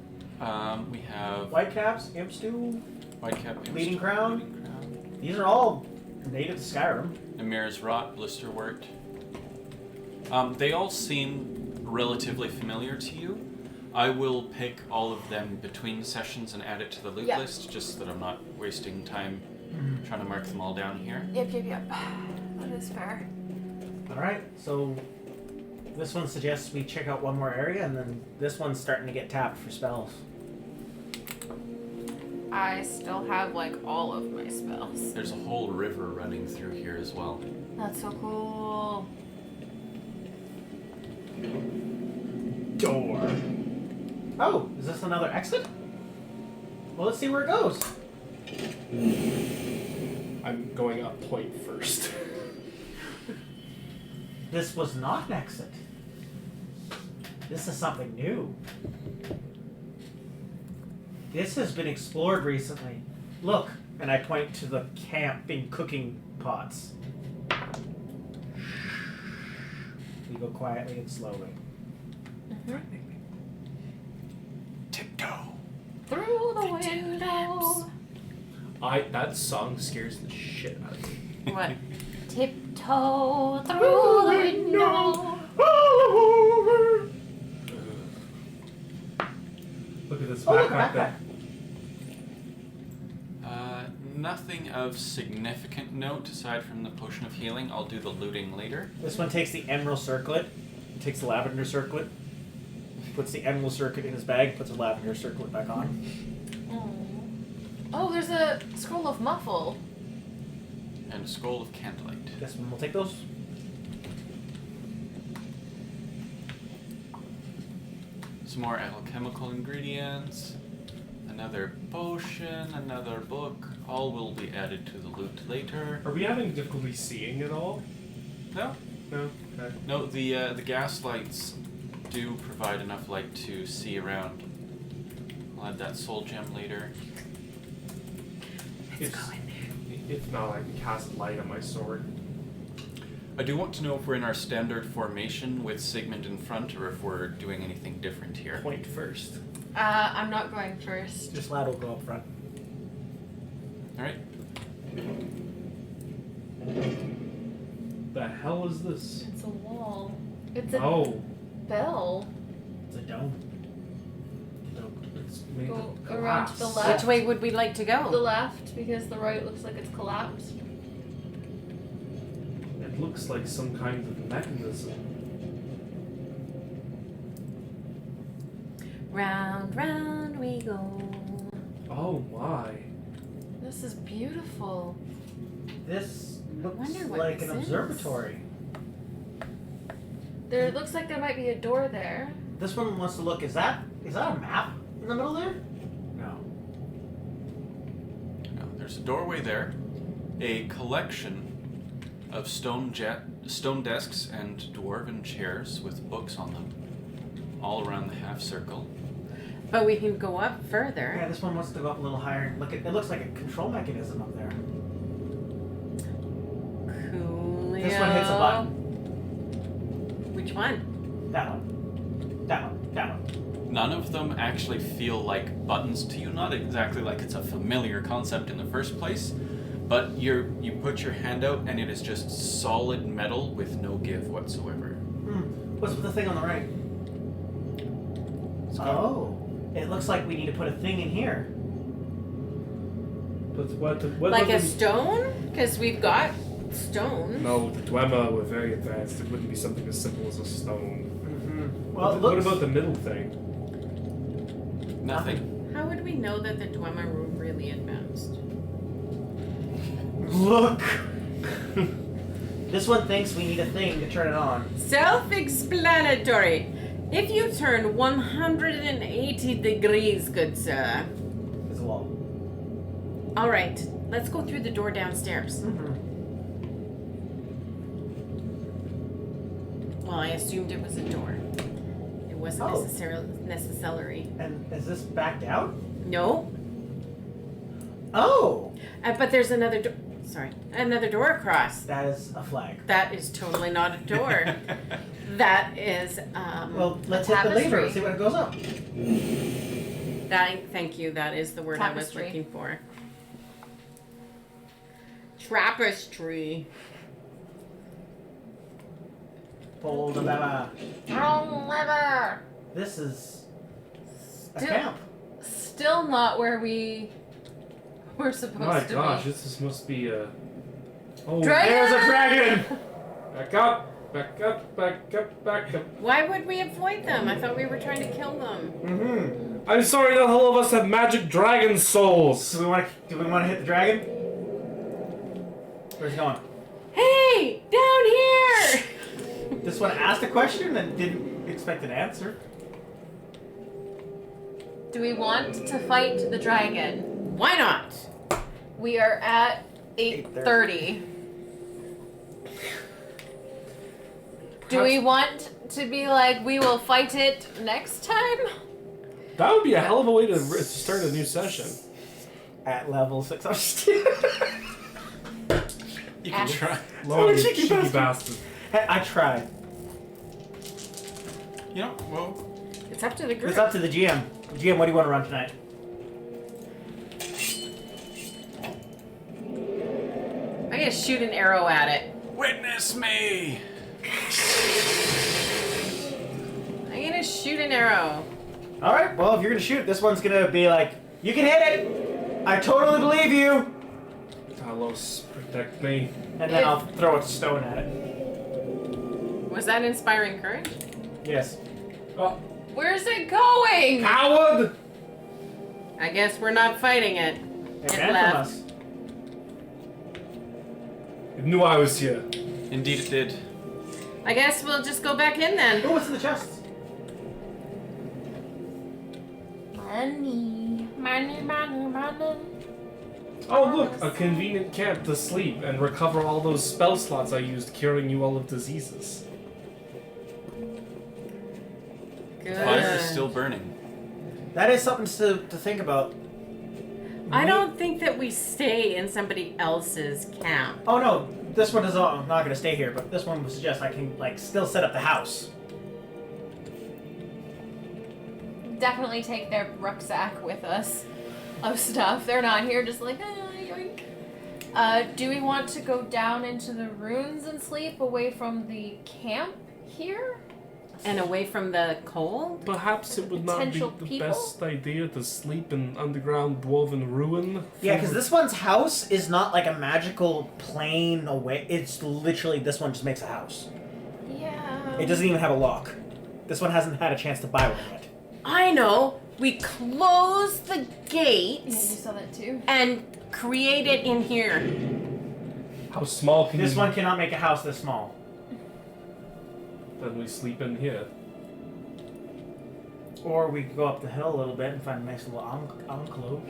We have Whitecaps, Imp Stew. Whitecap, Bleeding Crown. Bleeding Crown, These are all native to Skyrim. Emir's Rot, Blisterwort. They all seem relatively familiar to you. I will pick all of them between sessions and add it to the loot Yeah. list, just so that I'm not wasting time trying to mark them all down here. Yep. That is fair. Alright, so this one suggests we check out one more area, and then this one's starting to get tapped for spells. I still have like all of my spells. There's a whole river running through here as well. That's so cool. Door. Oh, is this another exit? Well, let's see where it goes. I'm going up point first. This was not an exit. This is something new. This has been explored recently. Look, and I point to the camping cooking pots. We go quietly and slowly. Tiptoe. Through the window. That song scares the shit out of me. What? Tiptoe through the window. Look at this Oh, look, backpack backpack. there. Nothing of significant note aside from the potion of healing. I'll do the looting later. This one takes the emerald circlet. It takes the lavender circlet. puts the emerald circlet in his bag, puts a lavender circlet back on. Oh, there's a scroll of muffle. And a scroll of candlelight. Guess we'll take those. Some more alchemical ingredients. Another potion, another book. All will be added to the loot later. Are we having difficulty seeing at all? No, No. Okay. no. The gas lights do provide enough light to see around. I'll add that soul gem later. Let's go in there. If not, I can cast light on my sword. I do want to know if we're in our standard formation with Sigmund in front, or if we're doing anything different here. Point first. I'm not going first. Just Lad will go up front. All right. The hell is this? It's a wall. It's a Oh, bell. It's a dome. it's made Go of around to the glass. left. Which way would we like to The go? left, because the right looks like it's collapsed. It looks like some kind of mechanism. Round, round we go. Oh my. This is beautiful. This looks Wonder what like this an is. observatory. There looks like there might be a door there. This one wants to look. Is that a map in the middle there? No. No, there's a doorway there. A collection of stone desks and dwarven chairs with books on them, all around the half circle. But we can go up Yeah, further. this one wants to go up a little higher. And look at it. Looks like a control mechanism up there. Coolio. This one hits a button. Which one? That one. That one. That one. None of them actually feel like buttons to you, not exactly like it's a familiar concept in the first place, but you put your hand out and it is just solid metal with no give whatsoever. What's with the thing on the right? Oh. It looks like we need to put a thing in here. But what Like a doesn't- stone? Because we've got stone. No, the Dwemer were very advanced. It wouldn't be something as simple as a stone. Well, it what looks... about the middle thing? Nothing. How would we know that the Dwemer were really advanced? Look! This one thinks we need a thing to turn it on. Self-explanatory. If you turn 180 degrees, good sir. There's a wall. All right, let's go through the door downstairs. Well, I assumed it was a door. It wasn't Oh. necessary. And is this backed out? No, Oh! but there's another door. Sorry, another door across. That is a flag. That is totally not a door. That is Well, let's a hit the lever. tapestry. Let's see what it goes up. Thank you. That is the word I was Tapestry. looking for. Tapestry. Pull the lever. Wrong lever. This is a Still- camp. Still not where we were supposed My to gosh, be. this must be a. Oh, Dragon! There's a dragon! back up, back up, back up, back up. Why would we avoid them? I thought we were trying to kill them. I'm sorry, not all of us have magic dragon souls. Do we want to hit the dragon? Where's he going? Hey, down here! This one asked a question and didn't expect an answer. Do we want to fight the dragon? Why not? We are at 8:30. Do we want to be like, we will fight it next time? That would be a hell of a way to start a new session. At level 6. I'm just You can try. Lord, you cheeky cheeky bastard. bastard. I tried. You know, well, It's up to the group. It's up to the GM. GM, what do you want to run tonight? I'm gonna shoot an arrow at it. witness me! I'm gonna shoot an arrow. Alright, well, if you're going to shoot, this one's going to be like, you can hit it! I totally believe you! Talos, protect me. And then I'll throw a stone at it. Was that inspiring courage? Yes. Oh, Where's it going? Coward! I guess we're not fighting it. It It ran left. from us. It knew I was here. Indeed, it did. I guess we'll just go back in then. Oh, what's in the chest? Money. Money, money, money. Oh, look, a convenient camp to sleep and recover all those spell slots I used curing you all of diseases. Good. The fire is still burning. That is something to think about. I don't think that we stay in somebody else's camp. Oh no, this one is not going to stay here, but this one would suggest I can like still set up the house. Definitely take their rucksack with us of stuff. They're not here just like, yoink. Do we want to go down into the ruins and sleep away from the camp here? And away from the cold? Perhaps it would not be Potential the people? best idea to sleep in underground dwarven ruin. Yeah, because this one's house is not like a magical plane away. It's literally this one just makes a house. Yeah. It doesn't even have a lock. This one hasn't had a chance to buy one yet. I know. We close the Yeah, you gates saw that too. and create it in here. How small can This you... one cannot make a house this small. Then we sleep in here. Or we could go up the hill a little bit and find a nice little enclave.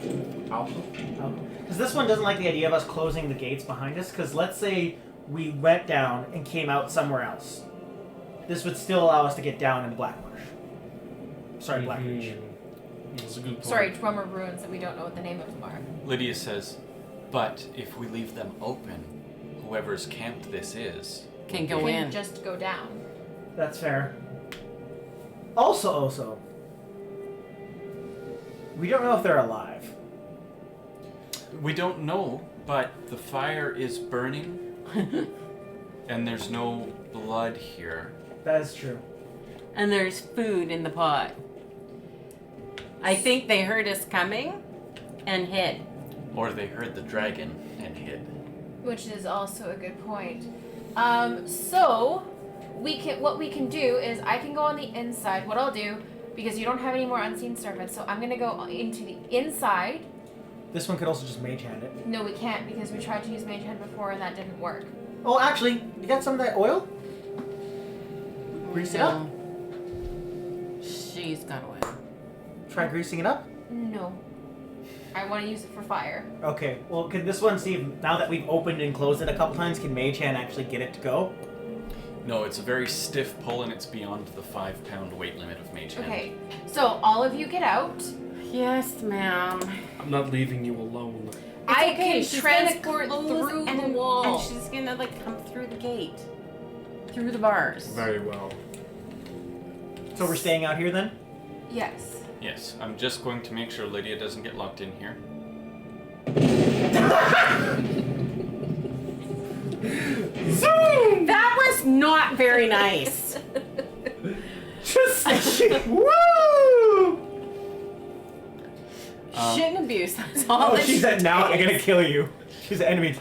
Because this one doesn't like the idea of us closing the gates behind us. Because let's say we went down and came out somewhere else. This would still allow us to get down in Blackmarsh. Sorry, Blackreach. That's a good point. Sorry, Drummer Ruins that we don't know what the name of them are. Lydia says, but if we leave them open, whoever's camped this is. Can We go can in. just go down. That's fair. Also, we don't know if they're alive. We don't know, but the fire is burning, and there's no blood here. That is true. And there's food in the pot. I think they heard us coming and hid. Or they heard the dragon and hid. Which is also a good point. So what we can do is I can go on the inside. What I'll do, because you don't have any more unseen servants, so I'm gonna go into the inside. This one could also just mage hand it. No, we can't because we tried to use mage hand before and that didn't work. Oh, actually, you got some of that oil? Grease it up? She's got oil. Try greasing it up? No. I want to use it for fire. Okay, well, can this one see if, now that we've opened and closed it a couple times, can Mage Hand actually get it to go? No, it's a very stiff pull, and it's beyond the 5-pound weight limit of Mage Hand. Okay, so all of you get out. Yes, ma'am. I'm not leaving you alone. I Okay, can she's transport gonna close through and, the wall. And she's gonna like come through the gate. Through the bars. Very well. So we're staying out here then? Yes. Yes, I'm just going to make sure Lydia doesn't get locked in here. Zoom! That was not very nice. Just woo! Shouldn't abuse. That's all. Oh, that she's she at now. I'm takes. gonna kill you. She's an enemy.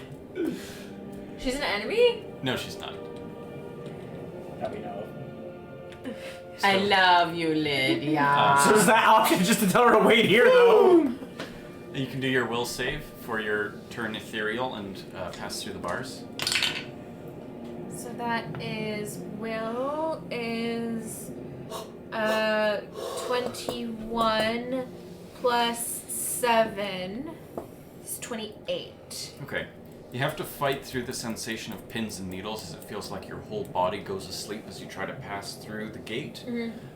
She's an enemy? No, she's not. That we know of. I love you, Lydia. So is that option just to tell her to wait here though? You can do your will save for your turn ethereal and pass through the bars. So that is will is 21 plus 7 is 28. Okay. You have to fight through the sensation of pins and needles as it feels like your whole body goes asleep as you try to pass through the gate,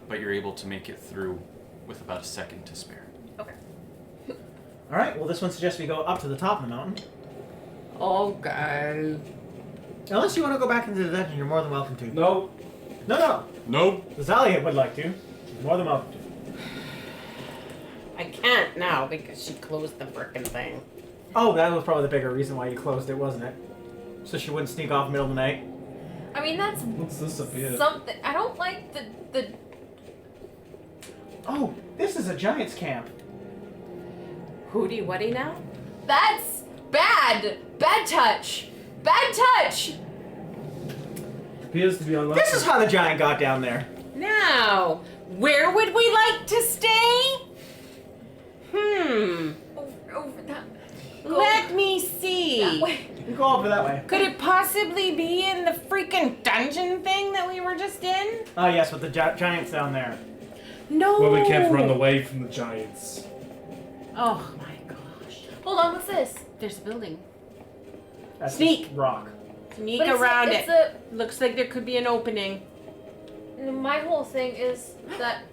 but you're able to make it through with about a second to spare. Okay. Alright, well this one suggests we go up to the top of the mountain. Okay. Unless you want to go back into the dungeon, you're more than welcome to. No. No. Nope. Zalia would like to. She's more than welcome to. I can't now because she closed the frickin' thing. Oh, that was probably the bigger reason why you closed it, wasn't it? So she wouldn't sneak off middle of the night. I mean, that's What's this up here? something. I don't like the. Oh, this is a giant's camp. Hooty Wuddy now? That's bad! Bad touch! Bad touch! Appears to be unlucky. This is how the giant got down there. No! Where would we like to stay? Over that. Let me see. That way. You go over that way. Could it possibly be in the freaking dungeon thing that we were just in? Oh, yes, with the giants down there. No. Well, we can't run away from the giants. Oh my gosh. Hold on, what's this? There's a building. That's Sneak. just rock. Sneak But around it's it. Looks like there could be an opening. My whole thing is that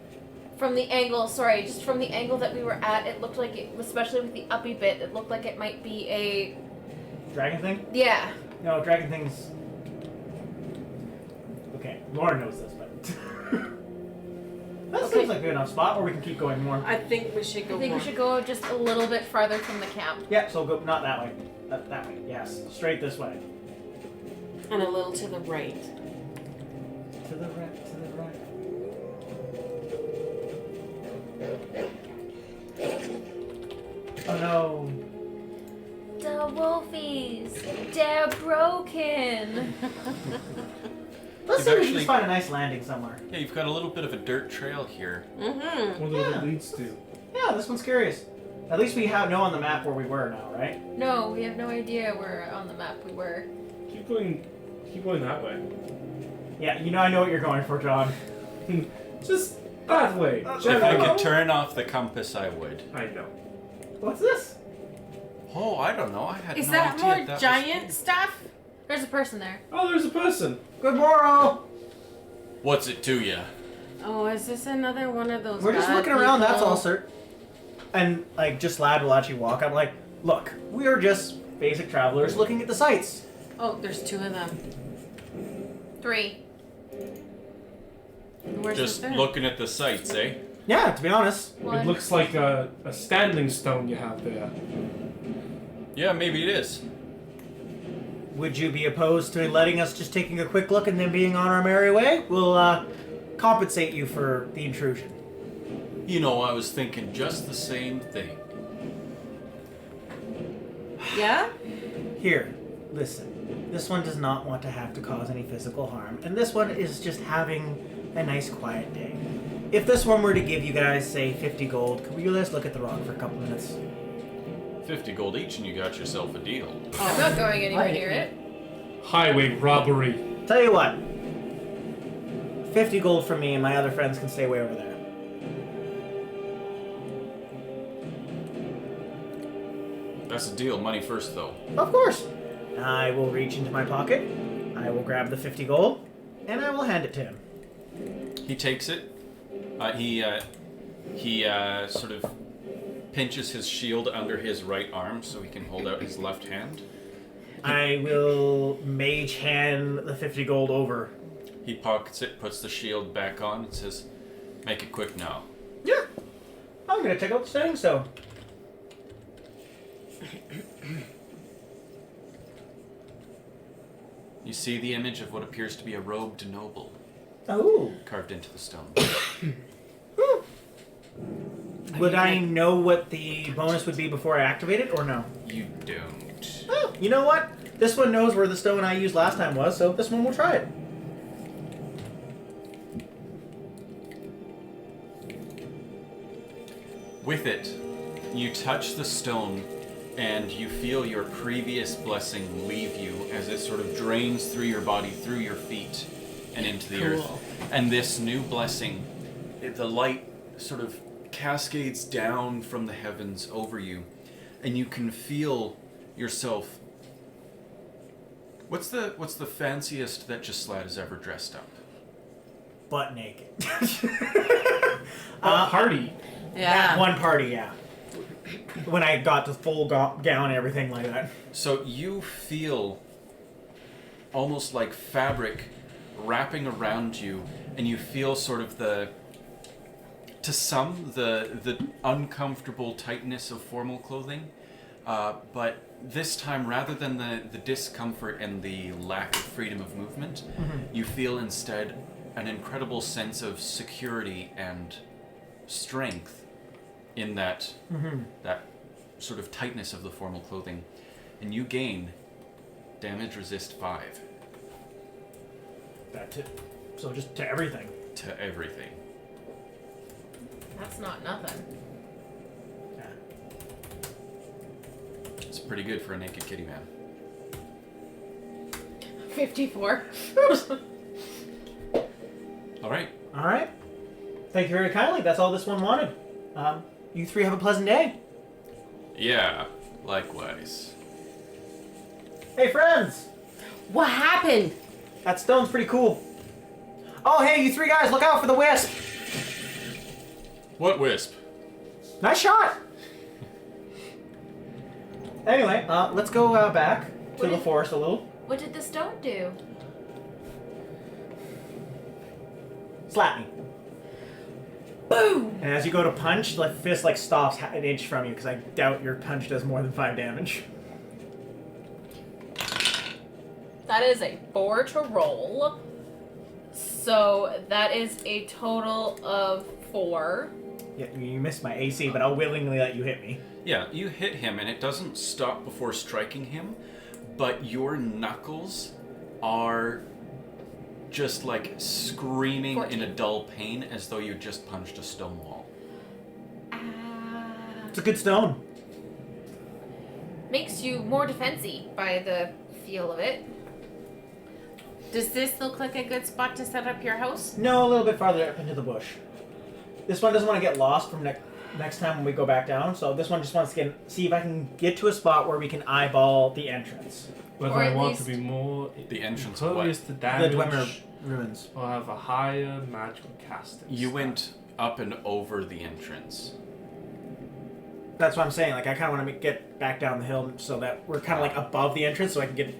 from the angle, just from the angle that we were at, it looked like it, especially with the uppy bit, it looked like it might be a... Dragon thing? Yeah. No, dragon things... Okay, Lauren knows this, but... That seems like a good enough spot where we can keep going more. I think we should go I think we should go just a little bit farther from the camp. Yeah, so go, not that way. That way, yes. Straight this way. And a little to the right. To the right, to the right. Oh no. The wolfies, they're broken. Let's see if we can just find a nice landing somewhere. Yeah, you've got a little bit of a dirt trail here. Mm-hmm. Wonder what it leads to. Yeah, this one's curious. At least we know on the map where we were now, right? No, we have no idea where on the map we were. Keep going that way. Yeah, I know what you're going for, John. Just that way. If I Generally. could turn off the compass, I would. I know. What's this? Oh, I don't know. I had Is no that idea more that giant stuff? There's a person there. Oh, there's a person. Good morrow. What's it to you? Oh, is this another one of those? We're just bad looking around, that's people? all, sir. And, just Lad will actually walk. I'm like, look, we are just basic travelers looking at the sights. Oh, there's two of them. 3. Where's Just the third? looking at the sights, eh? Yeah, to be honest. 1. It looks like a standing stone you have there. Yeah, maybe it is. Would you be opposed to letting us just taking a quick look and then being on our merry way? We'll compensate you for the intrusion. You know, I was thinking just the same thing. Yeah? Here, listen. This one does not want to have to cause any physical harm, and this one is just having a nice quiet day. If this one were to give you guys, say, 50 gold, could we just look at the rock for a couple minutes? 50 gold each and you got yourself a deal. I'm not going anywhere near it. Highway robbery. Tell you what. 50 gold from me and my other friends can stay way over there. That's a deal. Money first, though. Of course. I will reach into my pocket, I will grab the 50 gold, and I will hand it to him. He takes it. He sort of pinches his shield under his right arm so he can hold out his left hand. I will mage hand the 50 gold over. He pockets it, puts the shield back on, and says, "Make it quick now." Yeah. I'm gonna check out the setting stone. You see the image of what appears to be a robed noble Oh. carved into the stone. Would I know what the bonus would be before I activate it, or no? You don't. Oh, you know what? This one knows where the stone I used last time was, so this one will try it. With it, you touch the stone and you feel your previous blessing leave you as it sort of drains through your body, through your feet, and into the earth. And this new blessing, the light sort of cascades down from the heavens over you, and you can feel yourself. What's the fanciest that Gislad has ever dressed up? Butt naked. Party. Yeah. At one party, yeah. When I got the full gown and everything like that. So you feel almost like fabric wrapping around you, and you feel sort of the uncomfortable tightness of formal clothing, but this time, rather than the discomfort and the lack of freedom of movement, you feel instead an incredible sense of security and strength in that sort of tightness of the formal clothing, and you gain damage resist 5 That's it. So just to everything. to everything. That's not nothing. Yeah. It's pretty good for a naked kitty man. 54. All right. All right. Thank you very kindly. That's all this one wanted. You three have a pleasant day. Yeah. Likewise. Hey, friends. What happened? That stone's pretty cool. Oh, hey, you three guys, look out for the wisp. What wisp? Nice shot. Anyway, let's go back to the forest a little. What did the stone do? Slap me. Boom! And as you go to punch, the fist stops an inch from you because I doubt your punch does more than 5 damage. That is a 4 to roll. So that is a total of 4. Yeah, you missed my AC, but I'll willingly let you hit me. Yeah, you hit him, and it doesn't stop before striking him, but your knuckles are just screaming 14. in a dull pain as though you just punched a stone wall. It's a good stone. Makes you more defensive by the feel of it. Does this look like a good spot to set up your house? No, a little bit farther up into the bush. This one doesn't want to get lost from next time when we go back down, so this one just wants to see if I can get to a spot where we can eyeball the entrance. Whether Or I at want to least- be more The entrance of impervious what? to The damage Dwemer ruins. or have a higher magical casting. You stat. went up and over the entrance. That's what I'm saying. I kind of want to get back down the hill so that we're kind of above the entrance, so I can get.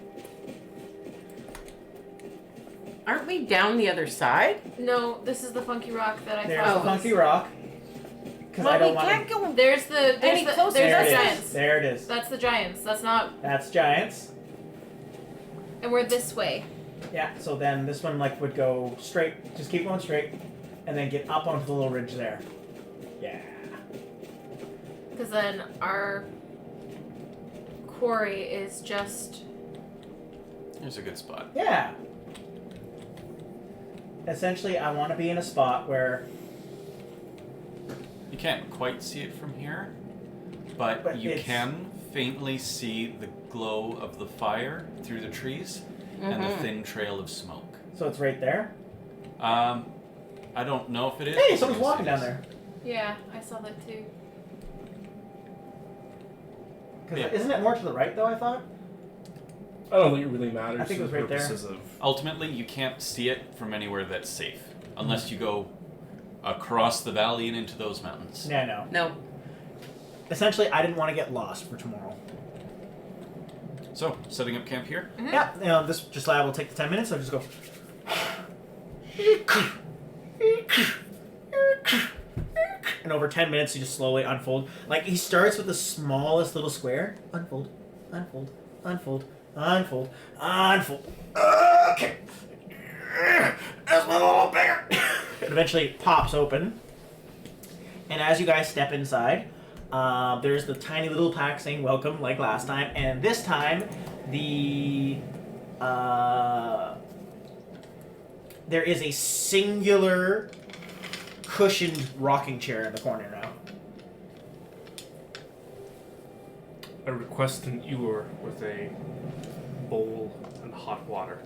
Aren't we down the other side? No, this is the funky rock that I There's thought the funky rock. Because I Well, don't we want can't to. go. There's the Any closer. there's There the it giants. is. There it is. That's the giants. That's not. That's giants. And we're this way. Yeah. So then this one would go straight. Just keep going straight, and then get up onto the little ridge there. Yeah. Because then our quarry is just. Here's a good spot. Yeah. Essentially, I want to be in a spot where. You can't quite see it from here, but you it's- can faintly see the glow of the fire through the trees and the thin trail of smoke. So it's right there. I don't know if it is. Hey, but someone's yes, walking it down is. there. Yeah, I saw that too. 'Cause Yeah. Isn't it more to the right though? I thought. I don't think it really matters. I think it was for the right there. purposes of Ultimately, you can't see it from anywhere that's safe unless you go across the valley and into those mountains. Yeah, no. No. Essentially, I didn't want to get lost for tomorrow. So, setting up camp here. Yeah, this just lab will take the 10 minutes. I'll just go. And over 10 minutes, you just slowly unfold. He starts with the smallest little square. Unfold, unfold, unfold, unfold, unfold. Okay. That's a little bigger. It eventually pops open. And as you guys step inside, there's the tiny little plaque saying welcome, like last time. And this time, there is a singular cushioned rocking chair in the corner now. I request an ewer with a bowl and hot water,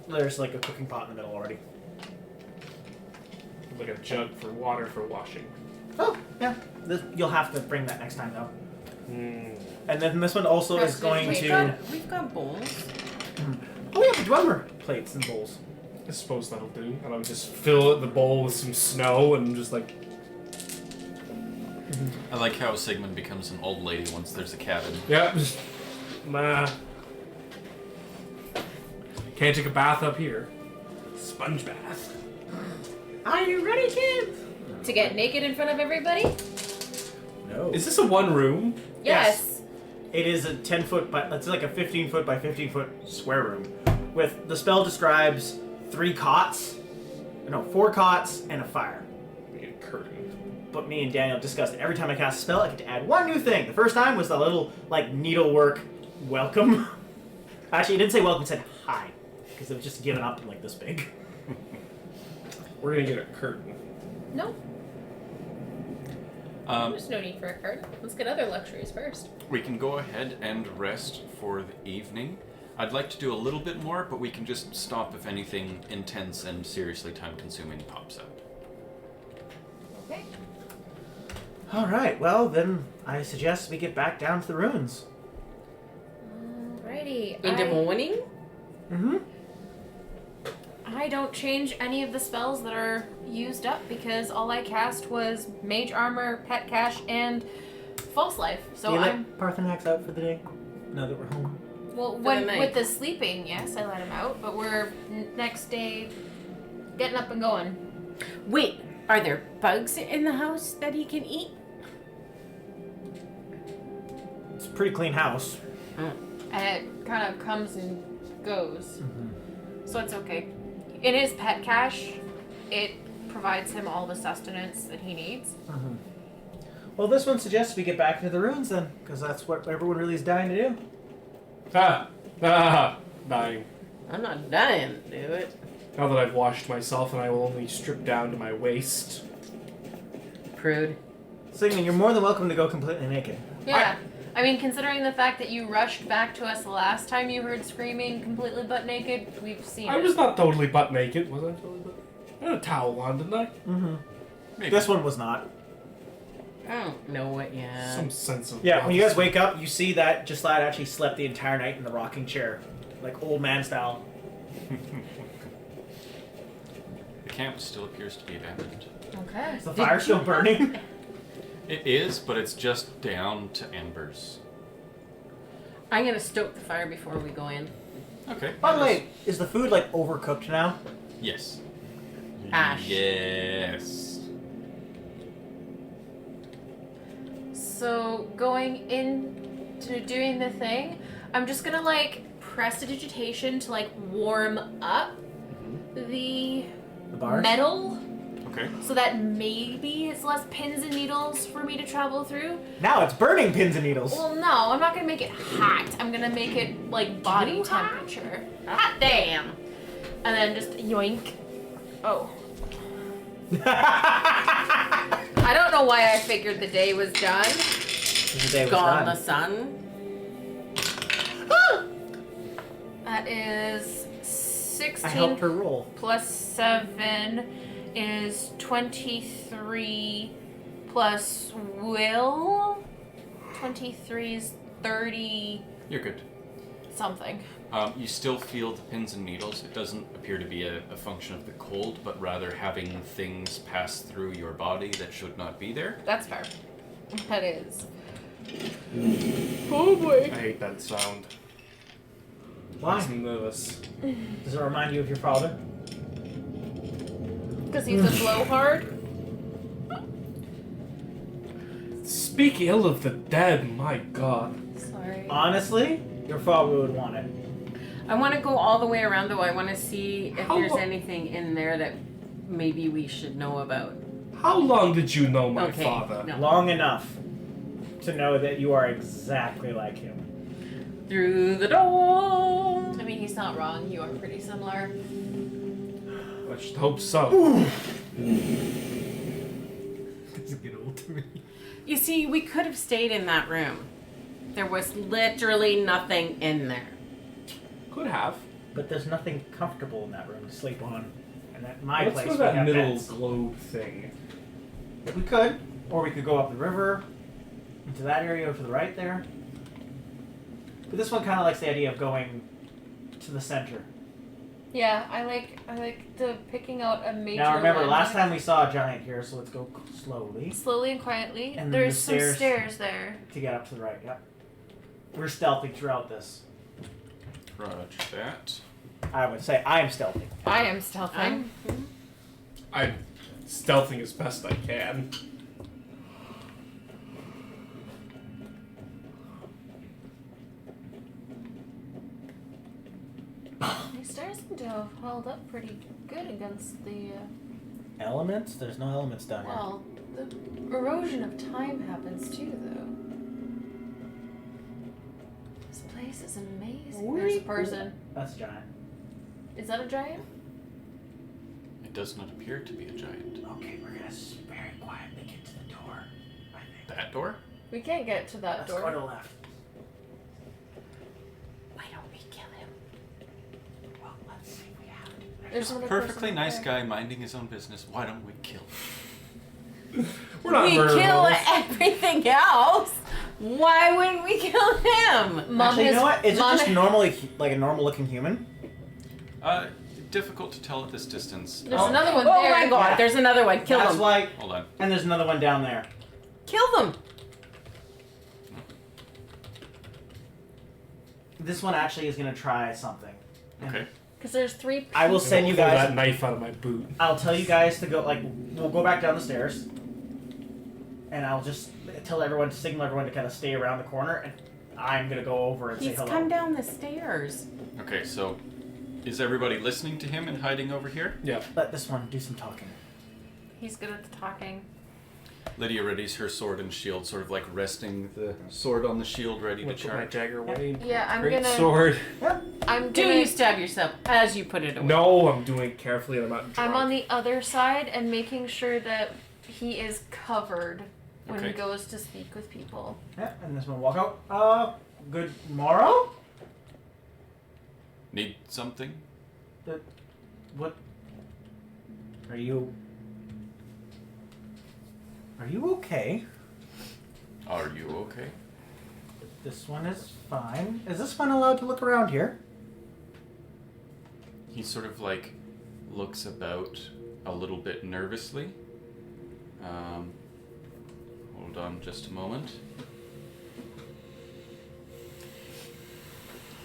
There's a cooking pot in the middle already. like a jug for water for washing. Oh, yeah. You'll have to bring that next time, though. Mm. And then this one also is going We've to... we've got bowls. Oh, we have the drummer plates and bowls. I suppose that'll do. And I'll just fill the bowl with some snow and just I like how Sigmund becomes an old lady once there's a cabin. yeah, just nah. Can't take a bath up here. Sponge bath. Are you ready, kids? To get naked in front of everybody? No. Is this a one room? Yes. It is a 10-foot, but it's like a 15-foot by 15-foot square room. With the spell describes 4 cots, and a fire. We need a curtain. But me and Daniel discussed it. Every time I cast a spell, I get to add one new thing. The first time was the little needlework welcome. Actually, it didn't say welcome; it said hi, because it was just given up and this big. We're gonna get a curtain. No. There's no need for a cart. Let's get other luxuries first. We can go ahead and rest for the evening. I'd like to do a little bit more, but we can just stop if anything intense and seriously time-consuming pops up. Okay. All right. Well, then I suggest we get back down to the ruins. Alrighty. In the morning? Mm-hmm. I don't change any of the spells that are used up because all I cast was Mage Armor, Pet Cache, and False Life. So Do you I'm let Parthenax out for the day? Now that we're home. well the when night. with the sleeping, yes, I let him out, but we're next day getting up and going. Wait, are there bugs in the house that he can eat? It's a pretty clean house. And it kind of comes and goes. So it's okay. In his pet cache, it provides him all the sustenance that he needs. Well, this one suggests we get back into the ruins then, because that's what everyone really is dying to do. Dying. I'm not dying to do it. Now that I've washed myself and I will only strip down to my waist. Prude. Sigmund, you're more than welcome to go completely naked. Yeah. I mean, considering the fact that you rushed back to us the last time you heard screaming completely butt naked, we've seen I it. was not totally butt naked. Was I totally butt naked? I had a towel on, didn't I? Maybe. This one was not. I don't know what yet. Some sense of... Yeah, when you guys wake up, you see that Gislad actually slept the entire night in the rocking chair. Like old man style. The camp still appears to be abandoned. Okay. Is the fire still burning? It is, but it's just down to embers. I'm gonna stoke the fire before we go in. Okay. By the way, is the food like overcooked now? Yes. Ash. Yes. So going into doing the thing, I'm just gonna like prestidigitation to like warm up the The bars? metal Okay. so that maybe it's less pins and needles for me to travel through. Now it's burning pins and needles. Well, no, I'm not gonna make it hot. I'm gonna make it like body temperature. Hot damn. And then just yoink. Oh. I don't know why I figured the day was done. The day was Gone done. the sun. That is 16 I helped her roll. plus 7 is 23 plus will. 23 is 30 You're good. something. You still feel the pins and needles. It doesn't appear to be a function of the cold, but rather having things pass through your body that should not be there. That's fair. That is. Oh boy. I hate that sound. Why? Makes me nervous. Does it remind you of your father? Because he's a blowhard. Speak ill of the dead, my god. Sorry. Honestly, your father would want it. I want to go all the way around though. I want to see if How there's lo- anything in there that maybe we should know about. How long did you know my Okay, father? no. Long enough to know that you are exactly like him. Through the door. I mean, he's not wrong. You are pretty similar. I should hope so. It's get old to me. You see, we could have stayed in that room. There was literally nothing in there. Could have. But there's nothing comfortable in that room to sleep on. And at my Let's place, go to we that have middle beds. globe thing. We could, or we could go up the river into that area over to the right there. But this one kind of likes the idea of going to the center. Yeah, I like the picking out a major. Now remember, last landmark. time we saw a giant here, so let's go slowly Slowly and quietly. And then There's the some stairs. stairs there. to get up to the right. Yep. We're stealthy throughout this. Roger that. I would say I am stealthy. I am stealthing. I'm stealthing as best I can. These stairs seem to have held up pretty good against the. Elements? There's no elements down here. Well, the erosion of time happens too, though. This place is amazing. There's a person. That's a giant. Is that a giant? It does not appear to be a giant. Okay, we're gonna very quietly get to the door. I That door? We can't get to that Let's door. go to the left. Why don't we kill him? Well, let's see if we have it. There's another Perfectly person nice there. guy minding his own business. Why don't we kill him? We're not We murderers. kill everything else. Why wouldn't we kill him? Mom Actually, you has- know what? Is it Mom- just normally like a normal-looking human? Difficult to tell at this distance. There's another one Oh there. my god, Yeah. there's another one. Kill That's them. why. Hold on. And there's another one down there. Kill them. This one actually is gonna try something. Okay. Because there's 3 I will people. send you Pull guys. that knife out of my boot. I'll tell you guys to go. Like, we'll go back down the stairs, and I'll just tell everyone to signal everyone to kind of stay around the corner, and I'm gonna go over and say He's hello. come down the stairs. Okay, so is everybody listening to him and hiding over here? Yeah. Let this one do some talking. He's good at the talking. Lydia readies her sword and shield, sort of like resting the sword on the shield, ready I'm to gonna put my charge. dagger away. Yeah, I'm Great gonna. sword. I'm Do gonna. you stab yourself as you put it away? No, I'm doing it carefully and I'm not drunk. I'm on the other side and making sure that he is covered when he Okay. goes to speak with people. Yeah, and this one walk out. Good morrow. Need something? What? Are you? Are you okay? Are you okay? This one is fine. Is this one allowed to look around here? He sort of like looks about a little bit nervously. Hold on just a moment.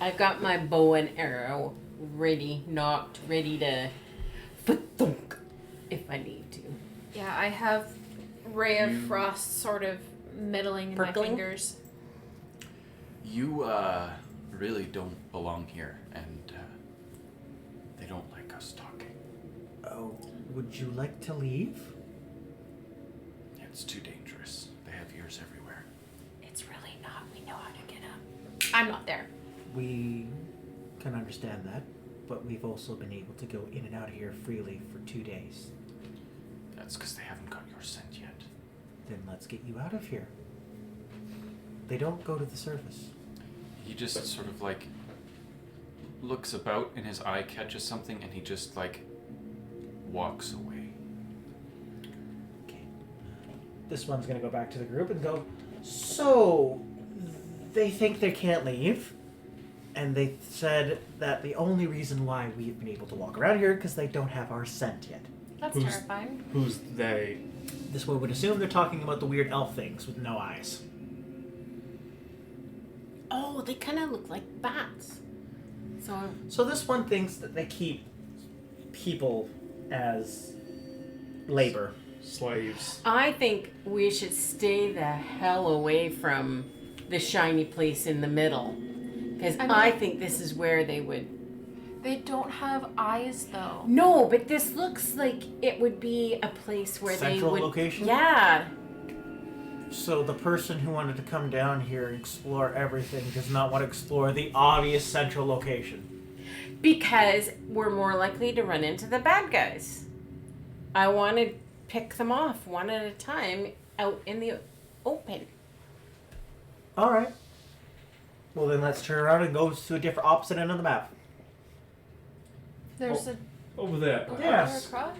I've got my bow and arrow ready, knocked, ready to thunk if I need to. Yeah, I have Ray of Frost sort of middling in Prickling? my fingers. You really don't belong here, and they don't like us talking. Oh, would you like to leave? It's too dangerous. They have ears everywhere. It's really not. We know how to get up. I'm not there. We can understand that, but we've also been able to go in and out of here freely for 2 days. That's because they haven't got your scent yet. Then let's get you out of here. They don't go to the surface. He just sort of like looks about and his eye catches something and he just like walks away. Okay. This one's gonna go back to the group and go, so they think they can't leave. And they said that the only reason why we've been able to walk around here because they don't have our scent yet. That's Who's- terrifying. Who's they? This one would assume they're talking about the weird elf things with no eyes. Oh, they kind of look like bats. So this one thinks that they keep people as labor. Slaves. I think we should stay the hell away from the shiny place in the middle. Because I mean- I think this is where they would. They don't have eyes though. No, but this looks like it would be a place where Central they would. location? Yeah. So the person who wanted to come down here and explore everything does not want to explore the obvious central location. Because we're more likely to run into the bad guys. I want to pick them off one at a time out in the open. All right. Well, then let's turn around and go to a different opposite end of the map. There's Over there. a Yes. across.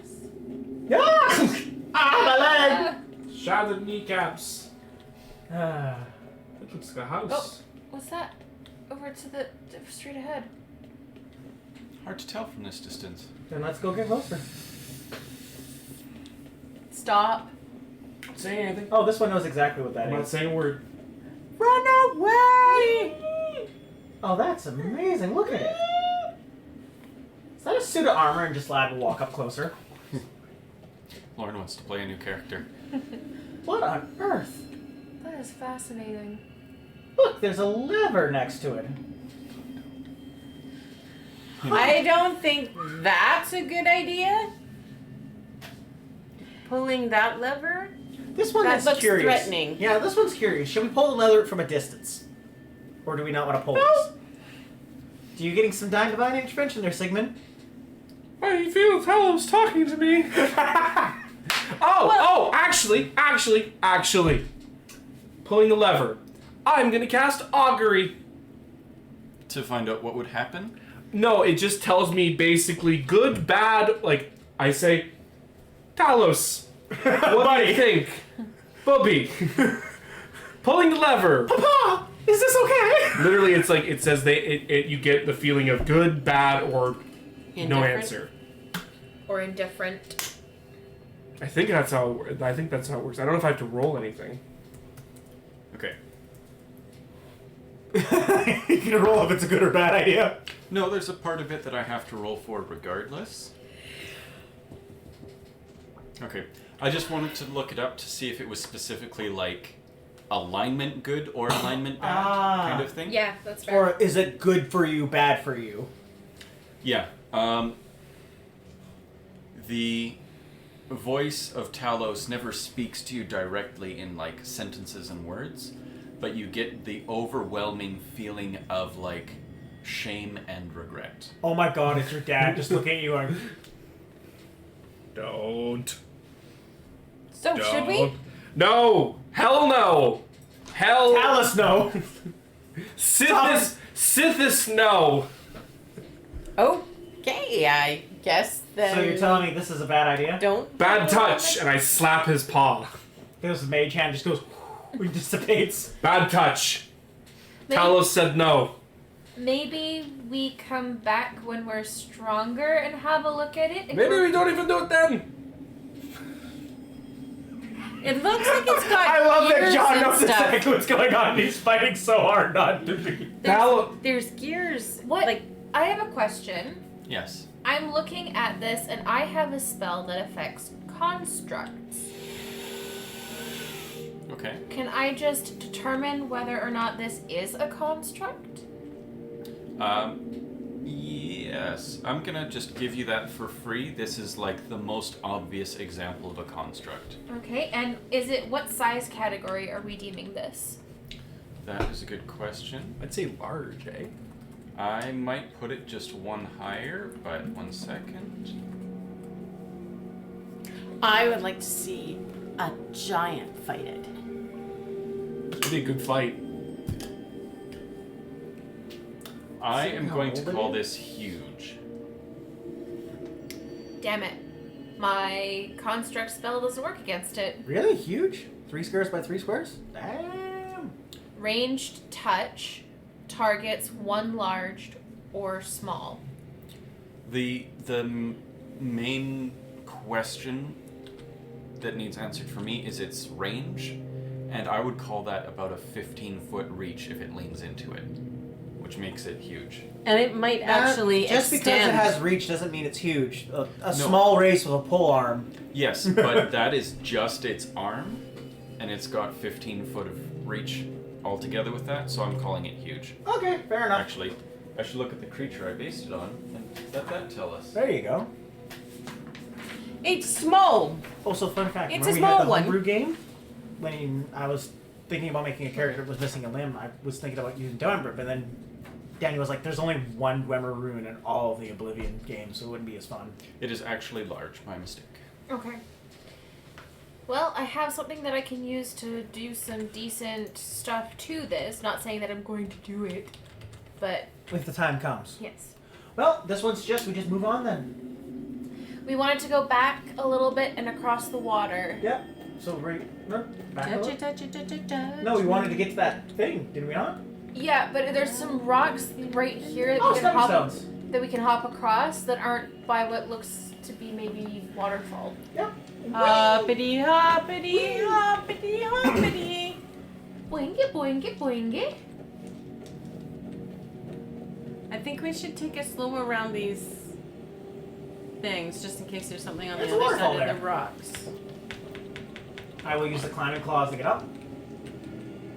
Yeah! My leg! Shattered kneecaps. Ah. That looks like a house. What's that? Over to the straight ahead. Hard to tell from this distance. Then let's go get closer. Stop. Not saying anything. Oh, this one knows exactly what that I'm not is. saying a word. Run away! Oh, that's amazing. Look at it. Is that a suit of armor and just lad will walk up closer? Lauren wants to play a new character. What on earth? That is fascinating. Look, there's a lever next to it. I don't think that's a good idea. Pulling that lever? This one That that's looks curious. threatening. Yeah, this one's curious. Should we pull the lever from a distance? Or do we not want to pull this? Do you getting some divine intervention there, Sigmund? I feel fellows talking to me. Actually. Pulling the lever. I'm gonna cast Augury. To find out what would happen? No, it just tells me basically good, bad, like, I say, Talos, what do you think? Bubby. Pulling the lever. Papa, is this okay? Literally, it's like, it says you get the feeling of good, bad, or no Indifferent? answer. Or indifferent. I think that's how it works. I don't know if I have to roll anything. Okay. You can roll if it's a good or bad idea. No, there's a part of it that I have to roll for regardless. Okay. I just wanted to look it up to see if it was specifically like alignment good or alignment bad kind of thing. Yeah, that's fair. Or is it good for you, bad for you? Yeah. The voice of Talos never speaks to you directly in like sentences and words, but you get the overwhelming feeling of like shame and regret. Oh my god, it's your dad just looking at you like, Don't. So, should we? No! Hell no! Hell... Talos, no! Sithis, no! Okay, I guess then. So you're telling me this is a bad idea? Don't. Bad touch, and I slap his paw. This mage hand just goes, and dissipates. Bad touch. Maybe- Talos said no. Maybe we come back when we're stronger and have a look at it. If Maybe we're- we don't even do it then. It looks like it's got I love that gears John and knows stuff. exactly what's going on and he's fighting so hard not to be. There's gears. What? Like, I have a question. Yes. I'm looking at this and I have a spell that affects constructs. Okay. Can I just determine whether or not this is a construct? Yes. I'm gonna just give you that for free. This is like the most obvious example of a construct. Okay, and what size category are we deeming this? That is a good question. I'd say large, eh? I might put it just one higher, but 1 second. I would like to see a giant fight it. It'd be a good fight. I am how going to old it call is? this huge. Damn it. My construct spell doesn't work against it. Really? Huge? 3 squares by 3 squares? Damn. Ranged touch targets one large or small. The main question that needs answered for me is its range, and I would call that about a 15-foot reach if it leans into it, which makes it huge. And it might actually Just because extend. it has reach doesn't mean it's huge. A small race with a pole arm. Yes, but that is just its arm, and it's got 15 foot of reach altogether with that, so I'm calling it huge. Okay, fair enough. Actually, I should look at the creature I based it on, and let that tell us. There you go. It's small. Also, fun fact. It's remember a we had small the one. homebrew game? When I was thinking about making a character that was missing a limb, I was thinking about using Dwemer, but then Daniel was like, there's only one Dwemer rune in all of the Oblivion games, so it wouldn't be as fun. It is actually large, my mistake. Okay. Well, I have something that I can use to do some decent stuff to this. Not saying that I'm going to do it, but If the time comes. yes. Well, this one's we just move on then. We wanted to go back a little bit and across the water. Yep. So back a Touch little. it, touch it, touch it, touch No, we me. wanted to get to that thing, did we not? Yeah, but there's some rocks right here that Oh, we can stepping hop stones. that we can hop across that aren't by what looks to be maybe waterfall. Yep. Hoppity, hoppity, hoppity, hoppity. Boingy, boingy, boingy. I think we should take a slow around these things, just in case there's something on There's the a other waterfall side of there. the rocks. I will use the climbing claws to get up.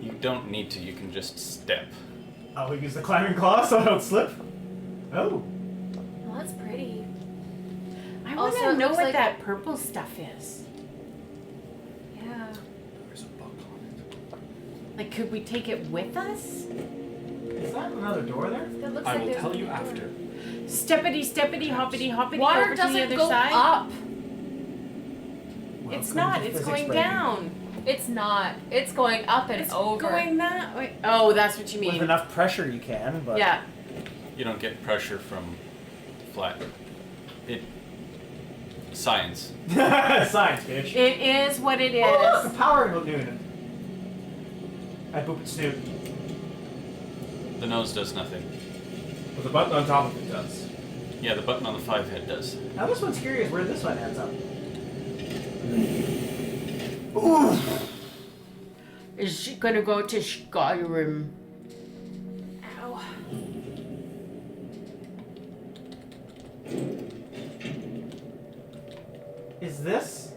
You don't need to, you can just step. I will use the climbing claws so I don't slip. Oh. Well, that's pretty. I Also, want to it know looks what like- that purple stuff is. Yeah. There's a bug on it. Like, could we take it with us? Is that another door there? That looks I like will there's tell a you door. after. Steppity, steppity, hoppity, hoppity Water over to the doesn't other go side. up. It's Welcome not. to It's physics going breaking. down. It's not. It's going up and It's over. going that way. Oh, that's what you With mean. enough pressure, you can. But Yeah. You don't get pressure from flat. Science. Science, bitch. It is what it is. Oh, look, a power balloon. I boop it snoot. The nose does nothing. But the button on top of it does. Yeah, the button on the 5 head does. Now this one's curious where this one ends up. Ooh. Is she gonna go to Skyrim? Ow. Is this?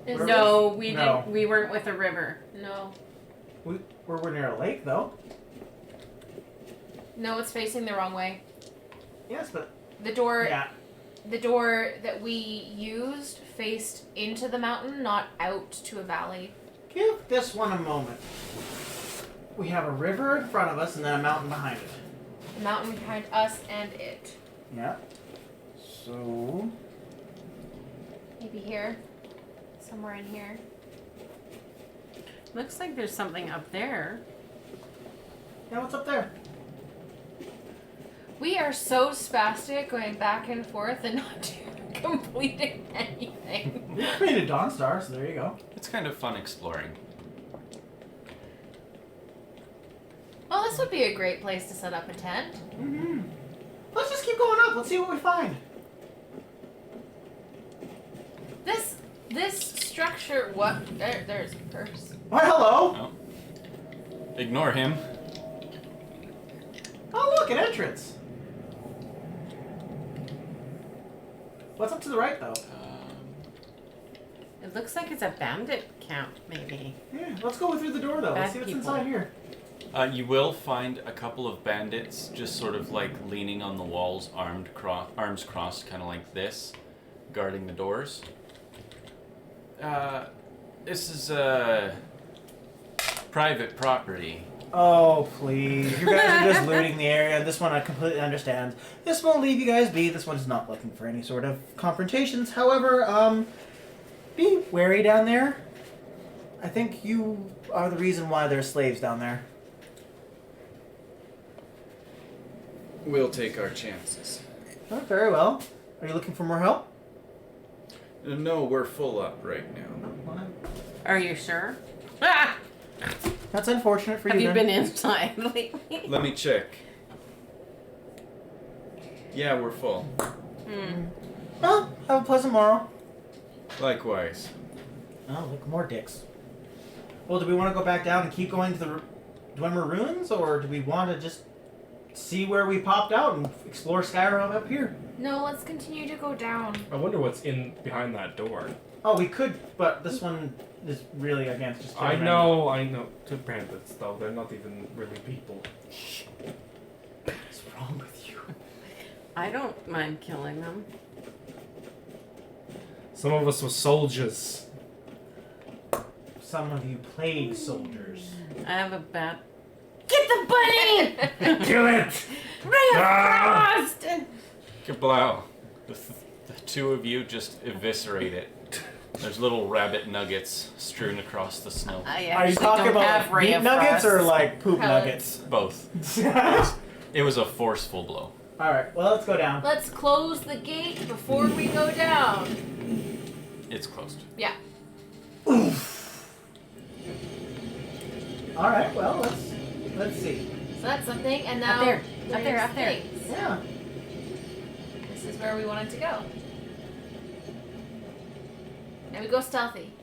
Is No, we No. didn't. We weren't with a river. No. We're near a lake, though. No, it's facing the wrong way. Yes, but The door. yeah. The door that we used faced into the mountain, not out to a valley. Give this one a moment. We have a river in front of us and then a mountain behind it. The mountain behind us and it. Yeah. So. Maybe here. Somewhere in here. Looks like there's something up there. Yeah, what's up there? We are so spastic going back and forth and not completing anything. We created Dawn Star, so there you go. It's kind of fun exploring. Well, this would be a great place to set up a tent. Mm-hmm. Let's just keep going up. Let's see what we find. This structure. What? There's a purse. Why, hello. Oh. Ignore him. Oh, look, an entrance. What's up to the right, though? It looks like it's a bandit camp, maybe. Yeah, let's go through the door, though. Let's Bad see what's people. inside here. You will find a couple of bandits just sort of like leaning on the walls, arms crossed, kind of like this, guarding the doors. This is private property. Oh, please. You guys are just looting the area. This one I completely understand. This won't leave you guys be. This one's not looking for any sort of confrontations. However, be wary down there. I think you are the reason why there's slaves down there. We'll take our chances. Oh, very well. Are you looking for more help? No, we're full up right now. Are you sure? Ah! That's unfortunate for Have you then. been inside lately? Let me check. Yeah, we're full. Well, have a pleasant morrow. Likewise. Oh, look, more dicks. Well, do we want to go back down and keep going to the Dwemer Ruins, or do we want to just see where we popped out and explore Skyrim up here? No, let's continue to go down. I wonder what's in behind that door. Oh, we could, but this one is really against just. I know. To bandits, though, they're not even really people. What's wrong with you? I don't mind killing them. Some of us were soldiers. Some of you played soldiers. I have a bad. Get the bunny! Kill it! Ray of Ah! Frost! Kablow. The two of you just eviscerate it. There's little rabbit nuggets strewn across the snow. I Are you actually talking don't about have Ray meat of nuggets Frost. or like poop Pellets. nuggets? Both. It was a forceful blow. All right, well, let's go down. Let's close the gate before we go down. It's closed. Yeah. All right, well, let's see. So that's something, and now Up there, there's up there. things. Yeah. This is where we wanted to go. And we go stealthy.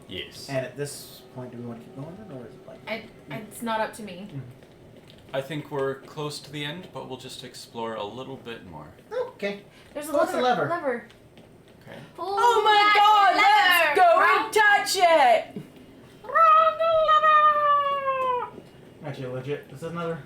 Yes. And at this point, do we want to keep going, or is it like? It's not up to me. I think we're close to the end, but we'll just explore a little bit more. Okay. There's a What's the lever? Lever. Okay. Oh my god, let's go and touch it! Wrong lever! Actually, legit. This is another.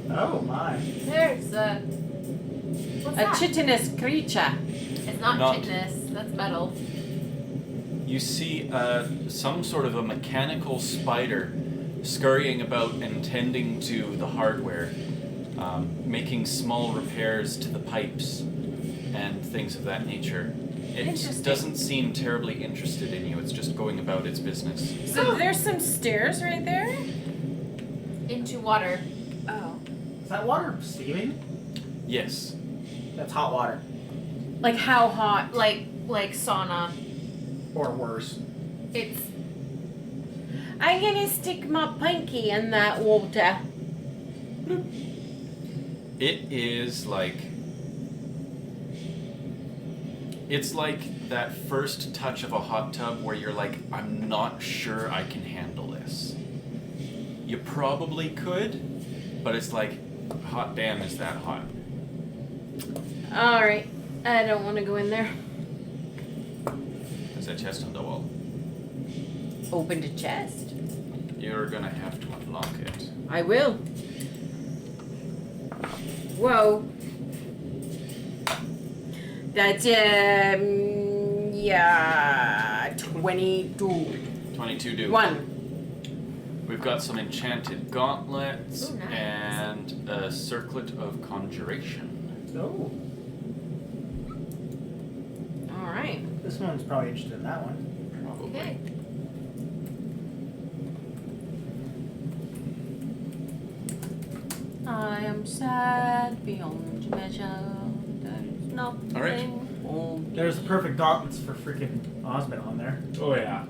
Oh my. There's a. What's A that? chitinous creature. It's not Not- chitinous. That's metal. You see some sort of a mechanical spider scurrying about and tending to the hardware. making small repairs to the pipes and things of that nature. It Interesting. doesn't seem terribly interested in you. It's just going about its business. So there's some stairs right there? Into water. Oh. Is that water steaming? Yes. That's hot water. Like how hot? Like sauna. Or worse. It's I'm gonna stick my pinky in that water. It is like... It's like that first touch of a hot tub where you're like, I'm not sure I can handle this. You probably could, but it's like, hot damn, is that hot? Alright. I don't want to go in there. There's a chest on the wall. Open the chest. You're gonna have to unlock it. I will. Whoa. That's, yeah, 22. 22 do. 1. We've got some enchanted gauntlets Ooh, nice. and a circlet of conjuration. Oh. Alright. This one's probably interested in that one. Probably. okay. I am sad beyond measure. There's nothing. Alright. for me. There's the perfect gauntlets for freaking Osmond on there. Oh yeah.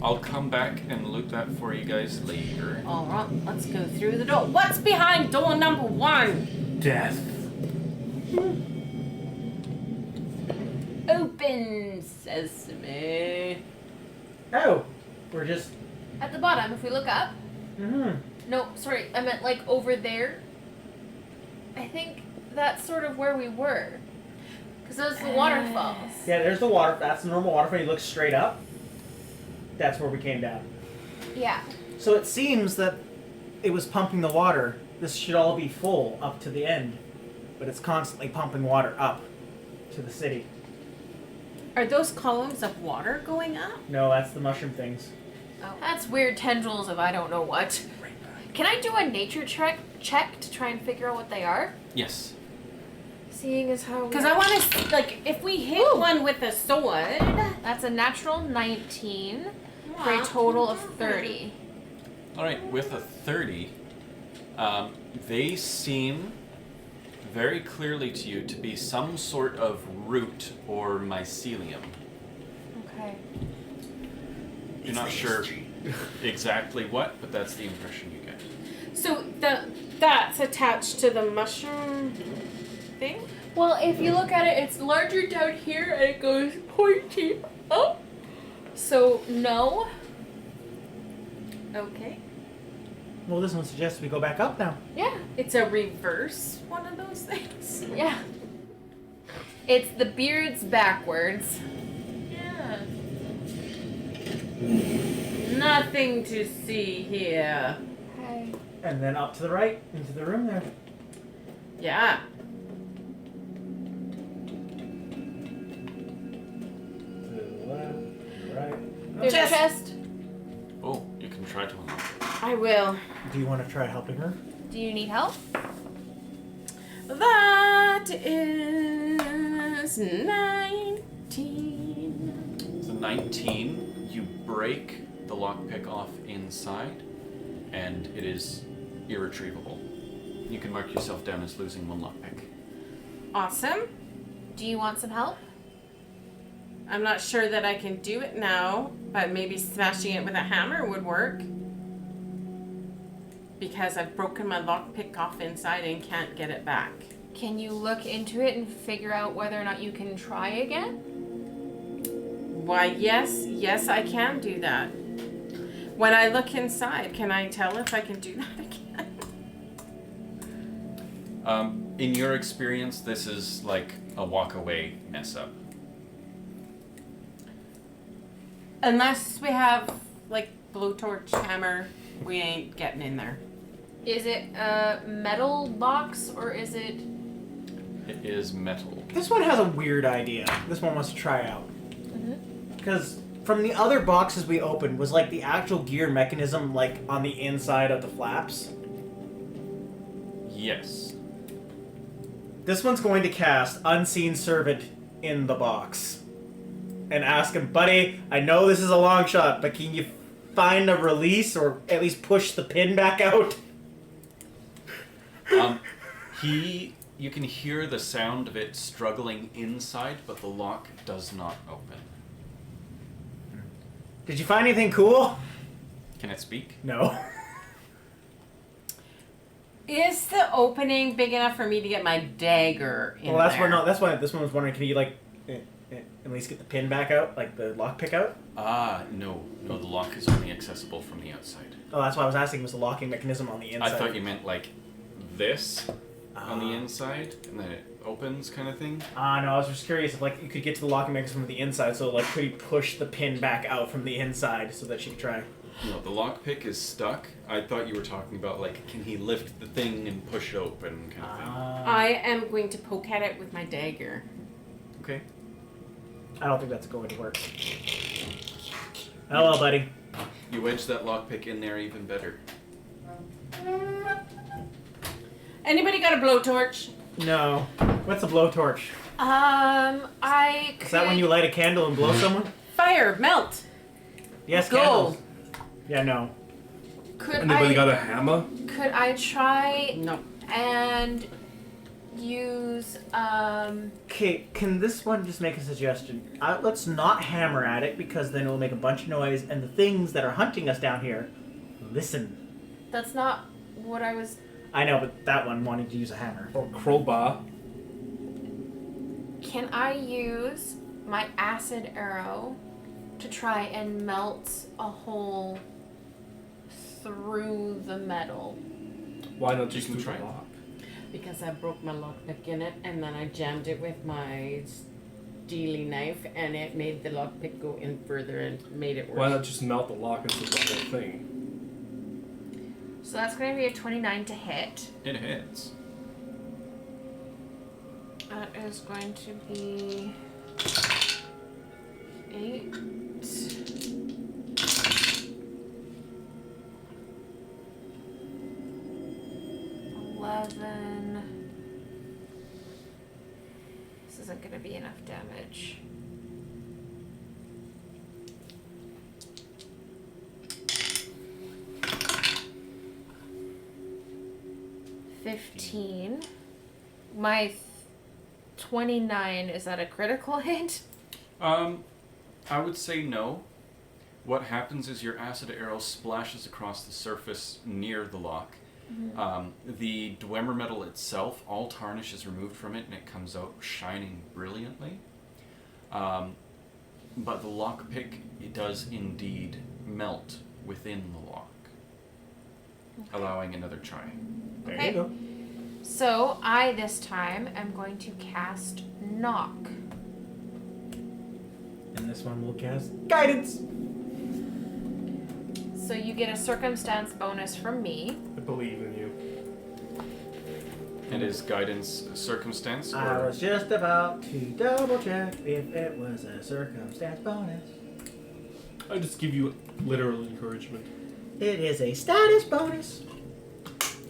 I'll come back and loot that for you guys later. Alright, let's go through the door. What's behind door number 1? Death. Open sesame. Oh! We're just... At the bottom, if we look up. Mm-hmm. No, sorry, I meant like over there. I think that's sort of where we were. Because those are the waterfalls. Yeah, there's the water. That's the normal waterfall. You look straight up. That's where we came down. Yeah. So it seems that it was pumping the water. This should all be full up to the end. But it's constantly pumping water up to the city. Are those columns of water going up? No, that's the mushroom things. That's weird tendrils of I don't know what. Can I do a nature check to try and figure out what they are? Yes. Seeing as how Because I want to, like, if we hit one with a sword. That's a natural 19 for a total of 30. Alright, with a 30, they seem very clearly to you to be some sort of root or mycelium. Okay. You're not sure exactly what, but that's the impression you get. So that's attached to the mushroom thing? Well, if you look at it, it's larger down here and it goes pointy up. So, no. Okay. Well, this one suggests we go back up now. Yeah. It's a reverse one of those things. Yeah. It's the beards backwards. Yeah. Nothing to see here. Okay. And then up to the right, into the room there. Yeah. To the left, right. There's Chest. a chest. Oh, you can try to unlock it. I will. Do you want to try helping her? Do you need help? That is 19. It's a 19. You break the lockpick off inside, and it is irretrievable. You can mark yourself down as losing one lockpick. Awesome. Do you want some help? I'm not sure that I can do it now, but maybe smashing it with a hammer would work. Because I've broken my lockpick off inside and can't get it back. Can you look into it and figure out whether or not you can try again? Why, yes, I can do that. When I look inside, can I tell if I can do that again? In your experience, this is like a walk away mess up. Unless we have, like, blowtorch hammer, we ain't getting in there. Is it a metal box or is it... It is metal. This one has a weird idea. This one wants to try out. Because from the other boxes we opened was like the actual gear mechanism like on the inside of the flaps. Yes. This one's going to cast Unseen Servant in the box. And ask him, buddy, I know this is a long shot, but can you find a release or at least push the pin back out? You can hear the sound of it struggling inside, but the lock does not open. Did you find anything cool? Can it speak? No. Is the opening big enough for me to get my dagger in Well, that's there? why this one was wondering, can you like at least get the pin back out, like the lockpick out? No, the lock is only accessible from the outside. Oh, that's why I was asking, was the locking mechanism on the inside? I thought you meant like this on the inside, and then it opens kind of thing. No, I was just curious if like you could get to the locking mechanism from the inside, so like could you push the pin back out from the inside so that she could try? No, the lockpick is stuck. I thought you were talking about like, can he lift the thing and push it open kind of thing. I am going to poke at it with my dagger. Okay. I don't think that's going to work. Oh well, buddy. You wedge that lockpick in there even better. Anybody got a blowtorch? No. What's a blowtorch? I could... Is that when you light a candle and blow someone? Fire, melt. Yes, Go. candles. Yeah, no. Anybody got a hammer? Could I try No. and use Okay, can this one just make a suggestion? Let's not hammer at it because then it'll make a bunch of noise and the things that are hunting us down here listen. That's not what I was... I know, but that one wanted to use a hammer. Or crowbar? Can I use my acid arrow to try and melt a hole through the metal? Why not just You can do the try. lock? Because I broke my lockpick in it, and then I jammed it with my steely knife, and it made the lockpick go in further and made it worse. Why not just melt the lock into the whole thing? So that's going to be a 29 to hit. It hits. That is going to be 8. 11. This isn't going to be enough damage. $15. My 29, is that a critical hit? I would say no. What happens is your acid arrow splashes across the surface near the lock. The Dwemer metal itself, all tarnish is removed from it and it comes out shining brilliantly. But the lockpick, it does indeed melt within the lock, allowing another try. There Okay. you go. So I this time am going to cast Knock. And this one will cast Guidance. So you get a circumstance bonus from me. I believe in you. And is guidance a circumstance? I Or was just about to double check if it was a circumstance bonus. I just give you literal encouragement. It is a status bonus.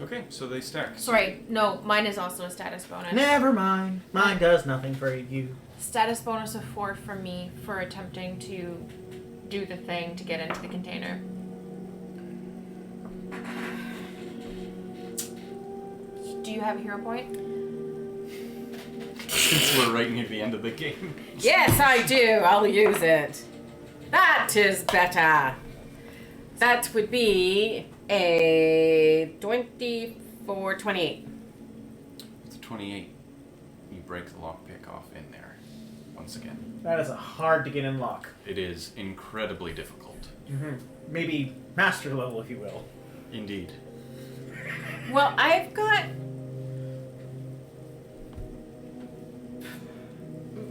okay, so they stack. Sorry, no, mine is also a status bonus. Never mind. Mine does nothing for you. Status bonus of 4 from me for attempting to do the thing to get into the container. Do you have a hero point? Since we're right near the end of the game. Yes, I do. I'll use it. That is better. That would be a 24, 28. It's a 28. You break the lockpick off in there once again. That is a hard to get in lock. It is incredibly difficult. Maybe master level, if you will. Indeed. Well, I've got...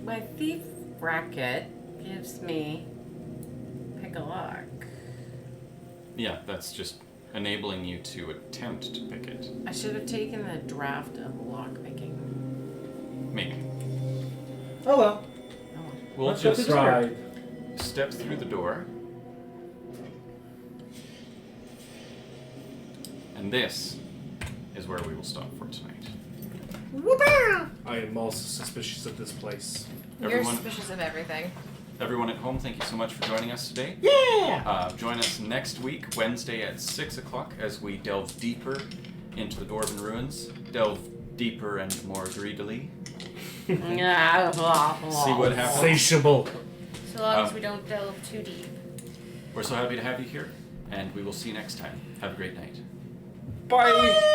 My thief bracket gives me pick a lock. Yeah, that's just enabling you to attempt to pick it. I should have taken the draft of lock picking. Maybe. Oh well. We'll Let's go just through the door. step through the door. And this is is where we will stop for tonight. I am also suspicious of this place. You're Everyone, suspicious of everything. everyone at home, thank you so much for joining us today. Yeah! Join us next week, Wednesday at 6 o'clock, as we delve deeper into the Dwarven ruins. Delve deeper and more greedily. See what happens. Insatiable. So long as we don't delve too deep. We're so happy to have you here, and we will see you next time. Have a great night. Bye.